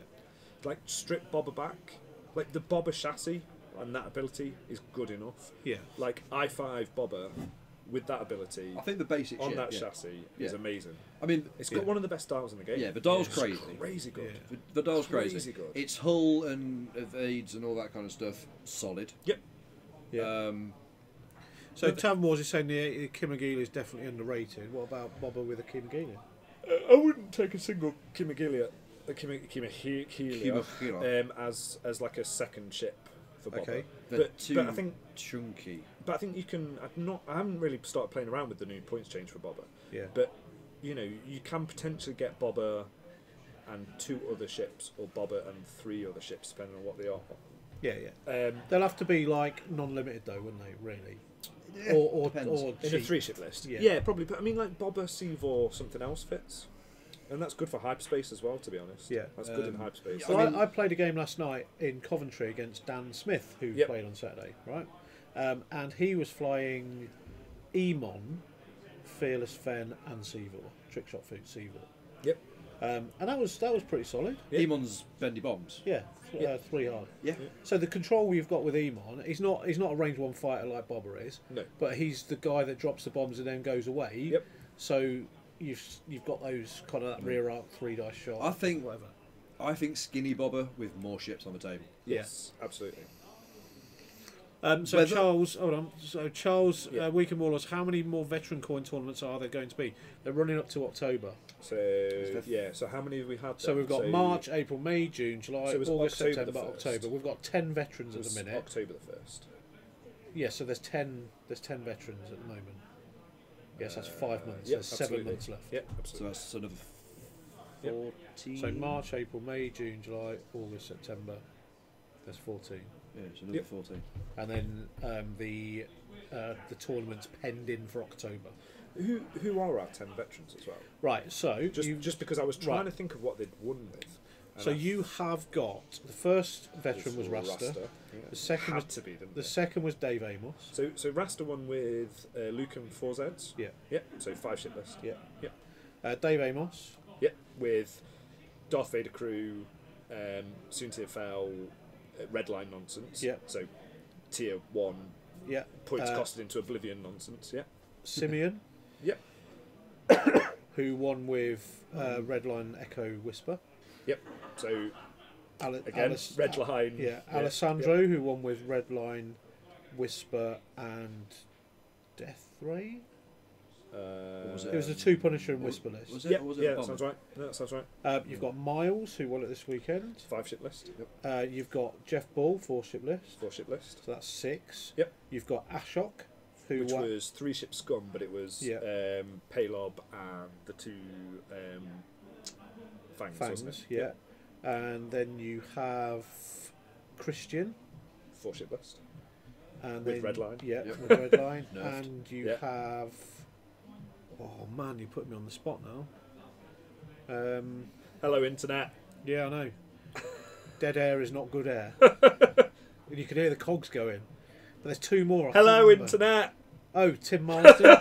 Like strip Bobber back. Like the Bobber chassis and that ability is good enough. Yeah. Like I5 Bobber with that ability I think the basic on shit, that yeah. chassis is Yeah. amazing. I mean, It's got one of the best dials in the game. yeah, the dial's It's crazy. Crazy good. Yeah. The dial's crazy. Crazy good. Its hull and evades and all that kind of stuff, solid. Yep. Yeah. So Tavern Wars is saying the Kimagila is definitely underrated. What about Bobber with a Kimagila? I wouldn't take a single Kimagila, Kimagila. as like a second ship for Bobber. Okay. They're too but I think chunky. But I think you can. I haven't really started playing around with the new points change for Bobber. Yeah. But you can potentially get Bobber and 2 other ships, or Bobber and 3 other ships, depending on what they are. Yeah, yeah. They'll have to be like non-limited though, wouldn't they? Really. Or depends. or In a cheap. 3-ship list. Yeah. Yeah, probably. But I mean, like Bobber, Seavor, something else fits, and that's good for hyperspace as well. To be honest. Yeah. That's good in hyperspace. So I played a game last night in Coventry against Dan Smith, who Yep. played on Saturday, right? And he was flying Emon, Fearless Fen, and Seavor, Trickshot Seavor. Yep. And that was pretty solid. Yeah. Emon's bendy bombs. Yeah, Yeah. 3 hard. Yeah. So the control you've got with Emon, he's not a range 1 fighter like Bobber is, No. but he's the guy that drops the bombs and then goes away. Yep. So you've got those kind of that rear arc 3 dice shot. I think- whatever. I think skinny Bobber with more ships on the table. Yes. Absolutely. So Whether- Charles, hold on. So Charles, Yeah. Weekend Warlords, how many more veteran coin tournaments are there going to be? They're running up to October. So yeah. So how many have we had? So then? we've got March, April, May, June, July, So it was August, October September, the 1st. October. We've got 10 veterans It at was the minute. October the 1st. Yeah, so there's 10 veterans at the moment. Yes, that's 5 months. Yep, There's 7 absolutely. months left. Yep, So absolutely. that's another Yep. 14. So March, April, May, June, July, August, September. There's 14. Yeah, it's another Yep. 14. And then the tournament's penned in for October. Who are our 10 veterans as well? Right, so Just because I was trying Right. to think of what they'd won with. And So I you have got the first veteran was Rasta. Rasta. Yeah. The second Had was to be, didn't the it? second was Dave Amos. So Rasta won with Luke and 4Zs. Yeah, Yeah. So 5 ship list. yeah. Yep. Dave Amos. Yeah. With Darth Vader crew, soon to fell, Redline nonsense. Yeah. So tier 1 Yeah. points Uh, costed into oblivion nonsense. Yeah. Simeon, Yep. who won with Redline Echo Whisper. Yep. So Ale- again, Alice- Redline. Yeah, Alessandro, who won with Redline Whisper and Death Ray. What was It was the 2 Punisher and Whisper list. Was it? Yeah, or was it yeah, a that bomber? sounds right. No, that sounds right. You've got Miles, who won it this weekend. 5 ship list. Yep. You've got Jeff Ball, 4 ship list. 4 ship list. So that's 6. Yep. You've got Ashok, who Which won. was 3 ship scum, but it was Yeah. Paylob and the 2 Fangs, wasn't Fangs, it? yeah. And then you have Christian. 4-ship list. And With then, Redline. Yeah, Yep. with Redline. Nerfed. And you Yeah. have... Oh, man, you put me on the spot now. Hello, Internet. Yeah, I know. Dead air is not good air. And you can hear the cogs going. But there's two more. I can't Hello, remember. Internet. Oh, Tim Marsden.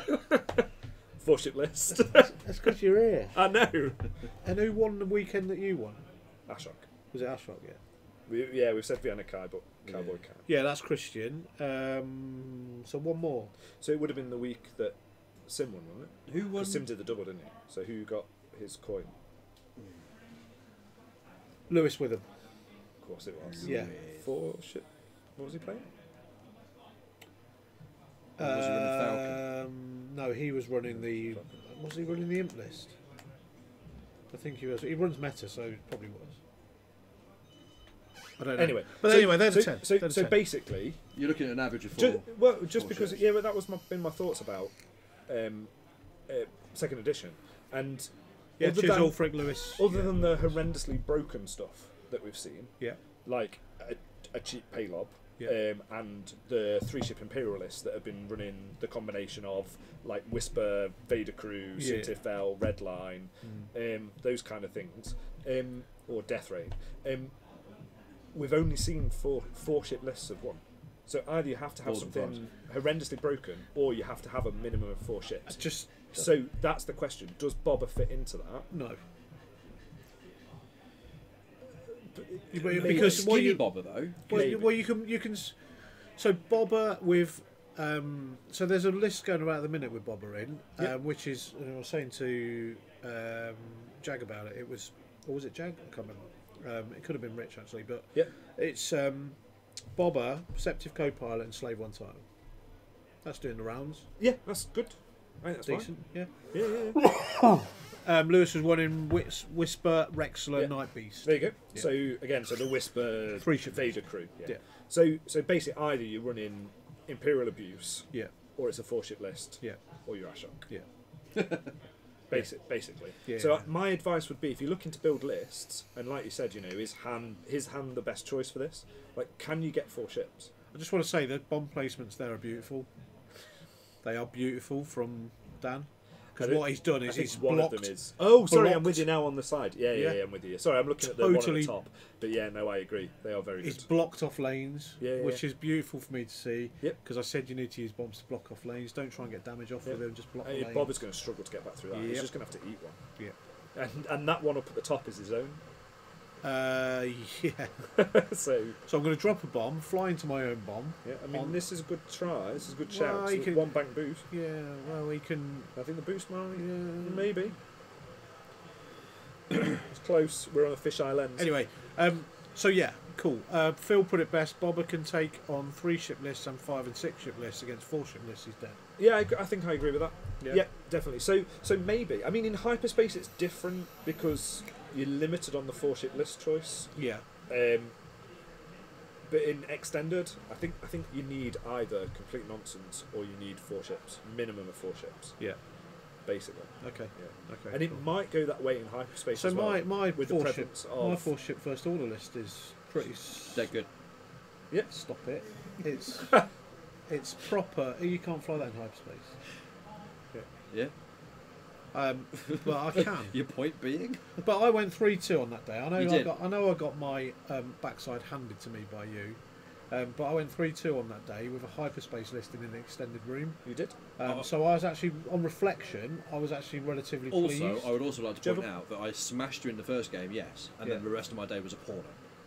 4-ship list. That's because you're here. I know. And who won the weekend that you won? Ashok. Was it Ashrock, yeah? We've said Vienna Kai, but Cowboy Kai. Yeah, that's Christian. So one more. So it would have been the week that Sim won, wasn't it? Who won? 'Cause Sim did the double, didn't he? So who got his coin? Lewis Witham. Of course it was. Yeah. 4-ship. What was he playing? Or was he running Falcon? No, he was running the... Was he running the imp list? I think he was. He runs meta, so he probably was. I don't know. Anyway, But so- anyway, they're the so, 10. So, They're the so 10. basically, You're looking at an average of 4. just four because, ships. yeah, but that was been my thoughts about second edition, and Yeah, other Chisel, than, Frick Lewis. other than the horrendously broken stuff that we've seen, Yeah. like a cheap paylob, Yeah. and the 3-ship Imperialists that have been running the combination of like Whisper, Vader Crew, Yeah. Sintifel, Redline, those kind of things, or Death Rain. We've only seen 4-ship lists of one. So either you have to have Balls and something horrendously broken, or you have to have a minimum of 4 ships. Just... So that's the question. Does Boba fit into that? No. Maybe. Because what Skinny you... bobber though. Well, you can. So Bobber with. So there's a list going around at the minute with Bobber in, Yeah. which is. I was saying to Jag about it. It was, or was it Jag? I can't remember. It could have been Rich actually, but Yeah. it's Bobber, Perceptive Co-Pilot, and Slave One title. That's doing the rounds. Yeah, that's good. I think that's Decent, yeah. fine. Yeah. Lewis was running Whisper, Rexler, Yeah. Night Beast. There you go. Yeah. So again, so the Whisper 3-ship Vader Crew. Yeah. Yeah. So basically, either you're running Imperial Abuse, Yeah, or it's a 4-ship list, yeah, or you're Ashok. yeah. Basically. Yeah. So my advice would be, if you're looking to build lists, and like you said, is his hand the best choice for this? Like, can you get 4 ships? I just want to say that bomb placements there are beautiful. They are beautiful from Dan. Because what he's done I is think he's one blocked. of them is. Oh, sorry, I'm blocked. with you now on the side. Yeah, Yeah. I'm with you. Sorry, I'm looking at the one at Totally- the top. But yeah, no, I agree. They are very He's good. blocked off lanes, Yeah, yeah, which yeah. is beautiful for me to see. Yep. Because I said you need to use bombs to block off lanes. Don't try and get damage off Yeah. with them. Just block the lanes. Bob is going to struggle to get back through that. He's Yep. just going to have to eat one. Yeah. And that one up at the top is his own. Yeah. So So I'm going to drop a bomb, fly into my own bomb. yeah, I mean, On- this is a good try. This is a good Well, shout. you So can- 1 bank boost. Yeah. Well, he can. I think the boost might Yeah. maybe. It's close. We're on a fisheye lens. Anyway. So yeah. Cool. Phil put it best. Bobber can take on 3-ship lists and 5 and 6-ship lists against 4-ship lists. He's dead. Yeah, I think I agree with that. Yeah. Yeah, definitely. So maybe. I mean, in hyperspace, it's different because you're limited on the 4-ship list choice. Yeah. But in extended, I think you need either complete nonsense or you need 4 ships, minimum of 4 ships, Yeah. basically. Okay. Yeah. Okay. And it might go that way in hyperspace So as well. my with the 4-ship presence of 4-ship first order list is pretty. They're good. yeah. Stop it. It's it's proper. You can't fly that in hyperspace. Yeah. But I can. Your point being? But I went 3-2 on that day. I know You I did. got. I know I got my backside handed to me by you. But I went 3-2 on that day with a hyperspace listing in the extended room. You did. So I was actually, on reflection, I was actually relatively Also, pleased. I would also like Do to you point out that I smashed you in the first game, yes, and Yeah. then the rest of my day was appalling.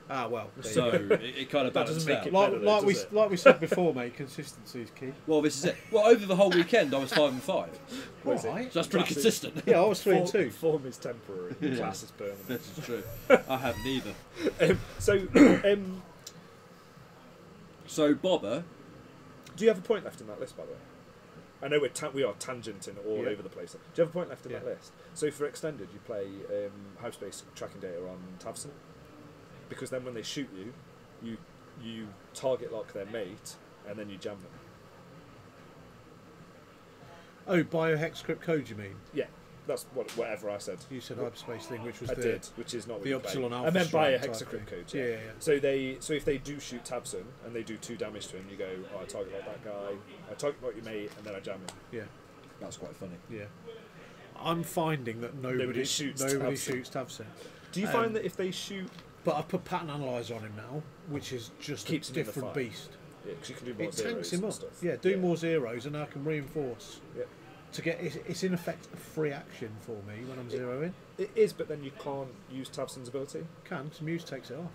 Ah well. there you So go. it kind of That balanced doesn't make out. it like, better, like though, we does it? like we said before, mate. Consistency is key. Well, this is it. Well, over the whole weekend, I was 5 and 5. What is it? Right. So that's pretty Classic. consistent. Yeah, I was 3-2. Form is temporary. Class is permanent. This is true. I have neither. So Bobber, Do you have a point left in that list, by the way? I know we are tangenting all Yeah. over the place. Do you have a point left in that Yeah. list? So for extended, you play hyperspace tracking data on Tavson, because then when they shoot you, you target lock their mate and then you jam them. Oh, biohex script code, you mean? Yeah. That's whatever I said. You said hyperspace thing, which was I did, which is not what the you play. Upsilon Alpha. I meant by a strike hexacrypt type code. thing. Yeah. So if they do shoot Tabson and they do 2 damage to him, you go, I target like that guy, I target like your mate, and then I jam him. Yeah. That's quite funny. Yeah. I'm finding that nobody shoots Tabson. Do you find that if they shoot... But I've put pattern analyzer on him now, which is just Keeps a him in the different fight. beast. Yeah, because you can do more It zeros tanks him and up. stuff. Yeah, do more zeros, and I can reinforce. Yeah. To get it's in effect a free action for me when I'm zeroing. It is, but then you can't use Tabson's ability. Can, because Muse takes it off.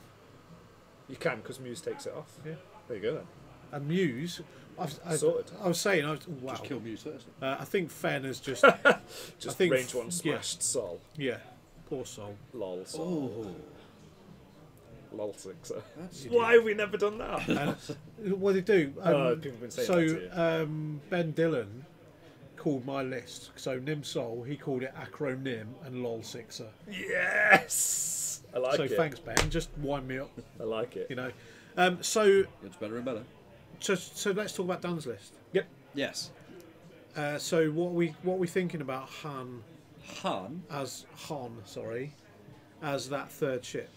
You can, because Muse takes it off. Yeah. There you go then. And Muse, Sorted. I was saying, wow. Just kill Muse first. I think Fen has just. Just I think range 1 smashed Sol. Yeah, poor soul. Lol Sol. Oh. Lol Sixer. That's Why have we never done that? What they do? People have been saying that to you. Ben Dillon called my list. So Nim Sol, he called it Acronym and Lol Sixer. Yes! I like So it. thanks, Ben. Just wind me up. I like it. You know. So Gets better and better. so let's talk about Dan's list. Yep. Yes. So what we thinking about Han Han. as that third ship?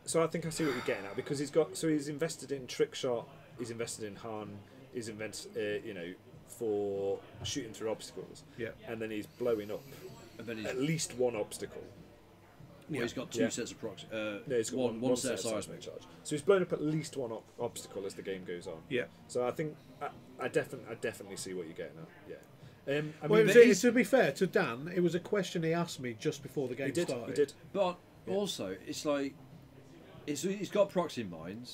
So I think I see what you're getting at, because he's invested in trick shot, he's invested in Han, he's invested for shooting through obstacles. Yeah. And then he's blowing up And then he's, at least one obstacle. well, he's got 2 sets of procs. No, he's got one set of seismic seismic. charge. So he's blown up at least one obstacle as the game goes on. Yeah. So I think I definitely see what you're getting at. Yeah. I Well, mean, to be fair to Dan, it was a question he asked me just before the game started. He did. But also, it's like he's got procs in mind,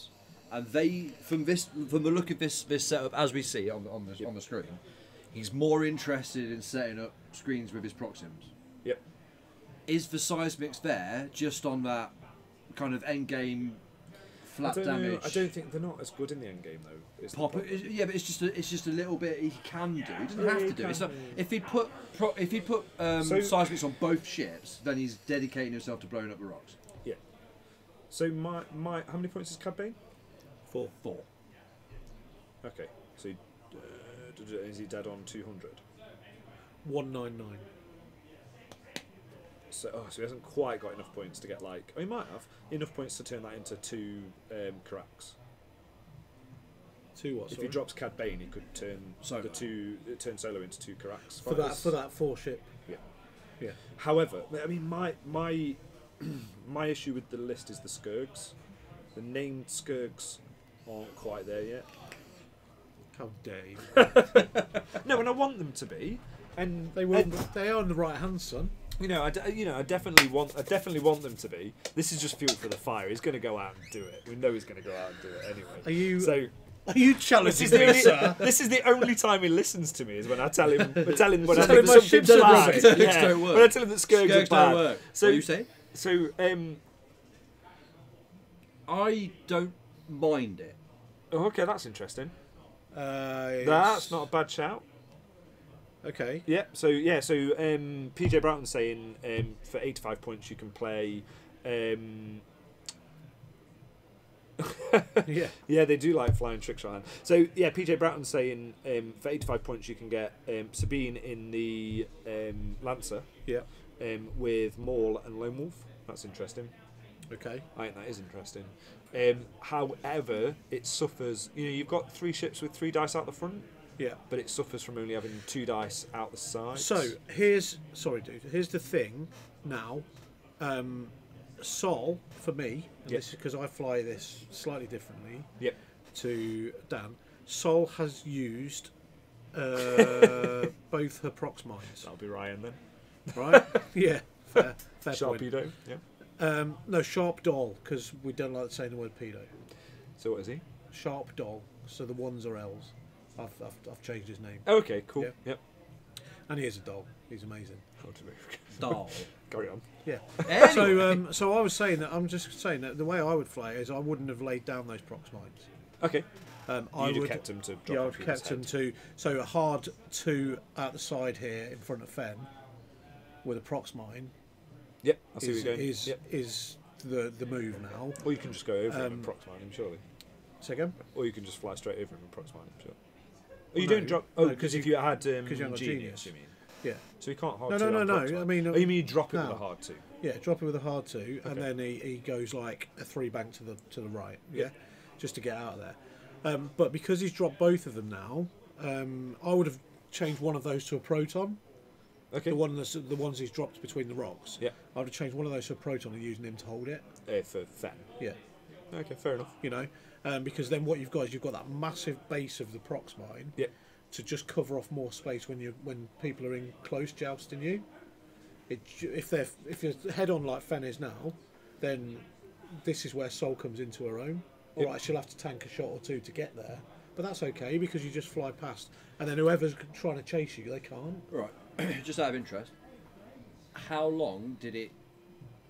and they from the look of this setup as we see on the screen, he's more interested in setting up screens with his proxims. Yep. Is the seismics there just on that kind of end game flat damage? I don't think they're not as good in the end game though. is the Pop problem. yeah, but it's just a little bit he can do. He doesn't have to do it. It's not, if he put seismics on both ships, then he's dedicating himself to blowing up the rocks. Yeah. So my how many points is Cad Bane? 4. Okay. So is he dead on 200? 199. So he hasn't quite got enough points to get he might have enough points to turn that into 2 Karaks. 2 what? If Sorry? he drops Cad Bane, he could turn Solo. turn Solo into 2 Karaks for that 4 ship. Yeah. Yeah. However, I mean my issue with the list is the Skurgs. The named Skurgs aren't quite there yet. How dare you? No, and I want them to be, and They will. They are on the right hand, son. I definitely want them to be. This is just fuel for the fire. He's going to go out and do it. We know he's going to go out and do it anyway. Are you challenging me, sir? This is the only time he listens to me is when I tell him when I Tell think him my something's ships are bad. rubbish. Skurgs don't work. When I tell him that Skurgs are Skurgs bad. don't work. So What do you say? So I don't mind it. okay, that's interesting. It's- That's not a bad shout. Okay. Yeah. So PJ Broughton's saying for 85 points you can play. Yeah. Yeah, they do like flying trick shot hand. So yeah, PJ Broughton's saying for 85 points you can get Sabine in the Lancer Yeah. with Maul and Lone Wolf. That's interesting. Okay. I think that is interesting. However, it suffers. You've got 3 ships with 3 dice out the front, Yeah. but it suffers from only having 2 dice out the sides. So here's the thing now. Sol for me, and Yep. this is because I fly this slightly differently Yep. to Dan. Sol has used both her prox mines, That'll be Ryan then. right? Yeah, fair point. Sharpedo. Yeah. No, sharp doll, because we don't like saying the word pedo. So what is he? Sharp doll. So the ones are L's. I've changed his name, Oh, okay, cool. Yeah. Yep. and he is a doll. He's amazing. How to move. Doll. Carry on. Yeah. Anyway. So I was saying that I'm just saying that the way I would fly is I wouldn't have laid down those prox mines. Okay. I You'd would have kept him to drop Yeah, on I'd people's kept them head. to so a hard 2 at the side here in front of Fen with a prox mine Yep. I see is where you're going. is, Yep. is the move now. Or you can just go over him and Um, proxmine him, surely. Say again? Or you can just fly straight over him and proxmine him, surely. Oh, you No, don't drop. no, Oh, because if you had you haven't got genius, genius. you mean? Yeah. So you can't hard No, two. no, on no, prox no. one. I mean, oh, you mean you drop it no. with a hard 2? Yeah, drop it with a hard 2, and Okay. then he goes like a 3 bank to the right. Yeah. Yeah, just to get out of there. But because he's dropped both of them now, I would have changed one of those to a proton. Okay. The ones he's dropped between the rocks. Yeah. I would have changed one of those to a proton and using him to hold it. For Fen. Yeah. Okay, fair enough. You know, because then what you've got is you've got that massive base of the prox mine. Yeah. To just cover off more space when people are in close jousting you. If you're head on like Fen is now, then this is where Sol comes into her own. All Yep. right, she'll have to tank a shot or two to get there, but that's okay because you just fly past, and then whoever's trying to chase you, they can't. Right. Just out of interest, how long did it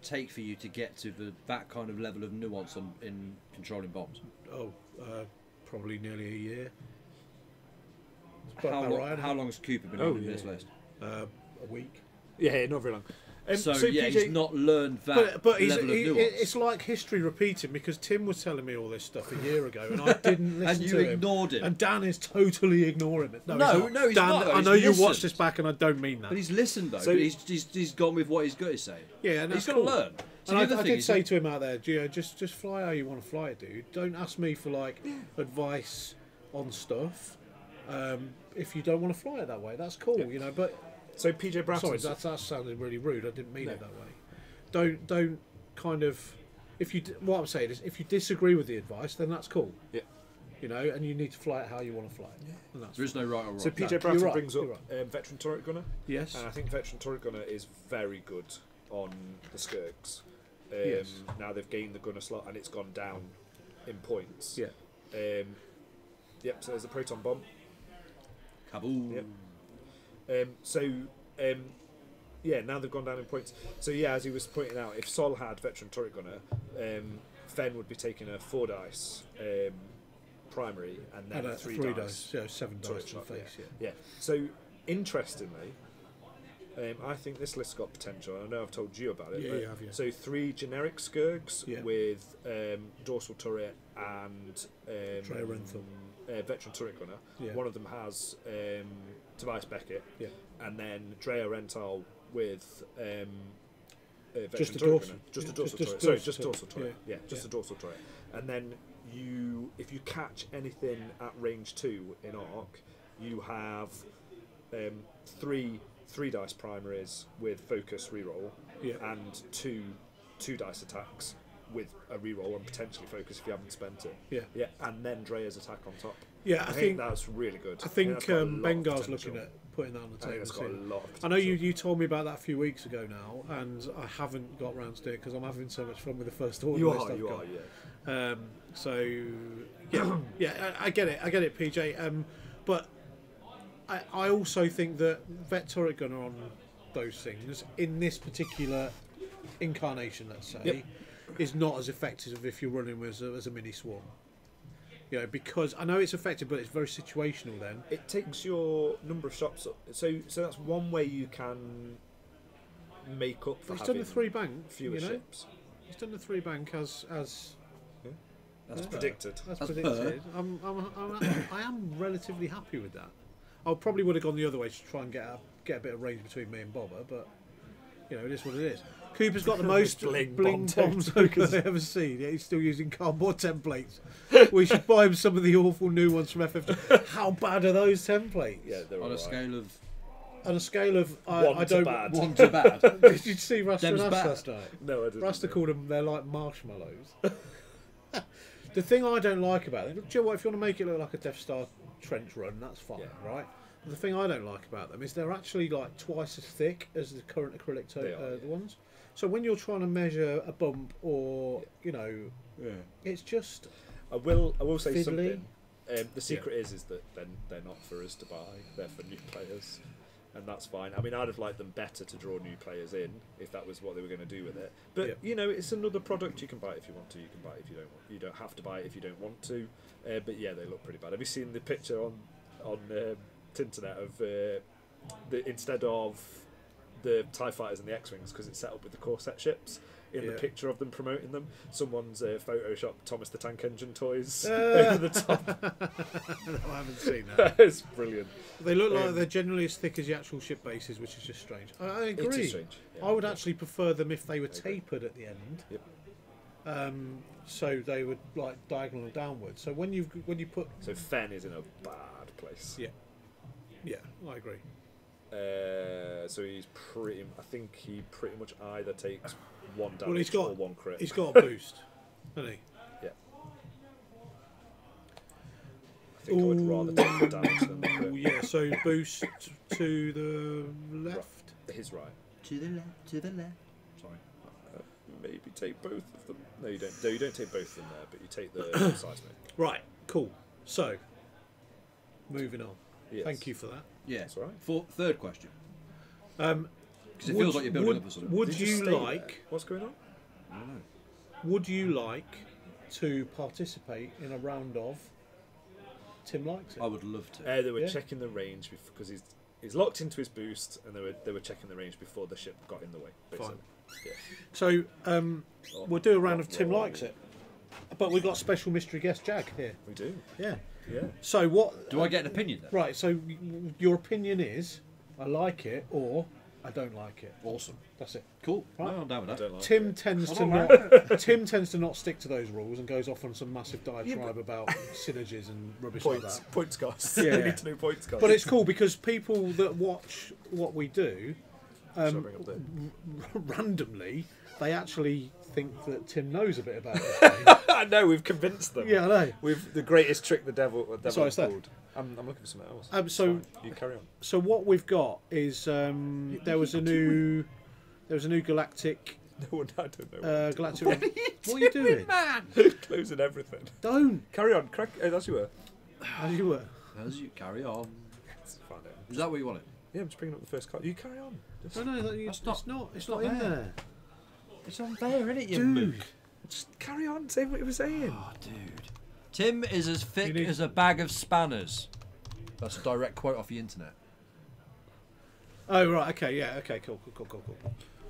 take for you to get to that kind of level of nuance in controlling bombs? Oh, probably nearly a year. How long has Cooper been on this list? A week. Yeah, not very long. So PJ, he's not learned that But level of nuance. it's like history repeating because Tim was telling me all this stuff a year ago and I didn't listen And you to him. ignored him. And Dan is totally ignoring it. No, he's not. no, he's Dan, not, though. I He's know you listened. watched this back and I don't mean that. But he's listened though. So- but he's gone with what he's got to say. Yeah, and he's that's got to cool. learn. So And the other I thing did is say to him out there, Gio, just fly how you want to fly it, dude. Don't ask me for like advice on stuff. If you don't want to fly it that way, that's cool, you know. But So PJ Bratton. sorry, that sounded really rude. I didn't mean it that way. Don't kind of. What I'm saying is, if you disagree with the advice, then that's cool. Yeah. You know, and you need to fly it how you want to fly it. And that's there is no right or wrong. So PJ you're Bratton right, brings up you're veteran turret gunner, yes. and I think veteran turret gunner is very good on the Skirks. Yes. Now they've gained the gunner slot and it's gone down in points. Yeah. Yep. So there's a proton bomb. Kaboom. Yep. Yeah, now they've gone down in points. So yeah, as he was pointing out, if Sol had veteran turret gunner, Fen would be taking a 4 dice primary and then And a 3 dice. so 7 turret dice to the shot, face. Yeah. So interestingly, I think this list's got potential. I know I've told you about it. Yeah, but you have, yeah. So 3 generic Skirks Yeah. with dorsal turret and Drea Renthal. veteran turret gunner. Yeah. One of them has Tobias Beckett. Yeah. And then Drea Renthal with Just a veteran turret dorsal. gunner. Just Yeah, a dorsal just turret. Sorry, dorsal just turret. dorsal turret. Yeah. Yeah, just Yeah. a dorsal turret. And then if you catch anything at range 2 in arc, you have 3 dice primaries with focus reroll, Yeah. and two dice attacks with a reroll and potentially focus if you haven't spent it. Yeah. Yeah, and then Drea's attack on top. Yeah, I I think think that's really good. I think that's got a lot of Bengar's potential. looking at putting that on the I think table it's got a too. lot of potential. I know you told me about that a few weeks ago now, and I haven't got round to it because I'm having so much fun with the first order You list are, I've you got. are, yeah. So yeah, yeah, I get it, PJ. But I also think that Vet Turret Gunner on those things in this particular incarnation, let's say, Yep. is not as effective if you're running as a mini swarm. You know, because I know it's effective, but it's very situational. Then It takes your number of shots up. So that's one way you can make up for he's having done the 3 bank. fewer you know? ships. He's done the 3 bank as That's Yeah. Predicted. That's That's predicted. I am relatively happy with that. I probably would have gone the other way to try and get a bit of range between me and Bobber, but you know, it is what it is. Cooper's got the most Bling bling bomb bombs tokens. I've ever seen. Yeah, he's still using cardboard templates. We should buy him some of the awful new ones from FFG. How bad are those templates? Yeah, they're on all a right. scale of On a scale of One I to don't bad. 1 to bad. Did you see Rasta and Them's us bad. last night? No, I didn't. Rasta called them, they're like marshmallows. The thing I don't like about them, do you know what, if you want to make it look like a Death Star trench run, that's fine, Yeah. right? But the thing I don't like about them is they're actually like twice as thick as the current acrylic They are, the ones. So when you're trying to measure a bump or, you know, Yeah. it's just... I will say Fiddly. something. The secret is that they're not for us to buy. They're for new players, and that's fine. I mean, I'd have liked them better to draw new players in if that was what they were going to do with it. But Yeah. you know, it's another product. You can buy it if you want to. You can buy it if you don't want. You don't have to buy it if you don't want to. But yeah, they look pretty bad. Have you seen the picture on Tinternet of instead of the TIE fighters and the X-wings, because it's set up with the Corset ships, in the Yeah. picture of them promoting them. Someone's photoshopped Thomas the Tank Engine toys over the top. No, I haven't seen that. It's brilliant. They look like they're generally as thick as the actual ship bases, which is just strange. I agree. It is strange. Yeah. I would actually prefer them if they were tapered at the end. Yep. So they would like diagonal downwards. So when you put So Fen is in a bad place. yeah, I agree. So he's pretty. I think he pretty much either takes one damage Well, he's got or one crit. He's got a boost, hasn't he? Yeah. I think I would rather take the damage than the Oh, crit. yeah. So boost to the left. His right. To the left, to the left. Sorry. Maybe take both of them. No, you don't. No, you don't take both of them there, but you take the seismic. Right. Cool. So moving on. Yes. Thank you for that. Yeah. That's all right. Third question. Because it Would- feels like you're building would- up for something. Would Did you stay like? there? What's going on? I don't know. Would you like to participate in a round of Tim Likes It? I would love to. They were Yeah. checking the range because he's locked into his boost, and they were checking the range before the ship got in the way. Basically. Yeah. So we'll do a round of Tim Likes It, but we've got special mystery guest Jag here. We do. Yeah. Yeah. So what? Do I get an opinion then? Right. So your opinion is I like it or I don't like it. Awesome. That's it. Cool. Right. No, I'm down with I that. don't like Tim it. tends to I'm not. Tim tends to not stick to those rules and goes off on some massive diatribe about synergies and rubbish like Points. that. Points cost. Yeah. I need to know points cost. But it's cool because people that watch what we do, Shall I bring up the- randomly, they actually think that Tim knows a bit about this game. I know, we've convinced them. Yeah, I know. We've the greatest trick the devil Sorry, it's that. pulled. I'm looking for something else. So- It's fine. You carry on. So what we've got is there was a new galactic No, I don't know. galactic. What are you doing? Closing everything. Don't. Carry on. Crack. As you were. As you were. As you carry on. Find it. Is that what you wanted? Yeah, I'm just bringing up the first card. You carry on. Just No, That's not- it's not. It's it's not not in there. there. It's on there, isn't it, you Dude. mook? Just carry on. Say what you were saying. Oh, dude. Tim is as thick need- as a bag of spanners. That's a direct quote off the internet. Oh right. Okay. Yeah. Okay. Cool.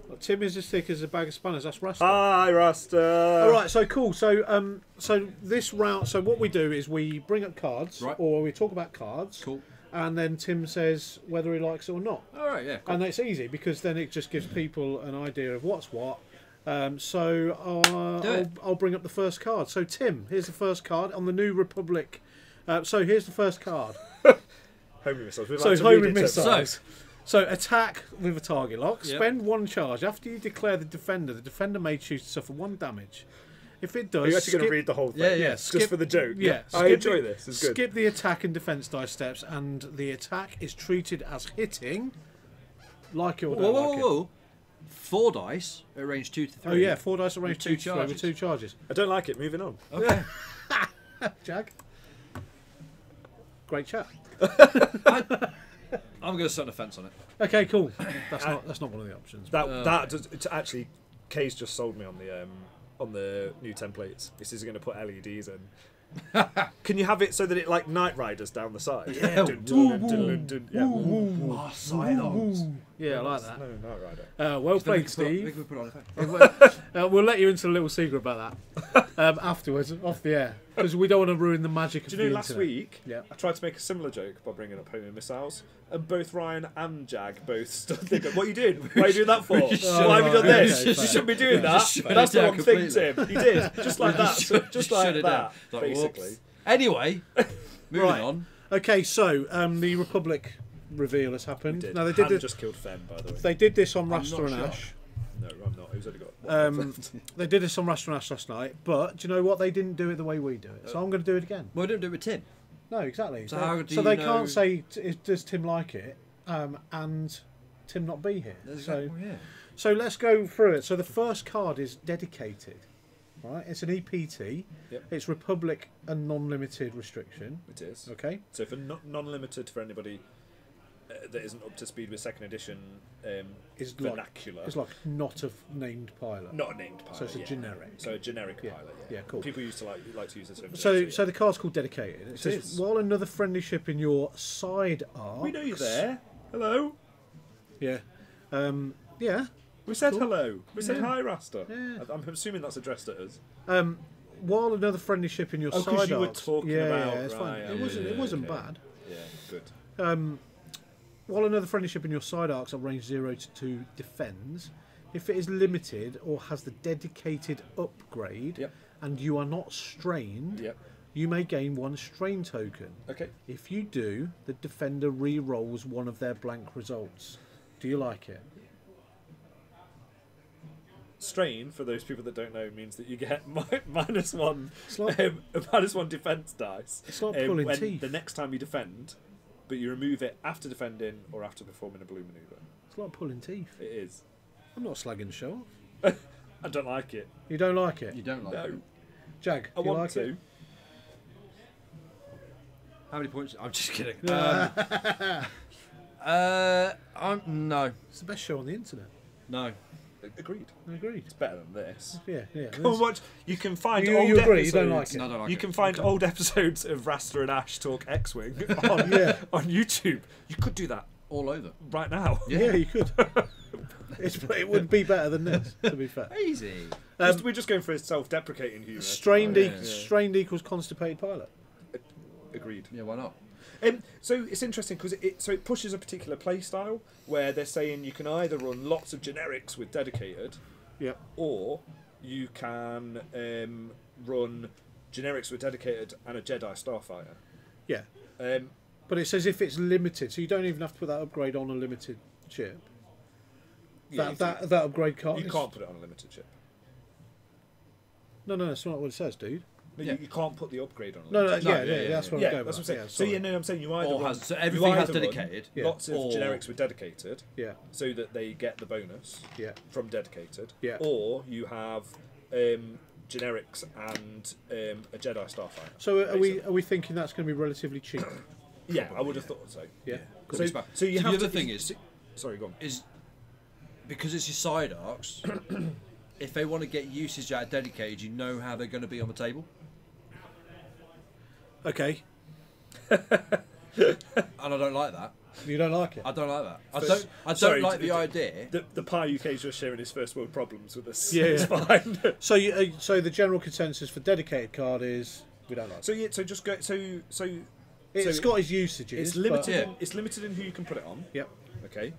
Well, Tim is as thick as a bag of spanners. That's Rasta. Hi, Rasta. All right, so cool. So so this round. So what we do is we bring up cards, Right. or we talk about cards, Cool. and then Tim says whether he likes it or not. All right, yeah. Cool. And it's easy because then it just gives people an idea of what's what. So Do it. I'll bring up the first card. So Tim, here's the first card on the New Republic. So here's the first card. Homing missiles. We'd So like to homing read it to missiles. everyone. So attack with a target lock. Yep. Spend one charge. After you declare the defender may choose to suffer one damage. If it does, Are you actually going skip- to read the whole thing? Yeah, skip- Just for the joke? Yeah, I skip enjoy the- this. It's good. Skip the attack and defense dice steps, and the attack is treated as hitting. Like it or Whoa, don't whoa, like whoa. 4 dice at range 2 to it. 3. Oh yeah, 4 dice arranged With 2 2 to 3 with charges. 2 charges. I don't like it. Moving on. Okay. Jag. Great chat. I'm going to set an offence on it. Okay, cool. That's not one of the options. That does. It's actually, Kay's just sold me on the new templates. This is going to put LEDs in. Can you have it so that it like Night Riders down the side? Yeah. Dun, dun, dun, dun, dun, yeah. Oh, Cylons. Yeah, I like that. No, Night Rider. Well We played, can Steve. put on effect. We'll let you into a little secret about that afterwards, off the air, because we don't want to ruin the magic of Do the you know last internet. week Yeah. I tried to make a similar joke by bringing up homing missiles, and both Ryan and Jag both stood there going, "What are you doing? Why are you doing that for? Why have you done right, this? okay, You fair. shouldn't be doing that." Just shut That's it the down one thing, completely. Tim. He did just like that. So, just like Shut it that, down. Like, basically. whoops. Anyway, moving Right. on. Okay, so the Republic reveal has happened. Did. Now they did Han this. just killed Fen, by the way. They did this on I'm Rasta not and sure. Ash. No, I'm not. He's only got one left. They did this on Rasta and Ash last night, but do you know what? They didn't do it the way we do it, so I'm going to do it again. Well, don't do it with Tim. No, exactly. So how do so you they know- can't say, "Does Tim like it?" And Tim not be here. So, yeah. so let's go through it. So the first card is dedicated. Right, it's an EPT. Yep. It's Republic and non-limited restriction. It is. Okay. So for non-limited for anybody that isn't up to speed with second edition Is like, vernacular, it's like not a named pilot. not a named pilot. So it's a yeah. generic. So a generic Yeah. pilot. Yeah, cool. People used to like to use the term. So, generic, so the card's called dedicated. It says, is. while another friendly ship in your side arc. we know you're there. Hello. Yeah. Yeah. We said Cool. hello. We said Yeah. hi, Rasta. Yeah. I'm assuming that's addressed at us. While another friendly ship in your Oh, 'cause side you were arcs, talking yeah, about- yeah, it's fine. right, It yeah, wasn't. yeah, It wasn't okay. bad. Yeah, good. While another friendly ship in your side arcs at range 0 to 2 defends, if it is limited or has the dedicated upgrade, Yep. and you are not strained, Yep. you may gain 1 strain token. Okay. If you do, the defender re-rolls one of their blank results. Do you like it? Strain, for those people that don't know, means that you get -1, It's like- a -1 defense dice. It's like pulling when teeth. The next time you defend, but you remove it after defending or after performing a blue maneuver. It's like pulling teeth. It is. I'm not slagging the show off. I don't like it. You don't like it? You don't like No, it. Jag, I do you want like to. it? How many points? I'm just kidding. No. It's the best show on the internet. No. Agreed. Agreed. It's better than this. Yeah, yeah. Go and watch. You can find You old agree, episodes. you don't like it? No, I don't like You it. can find old episodes of Rasta and Ash talk X-wing on Yeah. on YouTube. You could do that All over. right now. Yeah, you could. It would be better than this, to be fair. Easy. We're just going for a self-deprecating humour. Strained, Yeah. strained equals constipated pilot. Agreed. Yeah, why not? So it's interesting because it pushes a particular play style where they're saying you can either run lots of generics with dedicated, Yep. or you can run generics with dedicated and a Jedi Starfighter. Yeah. Um, But it says if it's limited, so you don't even have to put that upgrade on a limited ship. yeah, That upgrade can't. you can't put it on a limited ship. No, that's not what it says, dude. No, Yeah. you can't put the upgrade on a No, limited No, yeah, yeah, that's what Yeah, I'm going that's what with. I'm saying. Yeah, So sorry. I'm saying you either Or run, has, so you everything has either run dedicated. Yeah. lots of Or- generics with dedicated, Yeah, so that they get the bonus yeah. from dedicated. Yeah. Or you have generics and a Jedi Starfighter. So basically. are we thinking that's going to be relatively cheap? Yeah, I would have thought so. Yeah. Cool. So you So have the other to, thing is- sorry, go on. Is because it's your side arcs. If they want to get usage out of dedicated, you know how they're going to be on the table. Okay. And I don't like that. You don't like it? I don't like that. I But- don't. I don't sorry, like the idea. The Pi UK is just sharing his first world problems with us. Yeah, It's yeah. fine. So the general consensus for dedicated card is we don't like it. So yeah, so just go. So It's got its usages. it's limited. but- Yeah. It's limited in who you can put it on. Yep. Okay.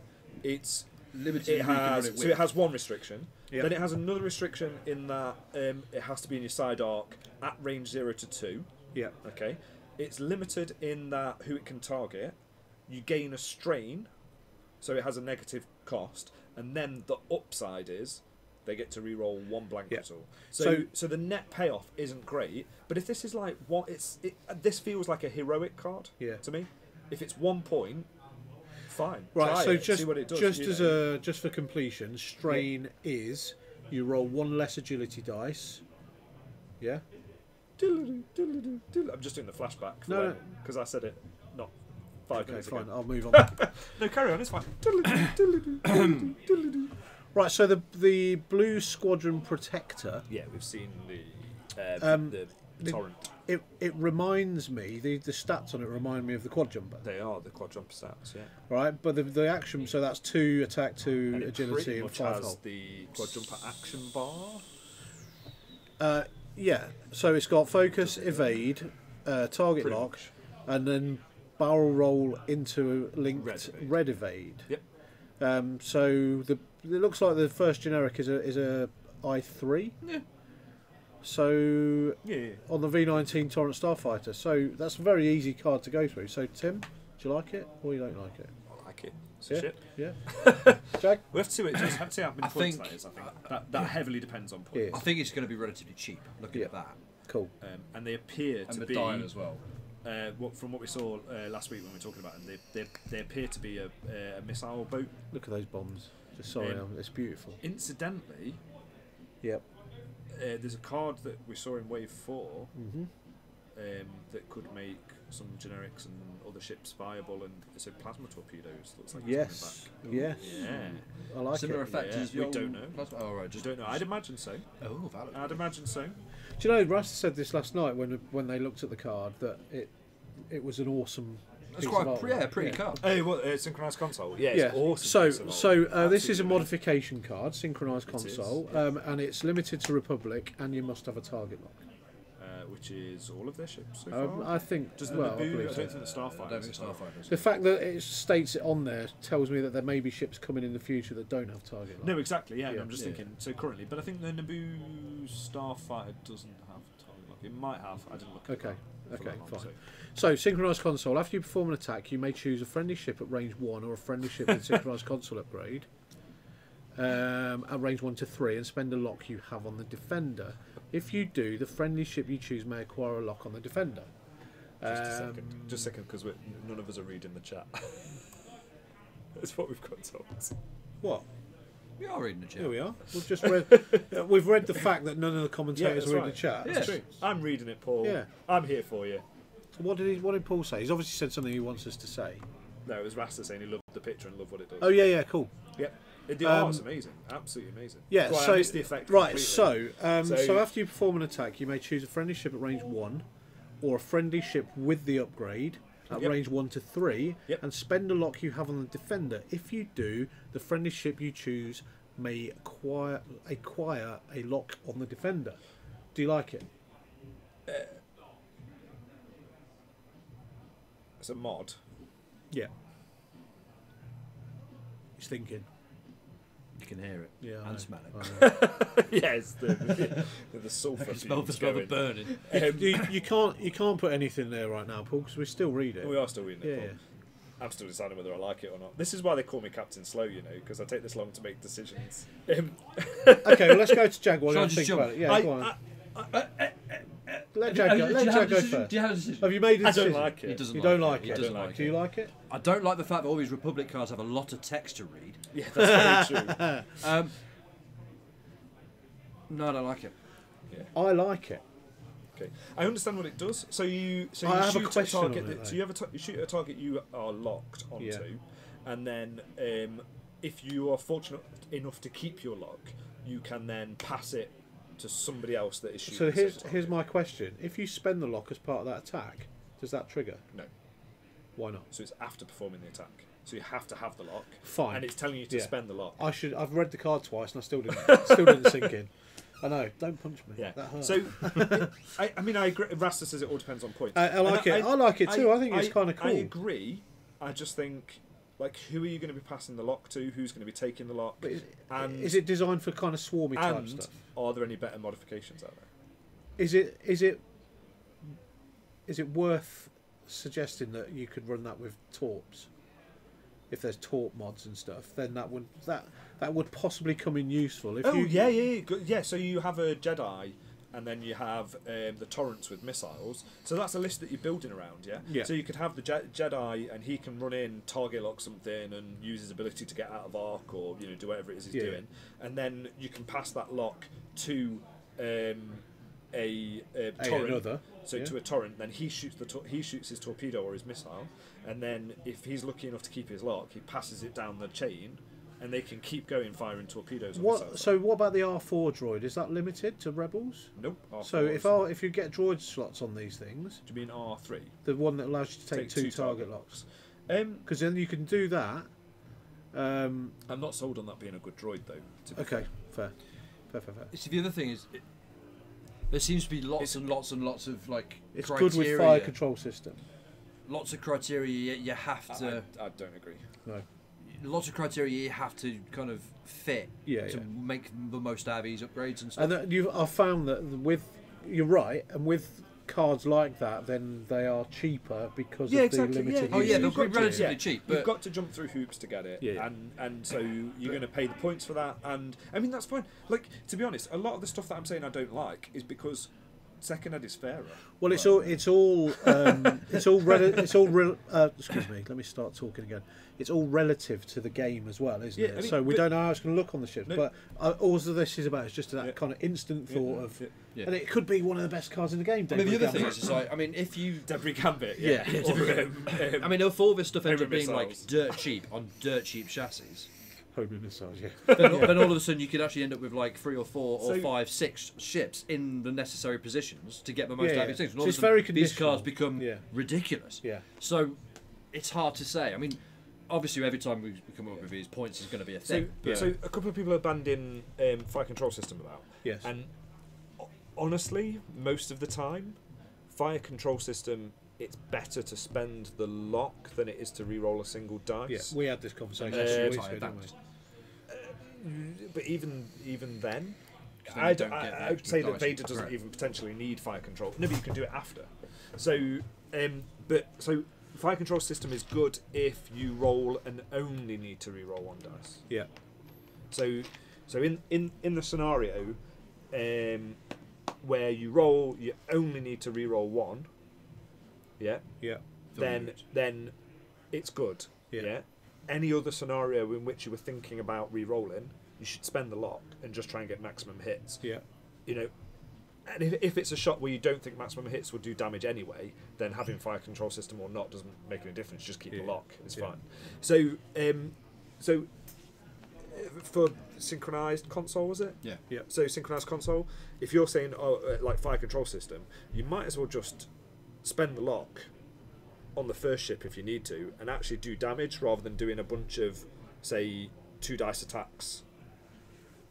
It's Limited. it you can run has it so with. it has one restriction. Yep. Then it has another restriction in that it has to be in your side arc at range 0 to 2. Yeah. Okay. It's limited in that who it can target. You gain a strain, so it has a negative cost, and then the upside is they get to re-roll one blank Yeah. result. So- So the net payoff isn't great, but if this is like what this feels like a heroic card Yeah. to me. If it's 1 point, fine. Right. try So it, just see what it does. just you as know. just for completion, strain is you roll one less agility dice. Yeah. I'm just doing the flashback No, because I said it not 5 Okay, minutes fine. ago. I'll move on. No, carry on. It's fine. Right. So the Blue Squadron Protector. Yeah, we've seen the the- torrent. It reminds me the stats on it remind me of the quad jumper. They are the quadrump stats, yeah. Right, but the action, so that's 2 attack, 2 And it agility, pretty and much 5 has hull. the quadrumper action bar. Yeah, so it's got focus, evade, target Pretty lock, much. and then barrel roll into linked Red red evade. Yep. So it looks like the first generic is a I3. Yeah. So Yeah. on the V19 Torrent Starfighter, so that's a very easy card to go through. So Tim, do you like it or you don't like it? I like it. It's a Yeah. ship. Yeah. Jack. We have to see it. Just have to see how many I points think- that is. I think that heavily depends on points. I think it's going to be relatively cheap. Looking at Yeah. that, Cool. And they appear and to the be dying as well. from what we saw last week when we were talking about them. They appear to be a missile boat. Look at those bombs. Just sorry, Yeah. it's beautiful. Incidentally, Yep. there's a card that we saw in Wave 4 Mm-hmm. that could make some generics and other ships viable, and it's a plasma torpedoes. Looks like Yes. it's coming Yeah. back. Yeah. I like Similar it. effect Yeah, as we your don't know. plasma- Oh right, Just just don't know. I'd imagine so. Oh, valid. I'd imagine so. Do you know, Russ said this last night when they looked at the card that it was an awesome It's piece quite of art. pretty card. Hey, what? Synchronized console. Yeah, it's Yeah. awesome. So this is a modification card, synchronized console, and it's limited to Republic, and you must have a target lock. Which is all of their ships so far. I think. Does the well, I Naboo? believe I so. don't think the Starfighter. I don't think Starfighter does. The fact that it states it on there tells me that there may be ships coming in the future that don't have target lock. No, exactly. Yeah, Yeah, I'm just yeah. thinking. So currently, but I think the Naboo Starfighter doesn't have target lock. It might have. I didn't look. Okay. For Okay. that long, Fine. so- So, synchronized console. After you perform an attack, you may choose a friendly ship at range 1 or a friendly ship with synchronized console upgrade at range 1 to 3 and spend a lock you have on the defender. If you do, the friendly ship you choose may acquire a lock on the defender. Just a second, because none of us are reading the chat. That's what we've got told. What? We are reading the chat. Here we are. We've just read. We've read the fact that none of the commentators that's are in right. the chat. Yeah. That's true. I'm reading it, Paul. Yeah. I'm here for you. So what did Paul say? He's obviously said something he wants us to say. No, it was Rasta saying he loved the picture and loved what it does. Oh yeah, cool. Yep. The art's amazing. Absolutely amazing. Yeah, Well, I so missed the effect right, completely. so after you perform an attack, you may choose a friendly ship at range 1 or a friendly ship with the upgrade at Yep. range 1 to 3 Yep. and spend a lock you have on the defender. If you do, the friendly ship you choose may acquire a lock on the defender. Do you like it? It's a mod. Yeah. He's thinking. You can hear it. Yeah, I know. And smell it. I know. Yes, the sulphur. I can smell the fumes going. burning. you can't put anything there right now, Paul, because we still read it. We are still reading it. Yeah, Paul. yeah. I'm still deciding whether I like it or not. This is why they call me Captain Slow, you know, because I take this long to make decisions. Okay, well, let's go to Jag while Shall I you just think jump? about it. Yeah, go on. Let Do you Jag have go. a Let Jag go decision? first. Do you have a decision? Have you made a I decision? don't like it. He doesn't You like don't it. like He it? doesn't I don't like Do it. you like it? I don't like the fact that all these Republic cards have a lot of text to read. Yeah, that's very true. No, I don't like it. I like it. Okay, I understand what it does. So you I have a shoot a question target. on it, So though. you have you shoot a target you are locked onto, Yeah. and then if you are fortunate enough to keep your lock, you can then pass it to somebody else that is shooting. So the same here's target. my question: if you spend the lock as part of that attack, does that trigger? No. Why not? So it's after performing the attack. So you have to have the lock. Fine. And it's telling you to Yeah. spend the lock. I've read the card twice and I still didn't sink in. I know. Don't punch me. Yeah. That hurt. So, I mean, I agree. Rasta says it all depends on points. I like it. I like it too. I think it's kind of cool. I agree. I just think, like, who are you going to be passing the lock to? Who's going to be taking the lock? But and is it designed for kind of swarmy type and stuff? are there any better modifications out there? Is it worth suggesting that you could run that with torps? If there's torp mods and stuff, then that would possibly come in useful. If Oh you, yeah. Good. Yeah. So you have a Jedi, and then you have the torrents with missiles. So that's a list that you're building around. Yeah. Yeah. So you could have the Jedi, and he can run in, target lock something, and use his ability to get out of arc, or do whatever it is he's Yeah. doing, and then you can pass that lock to a torrent. another. So Yeah. to a torrent, then he shoots he shoots his torpedo or his missile, and then if he's lucky enough to keep his lock, he passes it down the chain, and they can keep going firing torpedoes. Or missiles. So what about the R4 droid? Is that limited to rebels? Nope. So R4 if you get droid slots on these things, do you mean R3? the one that allows you to take two target locks, because then you can do that. I'm not sold on that being a good droid though. To be Okay, fair. See, the other thing is, there seems to be lots and lots and lots of like It's criteria. good with fire control system. Lots of criteria you have to. I don't agree. No. Lots of criteria you have to kind of fit to make the most out of these upgrades and stuff. And I've found that you're right, and with cards like that, then they are cheaper because of the limited. Oh yeah, usage. they'll be relatively cheap. But You've got to jump through hoops to get it, Yeah. and so you're going to pay the points for that. And I mean that's fine. Like, to be honest, a lot of the stuff that I'm saying I don't like is because second ed is fairer. Well, excuse me. Let me start talking again. It's all relative to the game as well, isn't Yeah, it? I mean, so we but- don't know how it's going to look on the ships, No. but all this is about is just that kind of instant thought of, and it could be one of the best cards in the game. I mean, the Debris other thing Gambit. is, like, I mean, if you, Debris Gambit, Yeah. I mean, if all this stuff ends up being missiles. like dirt cheap on dirt cheap chassis, Homing missiles, yeah. then all of a sudden you could actually end up with like 3 or 4 or So- 5, 6 ships in the necessary positions to get the most Yeah, out of these things. And so all it's of a sudden very these conditional. cards become Yeah. ridiculous. Yeah. So it's hard to say. I mean, obviously, every time we come up with these points, is going to be a thing. So a couple of people are banned in fire control system about. Yes. And honestly, most of the time, fire control system, it's better to spend the lock than it is to re-roll a single dice. Yeah, we had this conversation Unless a few you're weeks ago, tired, didn't we? But even then, then I you don't get the would extra say that dice Vader you doesn't throw. even potentially need fire control. No, but you can do it after. So, so fire control system is good if you roll and only need to re-roll one dice. Yeah. So in the scenario where you roll, you only need to re-roll one. Yeah. Yeah. Then it's good. Yeah. Any other scenario in which you were thinking about re-rolling, you should spend the lock and just try and get maximum hits. Yeah. You know, and if it's a shot where you don't think maximum hits will do damage anyway, then having fire control system or not doesn't make any difference. Just keep the lock. It's fine. So for synchronized console, was it? Yeah. Yeah. So synchronized console, if you're saying like fire control system, you might as well just spend the lock on the first ship if you need to, and actually do damage rather than doing a bunch of, say, 2 dice attacks.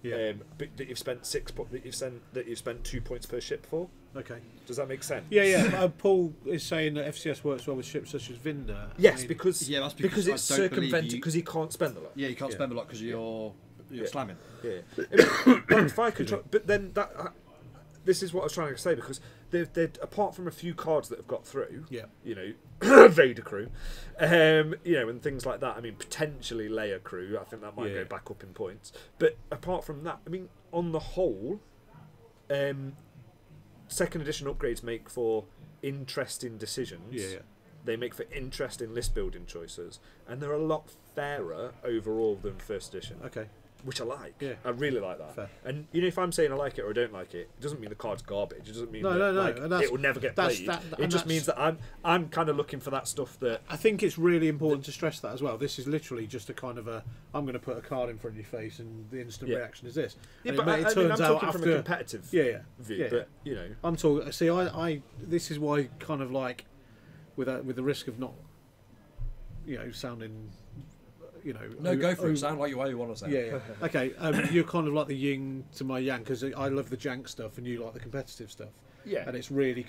Yeah. But that you've spent that you've spent 2 points per ship for. Okay. Does that make sense? Yeah. Paul is saying that FCS works well with ships such as Vinder. Yes, I mean, because that's because I it's don't believe circumvented you- because he can't spend the lock. Yeah, you can't spend a lot because you're slamming. Yeah. But fire control. But then this is what I was trying to say, because they're apart from a few cards that have got through. Yeah. You know, Vader crew, you know, and things like that. I mean, potentially Leia crew. I think that might go back up in points. But apart from that, I mean, on the whole, second edition upgrades make for interesting decisions. Yeah. They make for interesting list building choices, and they're a lot fairer overall than first edition. Okay. Which I like. Yeah. I really like that. Fair. And you know, if I'm saying I like it or I don't like it, it doesn't mean the card's garbage. It doesn't mean No. like, And that's- it will never get that's- played. that- It and just that's- means that I'm kind of looking for that stuff that. I think it's really important to stress that as well. This is literally just a kind of I'm going to put a card in front of your face, and the instant reaction is this. Yeah, And but it I'm turns out talking after from a competitive view. Yeah. But you know, I'm talking. See, I this is why kind of like with the risk of not, sounding, No, go for it. Sound like you want to sound. Yeah. Okay. You're kind of like the yin to my yang, because I love the jank stuff and you like the competitive stuff. Yeah. And it's really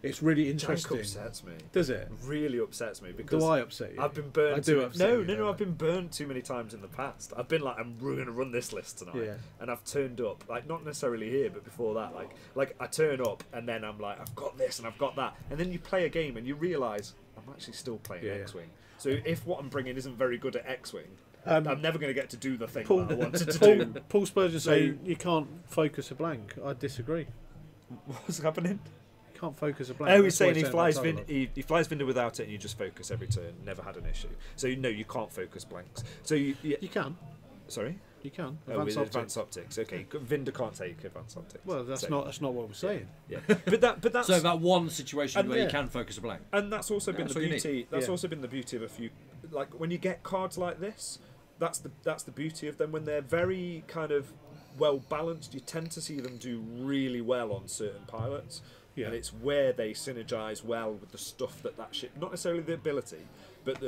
it's really interesting. Jank upsets me. Does it? Really upsets me because Do I upset you? I've been burnt. I do upset you, don't I? I've been burnt too many times in the past. I've been like, I'm going to run this list tonight, Yeah. and I've turned up, like not necessarily here, but before that, like I turn up and then I'm like, I've got this and I've got that, and then you play a game and you realise I'm actually still playing X-wing. So if what I'm bringing isn't very good at X-wing, I'm never going to get to do the thing that I wanted to do. Paul Spurgeon saying you can't focus a blank. I disagree. What's happening? You can't focus a blank. Oh, he's That's why saying he it's flies about dialogue. he flies Vinder without it, and you just focus every turn. Never had an issue. So no, you can't focus blanks. So you can. Sorry. You can. Oh, with advanced optics. Okay, Vinder can't take advanced optics. Well, that's So- not what we're saying. Yeah, but that's So that one situation And where yeah. you can focus a blank. and that's also been That's the what you need. beauty. That's Yeah. also been the beauty of a few, like when you get cards like this. That's the beauty of them when they're very kind of well balanced. You tend to see them do really well on certain pilots, and it's where they synergize well with the stuff that ship, not necessarily the ability, but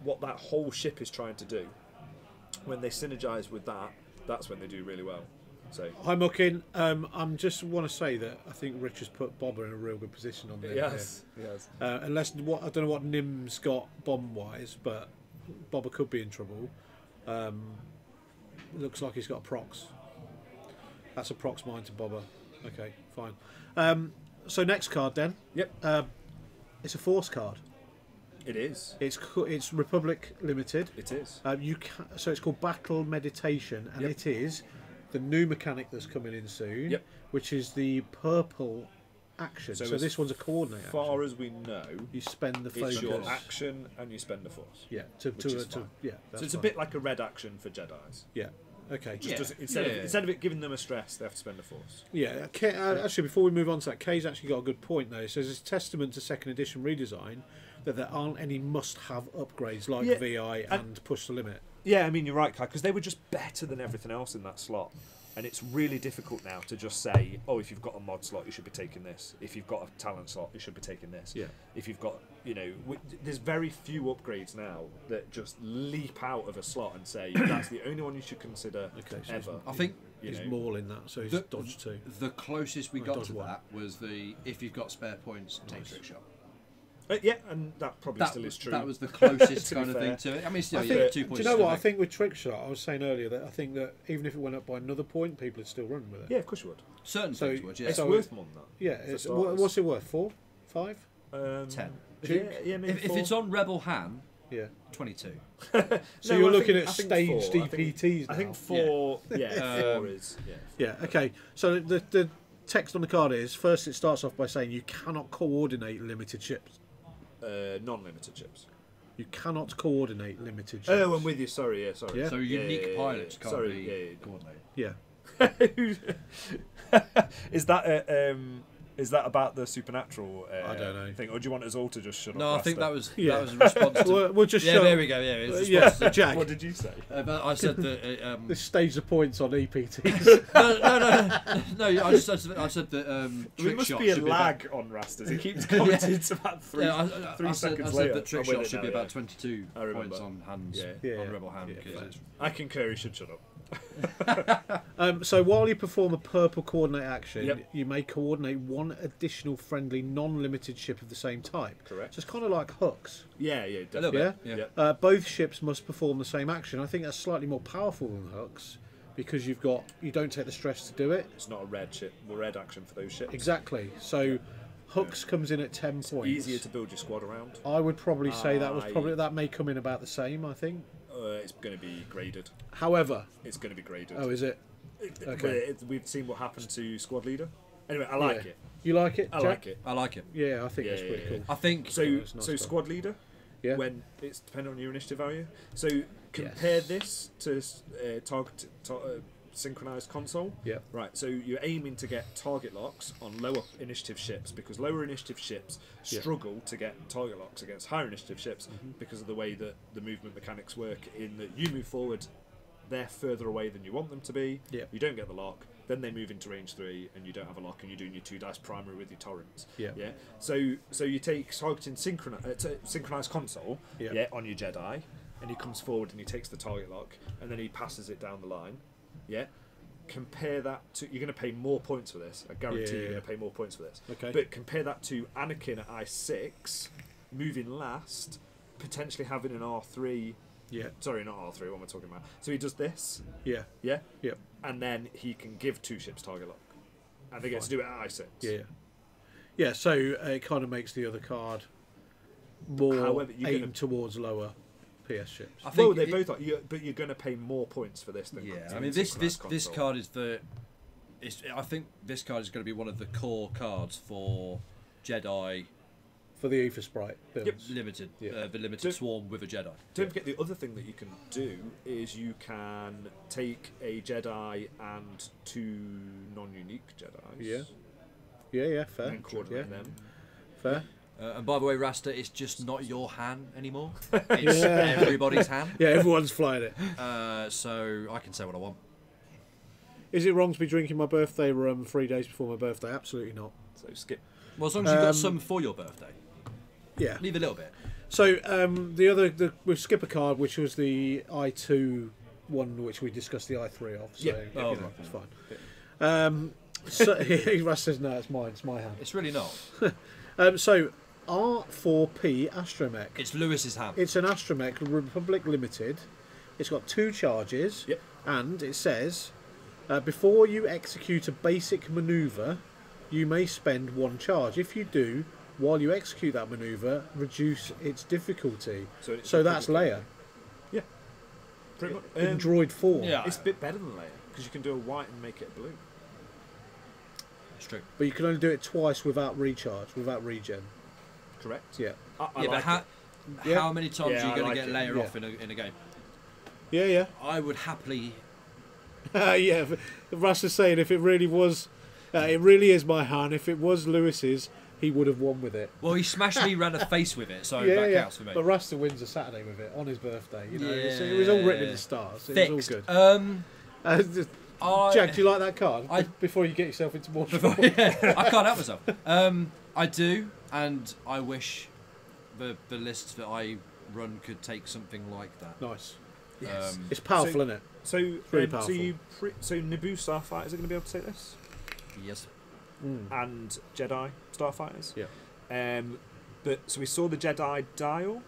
what that whole ship is trying to do. When they synergize with that, that's when they do really well. So Hi, Muckin. I just want to say that I think Rich has put Bobber in a real good position on there. yes. Unless I don't know what Nim's got bomb wise, but Bobber could be in trouble. Looks like he's got a prox. That's a prox mine to Bobber. Okay, fine. So next card then. Yep. It's a force card. It is. It's Republic Limited. It is. So it's called Battle Meditation, and Yep. it is the new mechanic that's coming in soon, Yep. which is the purple action. So as this one's a coordinate As far action. as we know, You spend the focus. it's your action and you spend a force. Yeah, which is fine. yeah. So That's it's a fine. bit like a red action for Jedis. Yeah. Okay. Just doesn't- instead of it giving them a stress, they have to spend a force. Yeah. Actually, before we move on to that, Kay's actually got a good point though. It says it's testament to second edition redesign that there aren't any must-have upgrades like Yeah, VI and Push the Limit. Yeah, I mean you're right, Kai, because they were just better than everything else in that slot. And it's really difficult now to just say, oh, if you've got a mod slot, you should be taking this. If you've got a talent slot, you should be taking this. Yeah. If you've got, there's very few upgrades now that just leap out of a slot and say, that's the only one you should consider ever. I think he's mauling that, so he's dodged 2. The closest we got to one. that was if you've got spare points, take trick shot. Yeah, and that probably still is true. That was the closest kind of thing to it. I mean, still, I think, 2 points. do you know what? I think with trick shot, I was saying earlier that I think that even if it went up by another point, people would still run with it. Yeah, of course you would. Certain things would, yeah. It's worth more than that. Yeah, what's it worth? 4? 5? 10. Yeah, maybe If it's on Rebel Han, 22. So you're looking at staged DPTs now. I think 4, 4 is. Yeah, okay. So the text on the card is, first it starts off by saying you cannot coordinate limited ships. Non-limited ships. You cannot coordinate limited ships. Oh, I'm with you. Sorry, yeah. Yeah. So unique pilots can't Sorry, be coordinated. Yeah. Is that about the supernatural I don't know. thing, or do you want us all to just shut up? No, I think that was Yeah. a response to... We'll just yeah, show. there we go. Yeah, it was a response to Jack. What did you say? but I said that... This stage the points on EPTs. no. I said that There trick must shot be a should lag on Rastas. He keeps commenting it's about 3 I said later. that trick I'm with shot it should now, be yeah. about 22 I remember. points on hands Yeah. on Rebel Han. Yeah, because fair. it's I concur. He should shut up. So while you perform a purple coordinate action, Yep. you may coordinate one additional friendly non-limited ship of the same type. Correct. So it's kind of like hooks. Yeah, a little definitely. bit. Yeah? Yeah. Both ships must perform the same action. I think that's slightly more powerful than hooks because you don't take the stress to do it. It's not a red action for those ships. Exactly. So hooks comes in at 10 points. Easier to build your squad around. I would probably say that may come in about the same. I think. It's going to be graded. However, It's going to be graded. oh, is it? Okay. We've seen what happened to squad leader. Anyway, I like it. You like it? I Jack? like it. I like it. Yeah, I think Yeah, it's pretty yeah, cool. I think... So, it's nice stuff. squad leader. Yeah. When it's dependent on your initiative value. So compare this to synchronized console. Yeah. Right. So you're aiming to get target locks on lower initiative ships because lower initiative ships struggle to get target locks against higher initiative ships because of the way that the movement mechanics work. In that you move forward, they're further away than you want them to be. Yeah. You don't get the lock. Then they move into range 3, and you don't have a lock, and you're doing your 2 dice primary with your torrents. Yeah. Yeah. So you take targeting synchronized console. Yeah. Yeah. On your Jedi, and he comes forward and he takes the target lock, and then he passes it down the line. Yeah. Compare that to... You're going to pay more points for this. I guarantee you're going to pay more points for this. Okay. But compare that to Anakin at I6, moving last, potentially having an R3... Yeah. Sorry, not R3, what am I talking about? So he does this. Yeah. Yeah? Yep. And then he can give 2 ships target lock. And they get to do it at I6. Yeah. Yeah, so it kind of makes the other card more However, aimed towards lower PS ships. I think Well, they both are, but you're going to pay more points for this than I mean, this card is I think this card is going to be one of the core cards for Jedi For the Aether Sprite builds. limited, Yeah. the limited swarm with a Jedi. Don't forget the other thing that you can do is you can take a Jedi and 2 non-unique Jedis. Yeah. Yeah, fair. And coordinate them. Fair. And by the way, Rasta, it's just not your Han anymore. It's everybody's Han. Yeah, everyone's flying it. So I can say what I want. Is it wrong to be drinking my birthday rum 3 days before my birthday? Absolutely not. So skip. Well, as long as you've got some for your birthday. Yeah. Leave a little bit. So we'll skip a card, which was the I2 one, which we discussed the I3 of. So, right. it's fine. So Russ says no, it's mine. It's my hand. It's really not. So R4P Astromech. It's Lewis's Han. It's an Astromech Republic Limited. It's got 2 charges. Yep. And it says, before you execute a basic manoeuvre, you may spend 1 charge. If you do, while you execute that manoeuvre, reduce its difficulty. So that's Leia. Yeah. Pretty much. In droid form. Yeah. It's a bit better than Leia because you can do a white and make it blue. It's true. But you can only do it twice without recharge, without regen. Correct. Yeah. I like it. How many times Yeah, are you I going like to get it. Leia Yeah. off in a game? Yeah. I would happily... Yeah. Russ is saying if it really was, it really is my Han. If it was Lewis's, he would have won with it. Well, he smashed me round the face with it, so that counts for me. But Russ wins a Saturday with it on his birthday. You know, Yeah. it was all written in the stars. It was Fixed. all good. Jack, do you like that card? Before you get yourself into more trouble. Yeah, I can't help myself. I do, and I wish the lists that I run could take something like that. Nice. Yes. It's powerful, isn't it? So, really powerful. so Naboo starfighters are going to be able to take this, Yes. and Jedi starfighters. Yeah. But so we saw the Jedi dial,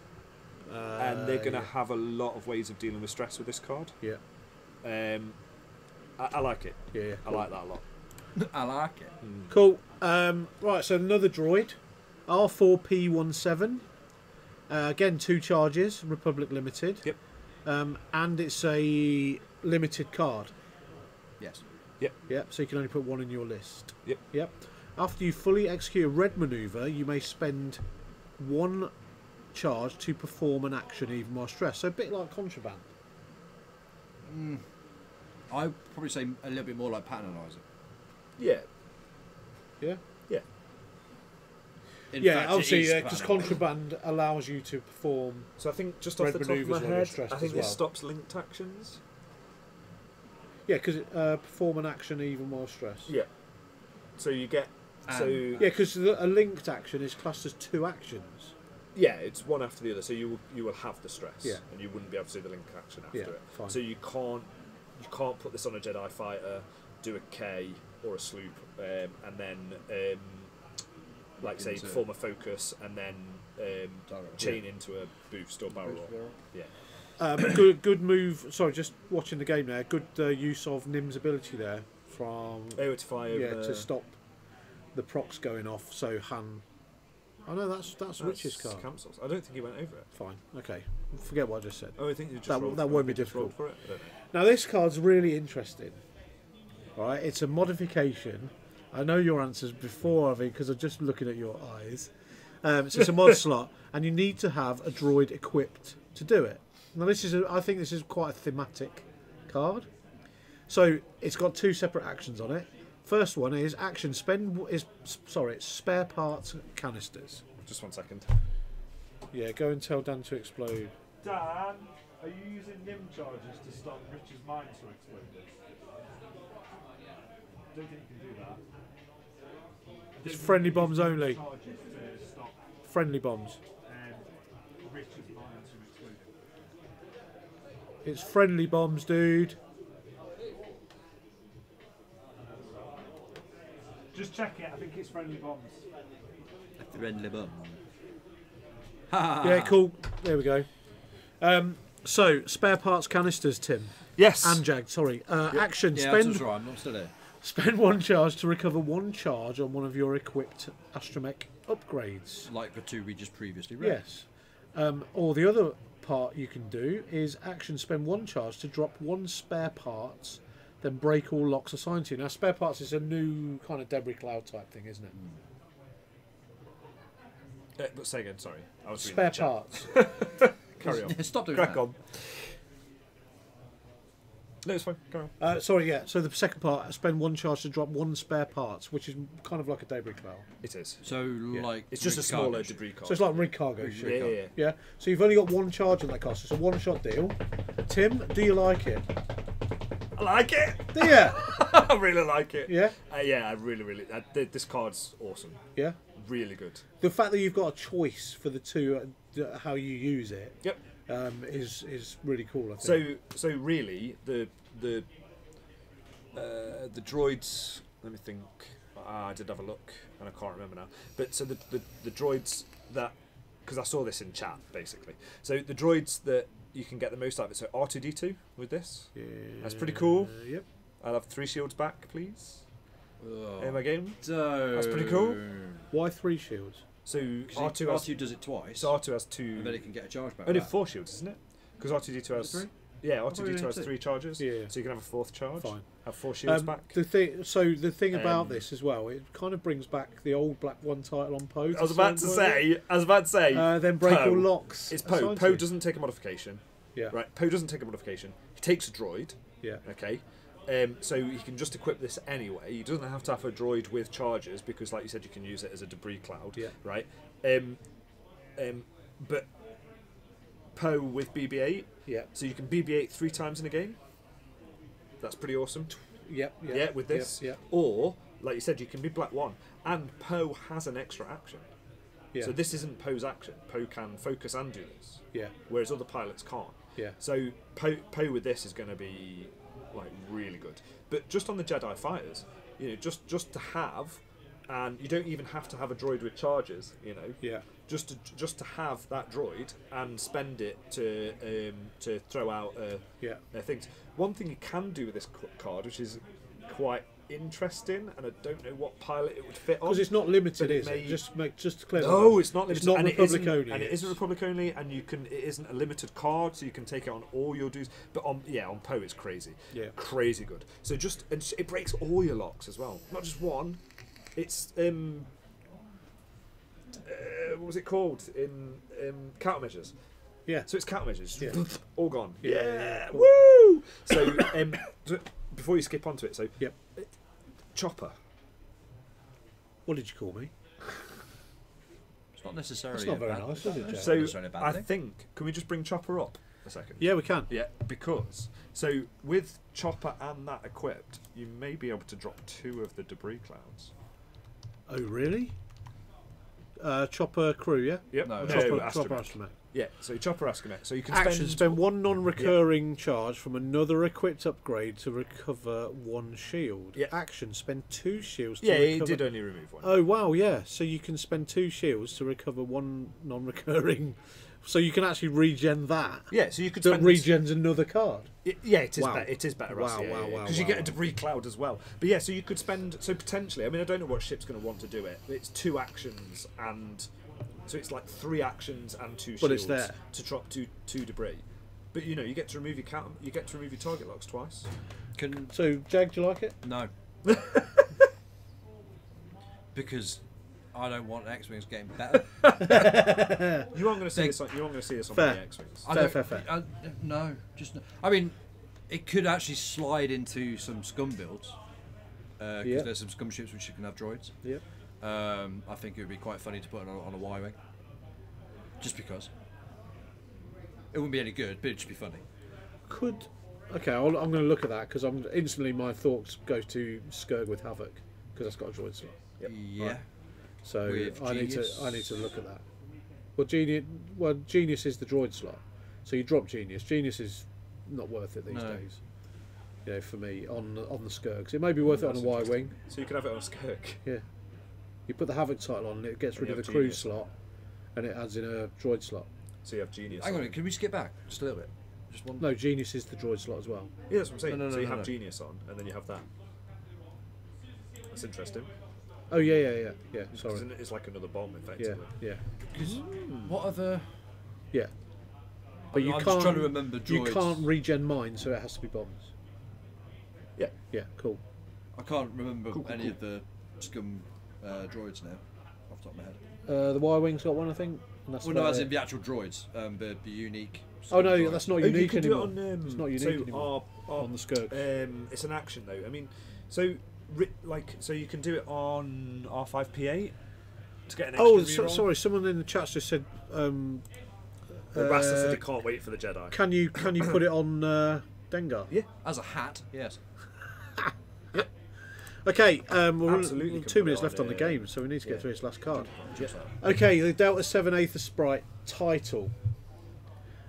and they're going to have a lot of ways of dealing with stress with this card. Yeah. I like it. Yeah. I like that a lot. I like it. Cool. Right, so another droid, R4P17. Again, 2 charges, Republic Limited. Yep. And it's a limited card. Yes. Yep. So you can only put 1 in your list. Yep. After you fully execute a red maneuver, you may spend 1 charge to perform an action even more stress. So a bit like contraband. I'd probably say a little bit more like pattern analyzer. Yeah. Yeah. In Yeah, fact, it obviously, is because pattern contraband allows you to perform. So I think just Red off the top of manoeuvres my while you're head, stressed I think as this well. stops linked actions. Yeah, because perform an action even more stress. Yeah. So you get Yeah, because a linked action is classed as 2 actions. Yeah, it's one after the other. So you will have the stress. Yeah. And you wouldn't be able to do the link action after Yeah, it. fine. So you can't put this on a Jedi fighter, do a K or a sloop, and then like say perform a focus and then chain into a boost or barrel roll. Yeah. Good move. Sorry, just watching the game there. Good use of Nim's ability there from To fire to stop the procs going off. So Han. Oh no, that's Rich's card. Cancels. I don't think he went over it. Fine. Okay. Forget what I just said. Oh, I think you just That rolled won't for be it. Just rolled difficult. for it. I don't know. Now this card's really interesting. Right, it's a modification. I know your answers before, Avi, because I'm just looking at your eyes. So it's a mod slot, and you need to have a droid equipped to do it. Now I think this is quite a thematic card. So it's got 2 separate actions on it. First one is action spare parts canisters. Just 1 second. Yeah, go and tell Dan to explode. Dan, are you using Nim charges to stop Rich's mind to explode? I don't think you can do that. It's friendly bombs only. Friendly bombs. Rich's mind to explode. It's friendly bombs, dude. Just check it. I think it's friendly bombs. Friendly bum. Yeah, cool. There we go. So, spare parts canisters, Tim. Yes. And Jag, sorry. Action. Yeah, Spend that's right. I'm not still here. Spend 1 charge to recover 1 charge on one of your equipped astromech upgrades. Like the 2 we just previously read. Yes. Or the other part you can do is action spend 1 charge to drop 1 spare parts, then break all locks assigned to you. Now, spare parts is a new kind of debris cloud type thing, isn't it? But say again, sorry. I was Spare parts. Carry on. Stop doing Crack that. on. No, it's fine. Carry on. Sorry, yeah. So the second part, spend 1 charge to drop 1 spare parts, which is kind of like a debris cloud. It is. So, like... It's just a smaller Ricardo. debris card. So it's like rig cargo shit. Yeah. Yeah. So you've only got 1 charge on that card. So it's a 1-shot deal. Tim, do you like it? I like it. Do you? I really like it. Yeah. Yeah, I really. This card's awesome. Yeah. Really good. The fact that you've got a choice for the 2, how you use it, Yep. is really cool. I think. So really, the droids. Let me think. I did have a look, and I can't remember now. But so the droids that, because I saw this in chat basically. So the droids that you can get the most out of it. So R2D2 with this. Yeah. That's pretty cool. Yep. I'll have 3 shields back, please. Oh, In my game. no. That's pretty cool. Why 3 shields? So R2 does it twice. So R2 has 2. And then it can get a charge back. Only back. 4 shields, isn't it? Because R2D2 has 3? Yeah, thought you R2D2 were has doing 3 charges. Yeah. So you can have a 4th charge. Fine. Have 4 shields back. The thing about this as well, it kind of brings back the old Black One title on Poe. I was about to say. Then break Poe. all locks. It's Poe. assigned to Poe you. doesn't take a modification. Yeah. Right. Poe doesn't take a modification. He takes a droid. Yeah. Okay. So he can just equip this anyway. He doesn't have to have a droid with charges because, like you said, you can use it as a debris cloud. Yeah. Right. But Poe with BB-8. Yeah. So you can BB-8 3 times in a game. That's pretty awesome. Yep. with this. Yep. Or, like you said, you can be black 1, and Poe has an extra action. Yeah. So this isn't Poe's action. Poe can focus and do this. Yeah. Whereas other pilots can't. Yeah. So Poe with this is going to be like really good. But just on the Jedi fighters, you know, just to have, and you don't even have to have a droid with charges. You know. Yeah. Just to have that droid and spend it to throw out things. One thing you can do with this card, which is quite interesting, and I don't know what pilot it would fit on. Because it's not limited, but is it? Just to clear that No, up. it's not limited. It's not and Republic only. And it isn't Republic only, and you can. It isn't a limited card, so you can take it on all your dudes. But on Poe, it's crazy. Yeah. Crazy good. So and it breaks all your locks as well, not just one. It's what was it called in countermeasures? Yeah. So it's countermeasures. Yeah. All gone. Yeah. Cool. Woo! So before you skip onto it, so Yep. Chopper. What did you call me? It's not necessarily. That's not very bad- nice, is it, Jack? it's So not necessarily a bad I thing. think, can we just bring Chopper up a second? Yeah, we can. Yeah, because so with Chopper and that equipped, you may be able to drop 2 of the debris clouds. Oh, really? Chopper crew, yeah? Yep. No, Chopper Astromech. Astromech. Yeah, so Chopper Astromech. So you can Action, spend 1 non-recurring charge from another equipped upgrade to recover 1 shield. Yeah. Action, spend 2 shields to Yeah, recover... it did only remove 1. Oh, wow, yeah. So you can spend 2 shields to recover 1 non-recurring... So you can actually regen that. Yeah, so you could That spend... regens another card. Yeah, it is. Wow. It is better. Wow, Ross, yeah, wow, wow, Because you wow, get a wow. debris cloud as well. But yeah, so you could spend. So potentially, I mean, I don't know what ship's going to want to do it. But it's 2 actions and so it's like 3 actions and 2 shields But it's there. to drop two debris. But you know, you get to remove your you get to remove your target locks twice. So, Jag, do you like it? No. Because I don't want X-Wings getting better. You aren't going to see this. You aren't going to see this on Fair. the X-wings. Fair. No, just no. I mean, it could actually slide into some scum builds because Yeah. there's some scum ships which can have droids. Yeah. I think it would be quite funny to put on a Y-wing, just because. It wouldn't be any good, but it'd just be funny. Could... Okay, I'm going to look at that because instantly my thoughts go to Skurg with Havoc because that's got a droid slot. Yep. Yeah. Right. So With I need Genius. to look at that. Well, Genius is the droid slot, so you drop Genius. Genius is not worth it these No. days. You know, for me on the Skurgs, it may be worth it on a That's Y interesting. wing. So you can have it on a Skirk. Yeah, you put the Havoc title on, and it gets And rid you of the have crew Genius. slot, and it adds in a droid slot. So you have Genius. Hang on, on. a minute, can we skip back just a little bit? Just one. No, Genius is the droid slot as well. Yeah, that's what I'm saying. No, so you have no. Genius on, and then you have that. That's interesting. Oh yeah. Sorry. Because it's like another bomb, Yeah, effectively. yeah, What other? yeah. But you I'm can't. just trying to remember You droids. can't regen mine, so it has to be bombs. Yeah. Yeah, cool. I can't remember Cool. any of the scum droids now, off the top of my head. The Y wing's got one, I think. And that's Well, no, about as it. in the actual droids, the unique. Oh scum no, droids. that's not Oh, you unique can do anymore. it on. It's not unique so anymore. On the Skirk. It's an action though. I mean, so so you can do it on R5P8 to get an extra reroll. Sorry. Someone in the chat just said. Rasta said he can't wait for the Jedi. Can you put it on Dengar? Yeah. As a hat, yes. Okay. We're Absolutely we're can 2 put minutes it left on, on the yeah. game, so we need to get Yeah. through this last card. Yeah. Okay, the Delta 7 8th of Sprite title.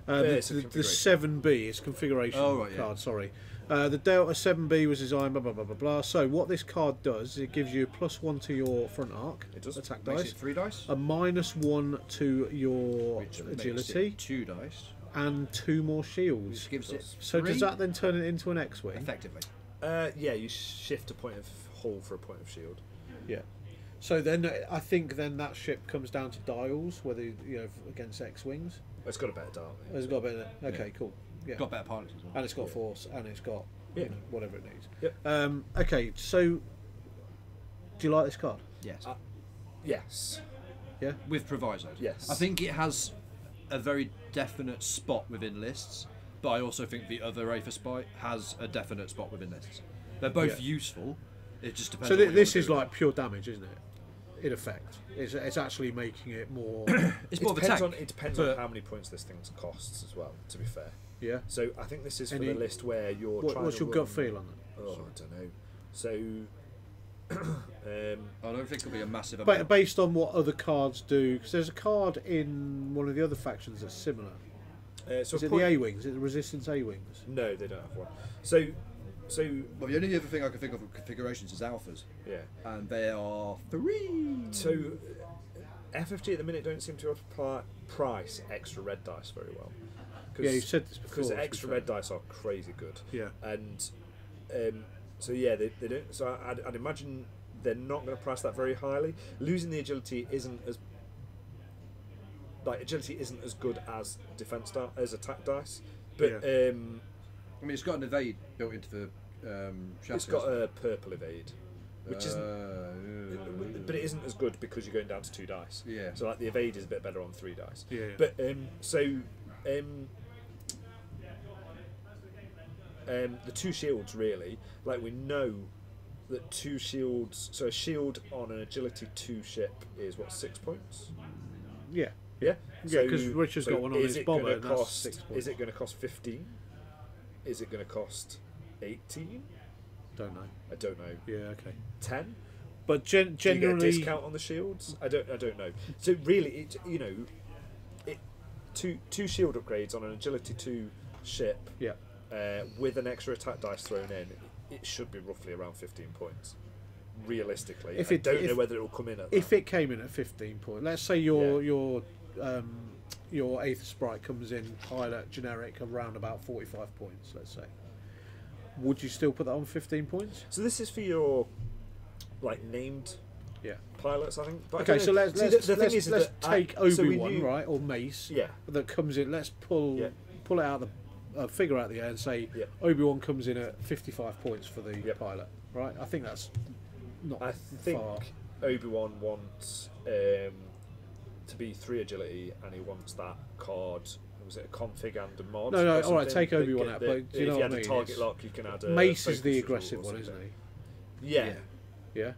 it's a The configuration. 7B is configuration Oh, right, yeah. card. Sorry. The Delta 7B was designed. Blah blah blah blah blah. So what this card does, it gives you +1 to your front arc. It does. Attack Makes dice. it 3 dice. A -1 to your Which makes agility, it 2 dice. and 2 more shields. Which gives it So 3, does that then turn it into an X-wing? effectively? Yeah, you shift a point of hull for a point of shield. Yeah. So then I think then that ship comes down to dials, whether against X-wings. It's got a better dial. It's got a bit. Okay, cool. Yeah. Got better pilots as well. And it's got force, and it's got Yeah. whatever it needs. Yep. Okay, so do you like this card? Yes. Yes. Yeah. With provisos. Yes. I think it has a very definite spot within lists, but I also think the other Aether Spy has a definite spot within lists. They're both Yeah. useful. It just depends. So on what you this wanna is do. like pure damage, isn't it? In effect, it's actually making it more. It's more of a tank. It depends But- on how many points this thing costs as well. To be fair. Yeah. So I think this is for Any- the list where you're trying What's to your gut run- feel on it? Oh, I don't know. So, I don't think it'll be a massive But amount. based on what other cards do, because there's a card in one of the other factions that's similar. So Is it the A-Wings? Is it the Resistance A-Wings? No, they don't have one. So, Well, the only other thing I can think of configurations is alphas, yeah. and they are 3. So, FFG at the minute don't seem to price extra red dice very well. Yeah, you said this before. Because the extra red dice are crazy good. Yeah. And so yeah, they don't. So I'd imagine they're not going to price that very highly. Losing the agility isn't as good as as attack dice. But I mean, it's got an evade built into the chassis. it's got a purple evade, which isn't. But it isn't as good because you're going down to 2 dice. Yeah. So like the evade is a bit better on 3 dice. Yeah. But the 2 shields really, like we know that 2 shields. So a shield on an agility 2 ship is what, 6 points? Yeah. Yeah. Yeah, because Richard's got one on his bomber. And that's 6 points. Is it going to cost 15? Is it going to cost 18? Don't know. I don't know. Yeah. Okay. 10? But Do you get a generally, discount on the shields? I don't know. So really, two shield upgrades on an agility 2 ship. Yeah. With an extra attack dice thrown in, it should be roughly around 15 points. Realistically, I don't know whether it will come in at that. If it came in at 15 points, let's say your 8th sprite comes in pilot generic around about 45 points. Let's say, would you still put that on 15 points? So this is for your named pilots, I think. But Okay, so let's take Obi-Wan, knew, right, or Mace. Yeah. That comes in. Let's pull it out the figure out the air and say Obi-Wan comes in at 55 points for the pilot, right? I think that's not I think far. Obi-Wan wants to be 3 agility, and he wants that card. Was it a config and a mod? No, or all right, something? take Obi-Wan out. But do you know if you what I had mean? a target lock, you can add a Mace is the focus aggressive rule or one, isn't something. he? Yeah. Yeah.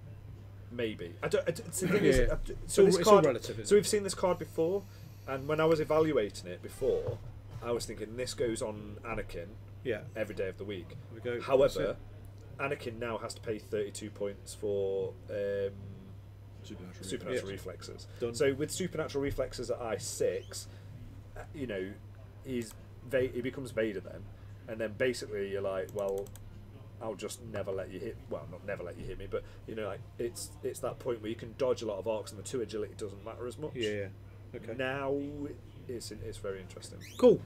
Maybe. I don't. The thing Yeah. is, So this it's all card. relative, isn't So we've seen this card before, and when I was evaluating it before, I was thinking this goes on Anakin Yeah. every day of the week. We go. However, Anakin now has to pay 32 points for supernatural reflexes. Done. So with supernatural reflexes at I6, he becomes Vader then, and then basically you're like, well, I'll just never let you hit. Well, not never let you hit me, but it's that point where you can dodge a lot of arcs, and the 2 agility doesn't matter as much. Yeah. Okay. Now it's very interesting. Cool.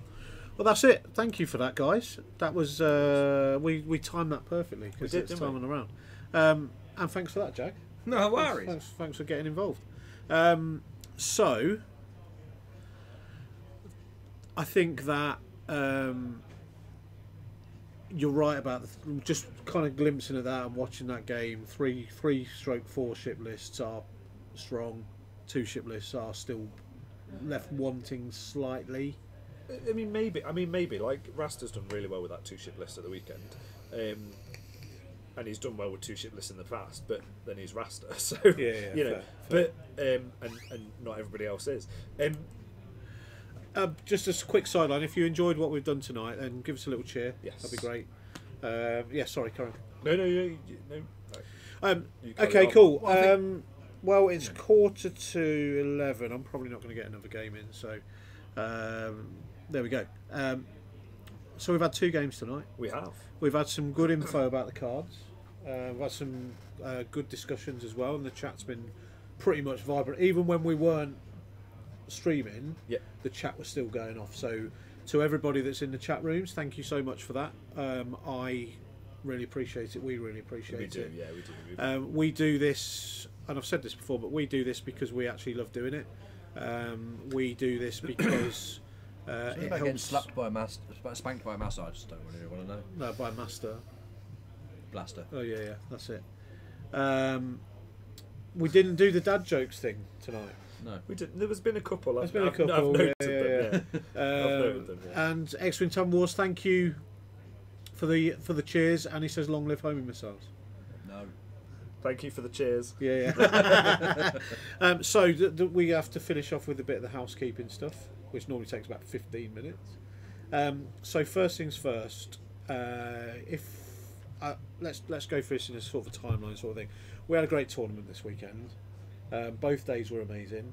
Well, that's it. Thank you for that, guys. That was we timed that perfectly because it's timing around. And thanks for that, Jack. No worries. Thanks for getting involved. So I think that you're right about just kind of glimpsing at that and watching that game. 3/4 ship lists are strong. 2 ship lists are still left wanting slightly. I mean, maybe. Like Rasta's done really well with that 2 ship list at the weekend, and he's done well with 2 ship lists in the past. But then he's Rasta, so fair. But and not everybody else is. Just a quick sideline. If you enjoyed what we've done tonight, then give us a little cheer. Yes, that'd be great. Sorry, Karen. No. Okay, cool. Well, it's 11:15. I'm probably not going to get another game in, so there we go. So we've had 2 games tonight. We have. We've had some good info about the cards. We've had some good discussions as well, and the chat's been pretty much vibrant. Even when we weren't streaming, the chat was still going off. So to everybody that's in the chat rooms, thank you so much for that. I really appreciate it. We really appreciate it. We do. We do this, and I've said this before, but we do this because we actually love doing it. We do this because it helps. Getting spanked by a master, I just don't really want to know. No, by a master. Blaster. Oh yeah, that's it. We didn't do the dad jokes thing tonight. No, we did. There has been a couple. There's been a couple. I've noted them. Yeah. I've noted them. Yeah. And X-Wing Tom Wars, thank you for the cheers. And he says, "Long live homing missiles." No. Thank you for the cheers. Yeah. So we have to finish off with a bit of the housekeeping stuff, which normally takes about 15 minutes. So first things first. If let's go through this in a sort of a timeline sort of thing. We had a great tournament this weekend. Both days were amazing.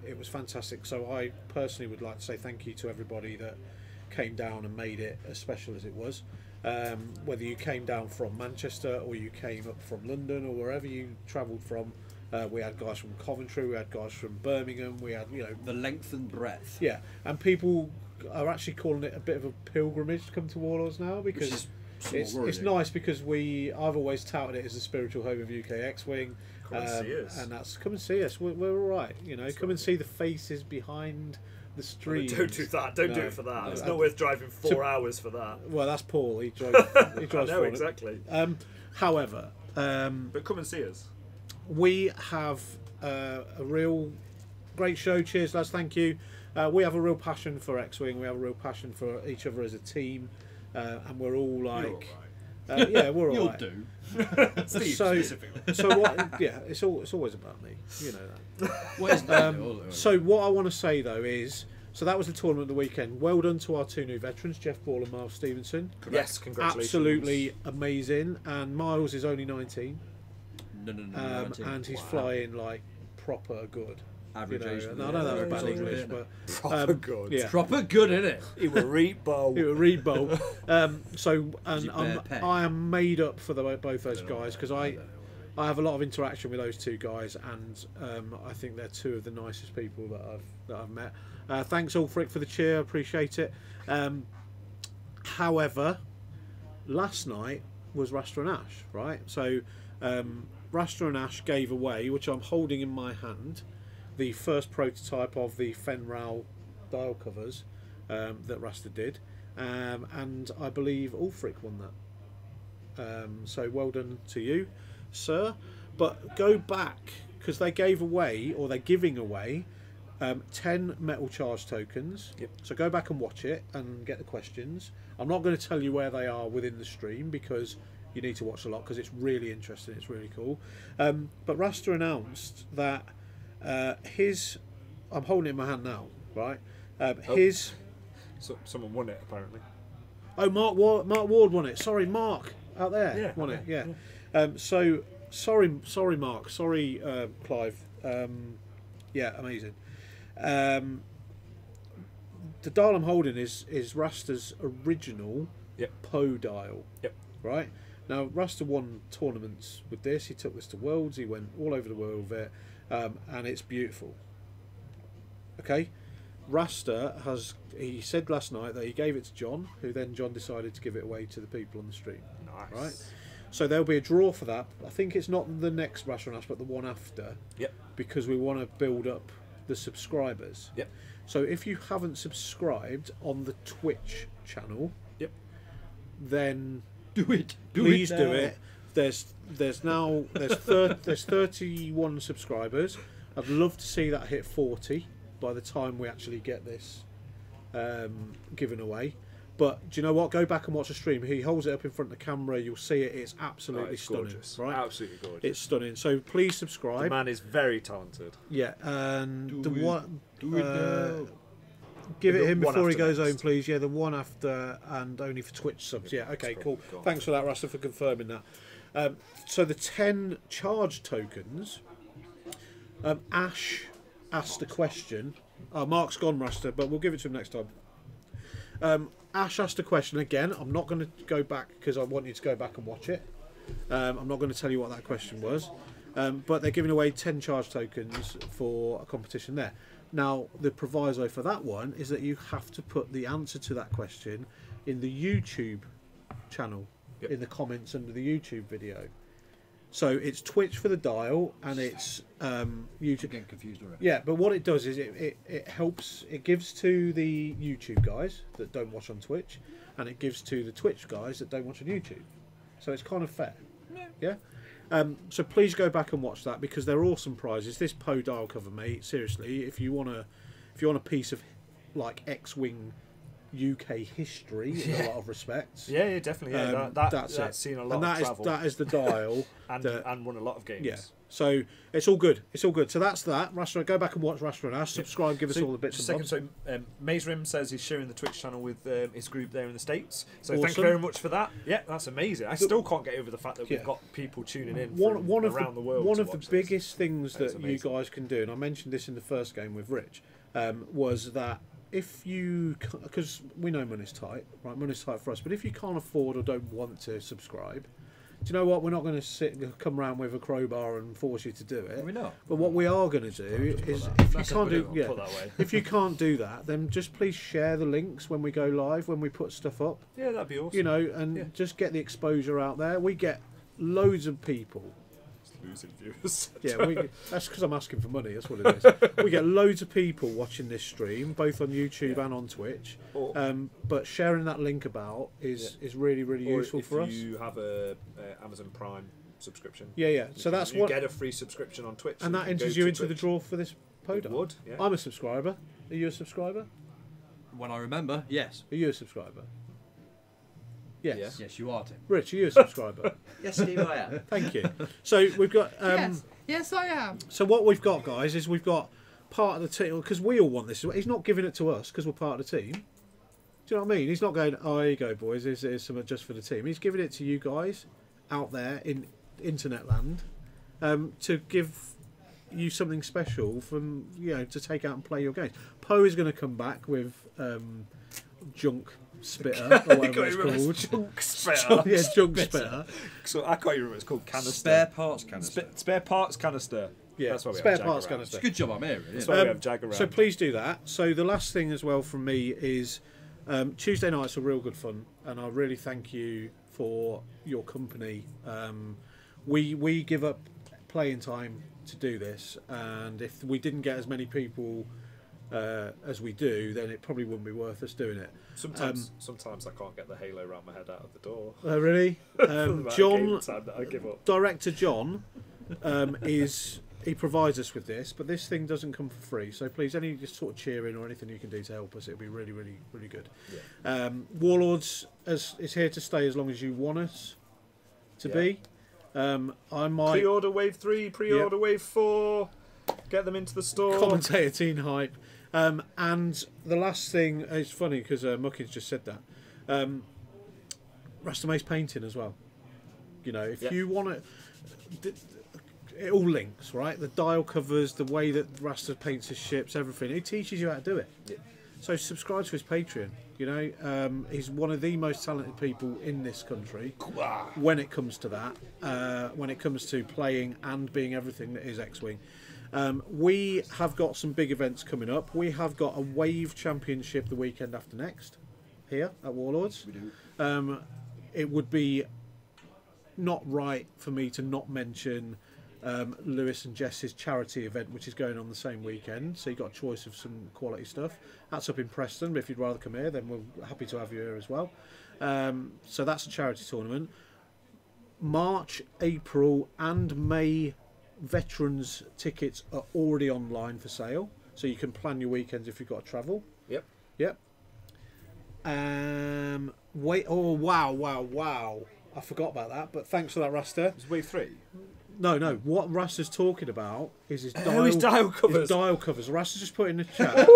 It was fantastic. So I personally would like to say thank you to everybody that came down and made it as special as it was. Whether you came down from Manchester or you came up from London or wherever you travelled from, we had guys from Coventry, we had guys from Birmingham, we had The length and breadth. yeah, and people are actually calling it a bit of a pilgrimage to come to Warlords now because it's nice because I've always touted it as the spiritual home of UK X-Wing. Come and see us. And that's come and see us. We're all right, come and see the faces behind the stream. Don't do that. Don't do it for that. It's not worth driving 4 hours for that. Well, that's Paul. He drives. He drives. I know exactly. However, but come and see us. we have a real great show. Cheers, lads. Thank you. We have a real passion for X-Wing. We have a real passion for each other as a team, and we're all like, yeah, we're all right. You'll do. Steve, So, specifically. so what? Yeah, it's always about me. You know that. What is that? So what I want to say though is, so that was the tournament of the weekend. Well done to our two new veterans, Jeff Ball and Miles Stevenson. Yes, congratulations. Absolutely amazing. And Miles is only 19, No. and he's flying like proper good. Average age. And I know that was bad Average English, age, but Proper good. yeah. proper good, innit? He will read bowl. It was read bowl. So and you bear pen? I am made up for both those guys because I have a lot of interaction with those two guys, and I think they're two of the nicest people that I've met. Thanks Ulfric for the cheer, appreciate it. However, last night was Rasta and Ash, right? So Rasta and Ash gave away, which I'm holding in my hand, the first prototype of the Fenral dial covers that Rasta did, and I believe Ulfric won that. So well done to you, sir. But go back, because they gave away, or they're giving away, 10 metal charge tokens. Yep. So go back and watch it and get the questions. I'm not going to tell you where they are within the stream because you need to watch a lot because it's really interesting, it's really cool. But Rasta announced that I'm holding it in my hand now, right? So, someone won it apparently. Mark Ward won it. Sorry, Mark out there Yeah, won okay, it. Yeah. So sorry, Mark. Sorry, Clive. Yeah, amazing. The dial I'm holding is Rasta's original Poe dial. Yep. Right. Now Rasta won tournaments with this. He took this to Worlds. He went all over the world with it, and it's beautiful. Okay. Rasta he said last night that he gave it to John, who then John decided to give it away to the people on the stream. Nice. Right. So there'll be a draw for that. I think it's not the next Rasta and Ash, but the one after. Yep. Because we want to build up the subscribers. Yep. So if you haven't subscribed on the Twitch channel, Yep. then Do it. please do it. There's 31 subscribers. I'd love to see that hit 40 by the time we actually get this given away. But do you know what? Go back and watch the stream. He holds it up in front of the camera. You'll see it. It's absolutely It's stunning. gorgeous. Right? Absolutely gorgeous. It's stunning. So please The subscribe. man is very talented. Yeah, and Do the it. one. Do it now. Give it The him one before he after goes next. home, please. Yeah, the one after, and only for Twitch subs. Yeah, okay, cool. Go on. Thanks for that, Rasta, for confirming that. So the 10 charge tokens. Ash asked a question. Mark's gone, Rasta, but we'll give it to him next time. Ash asked a question again. I'm not going to go back because I want you to go back and watch it. I'm not going to tell you what that question was. But they're giving away 10 charge tokens for a competition there. Now, the proviso for that one is that you have to put the answer to that question in the YouTube channel, Yep. in the comments under the YouTube video. So it's Twitch for the dial, and it's YouTube. Getting confused already. Yeah, but what it does is it helps, it gives to the YouTube guys that don't watch on Twitch, and it gives to the Twitch guys that don't watch on YouTube. So it's kind of fair. Yeah? So please go back and watch that because they're awesome prizes. This Poe dial cover, mate, seriously, if you want a piece of like X-Wing UK history in a lot of respects. Yeah, definitely. Yeah, that's it. seen a lot And of travel. that is the dial. and won a lot of games. Yeah. So it's all good. It's all good. So that's that. Rasta, go back and watch Rasta and Us. Subscribe. Give us all the bits and bobs. So Maze Rim says he's sharing the Twitch channel with his group there in the States. So Awesome. thank you very much for that. Yeah, that's amazing. I still can't get over the fact that we've got people tuning in from around the world. One of the biggest things that you guys can do, and I mentioned this in the first game with Rich, was that if you, because we know money's tight, right? Money's tight for us. But if you can't afford or don't want to subscribe, do you know what? We're not going to come around with a crowbar and force you to do it. We're not. But what we are going to do is, if you can't do that, then just please share the links when we go live, when we put stuff up. Yeah, that'd be awesome. You know, and just get the exposure out there. We get loads of people. Losing viewers. Yeah, that's because I'm asking for money. That's what it is. We get loads of people watching this stream, both on YouTube and on Twitch. But sharing that link about is really, really useful for us. If you have a Amazon Prime subscription, so that's you get a free subscription on Twitch, and that enters you into the draw for this podium. Would, yeah. I'm a subscriber. Are you a subscriber? When I remember, yes. Are you a subscriber? Yes. Yes, you are, Tim. Rich, are you a subscriber? Yes, Steve, I am. Thank you. So we've got. Yes, I am. So what we've got, guys, is we've got part of the team, because we all want this. He's not giving it to us because we're part of the team. Do you know what I mean? He's not going, oh, here you go, boys. Here's some just for the team. He's giving it to you guys out there in internet land to give you something special from to take out and play your games. Poe is going to come back with junk spitter or whatever it's called. Junk spitter. Junk spitter. So I can't even remember. It's called canister. Spare parts canister. Spare parts canister. Yeah, that's why we spare have parts around. canister. It's a good job I'm here. That's why we have Jag around. So please do that. So the last thing as well from me is Tuesday nights are real good fun, and I really thank you for your company. We give up playing time to do this, and if we didn't get as many people as we do, then it probably wouldn't be worth us doing it. Sometimes I can't get the halo around my head out of the door. Oh, really? John, I give up. Director John, he provides us with this, but this thing doesn't come for free. So please, any just sort of cheering or anything you can do to help us, it'd be really, really, really good. Yeah. Warlords is here to stay as long as you want us to be. I might pre-order wave 3, pre-order wave 4. Get them into the store. Commentator teen hype. And the last thing, it's funny because Muckins just said that. Rasta painting as well. You know, if you want to, it all links, right? The dial covers, the way that Rasta paints his ships, everything. He teaches you how to do it. Yeah. So subscribe to his Patreon. You know, he's one of the most talented people in this country when it comes to that. When it comes to playing and being everything that is X-Wing. We have got some big events coming up. We have got a Wave Championship the weekend after next here at Warlords. We do. It would be not right for me to not mention Lewis and Jess's charity event, which is going on the same weekend. So you've got a choice of some quality stuff. That's up in Preston, but if you'd rather come here, then we're happy to have you here as well. So that's a charity tournament. March, April and May veterans tickets are already online for sale, so you can plan your weekends if you've got to travel. Yep. Wait. Oh wow! I forgot about that. But thanks for that, Rasta. It's wave 3. No. What Rasta's talking about is his dial, his dial covers. His dial covers. Rasta's just put in the chat.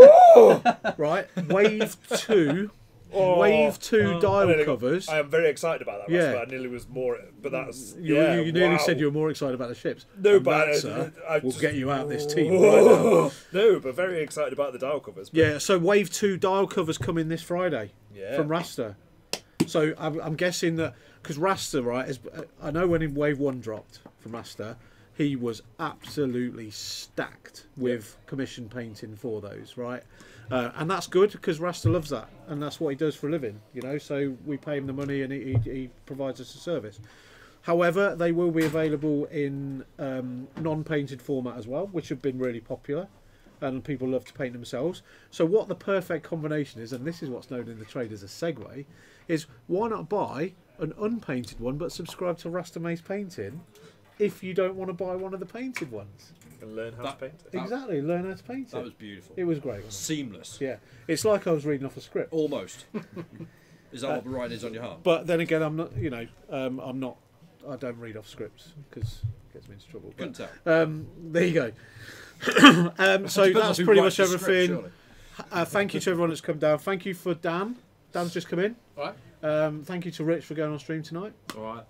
Right. Wave 2. Wave 2 dial covers. I am very excited about that. Yeah. I nearly was more, but that's you nearly said you were more excited about the ships. No, and but we'll get you out of this team right now. No, but very excited about the dial covers. But... Yeah, so Wave 2 dial covers come in this Friday from Rasta. So I'm guessing that because Rasta, right, I know when Wave 1 dropped from Rasta, he was absolutely stacked with commission painting for those, right? And that's good because Rasta loves that, and that's what he does for a living, you know. So we pay him the money, and he provides us a service. However, they will be available in non-painted format as well, which have been really popular, and people love to paint themselves. So what the perfect combination is, and this is what's known in the trade as a segue, is why not buy an unpainted one but subscribe to Rasta Mace Painting if you don't want to buy one of the painted ones? And learn how to paint it. Exactly, learn how to paint it. That was beautiful. It was great. Seamless. Yeah, it's like I was reading off a script. Almost. Is that what the writing is on your heart? But then again, I'm not. You know, I'm not. I don't read off scripts because it gets me into trouble. Couldn't tell. There you go. So that's pretty much everything. Thank you to everyone that's come down. Thank you for Dan. Dan's just come in. All right. Thank you to Rich for going on stream tonight. All right.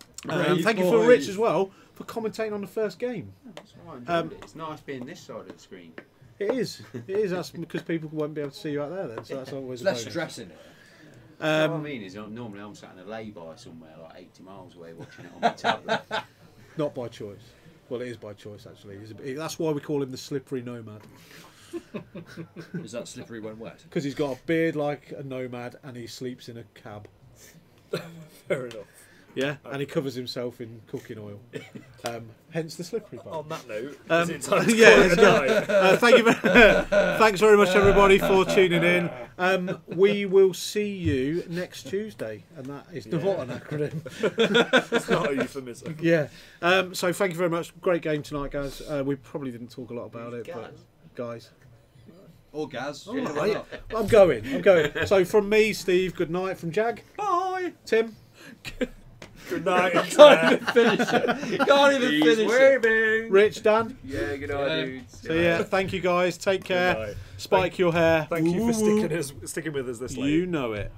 Thank you for Rich as well for commentating on the first game. That's why I enjoyed it. It's nice being this side of the screen. It is. It is. That's because people won't be able to see you out there then. So that's always a Less bonus. stress in it. What I mean is, normally I'm sat in a lay-by somewhere like 80 miles away watching it on my tablet. Not by choice. Well, it is by choice actually. That's why we call him the slippery nomad. Is that slippery when wet? Because he's got a beard like a nomad and he sleeps in a cab. Fair enough. Yeah, and he covers himself in cooking oil. Hence the slippery part. On that note, is it thanks very much everybody for tuning in. We will see you next Tuesday, and that is not an acronym. It's not a euphemism. Yeah. So thank you very much. Great game tonight, guys. We probably didn't talk a lot about it, but guys. Or Gaz. All right. I'm going. So from me, Steve, good night. From Jag. Bye. Tim. Good night. Can't even finish it. Can't even He's finish it. waving. Rich, Dan. Yeah, good night, dudes. So yeah, thank you guys. Take care. night. Spike your hair. Thank you for sticking with us this late. You know it.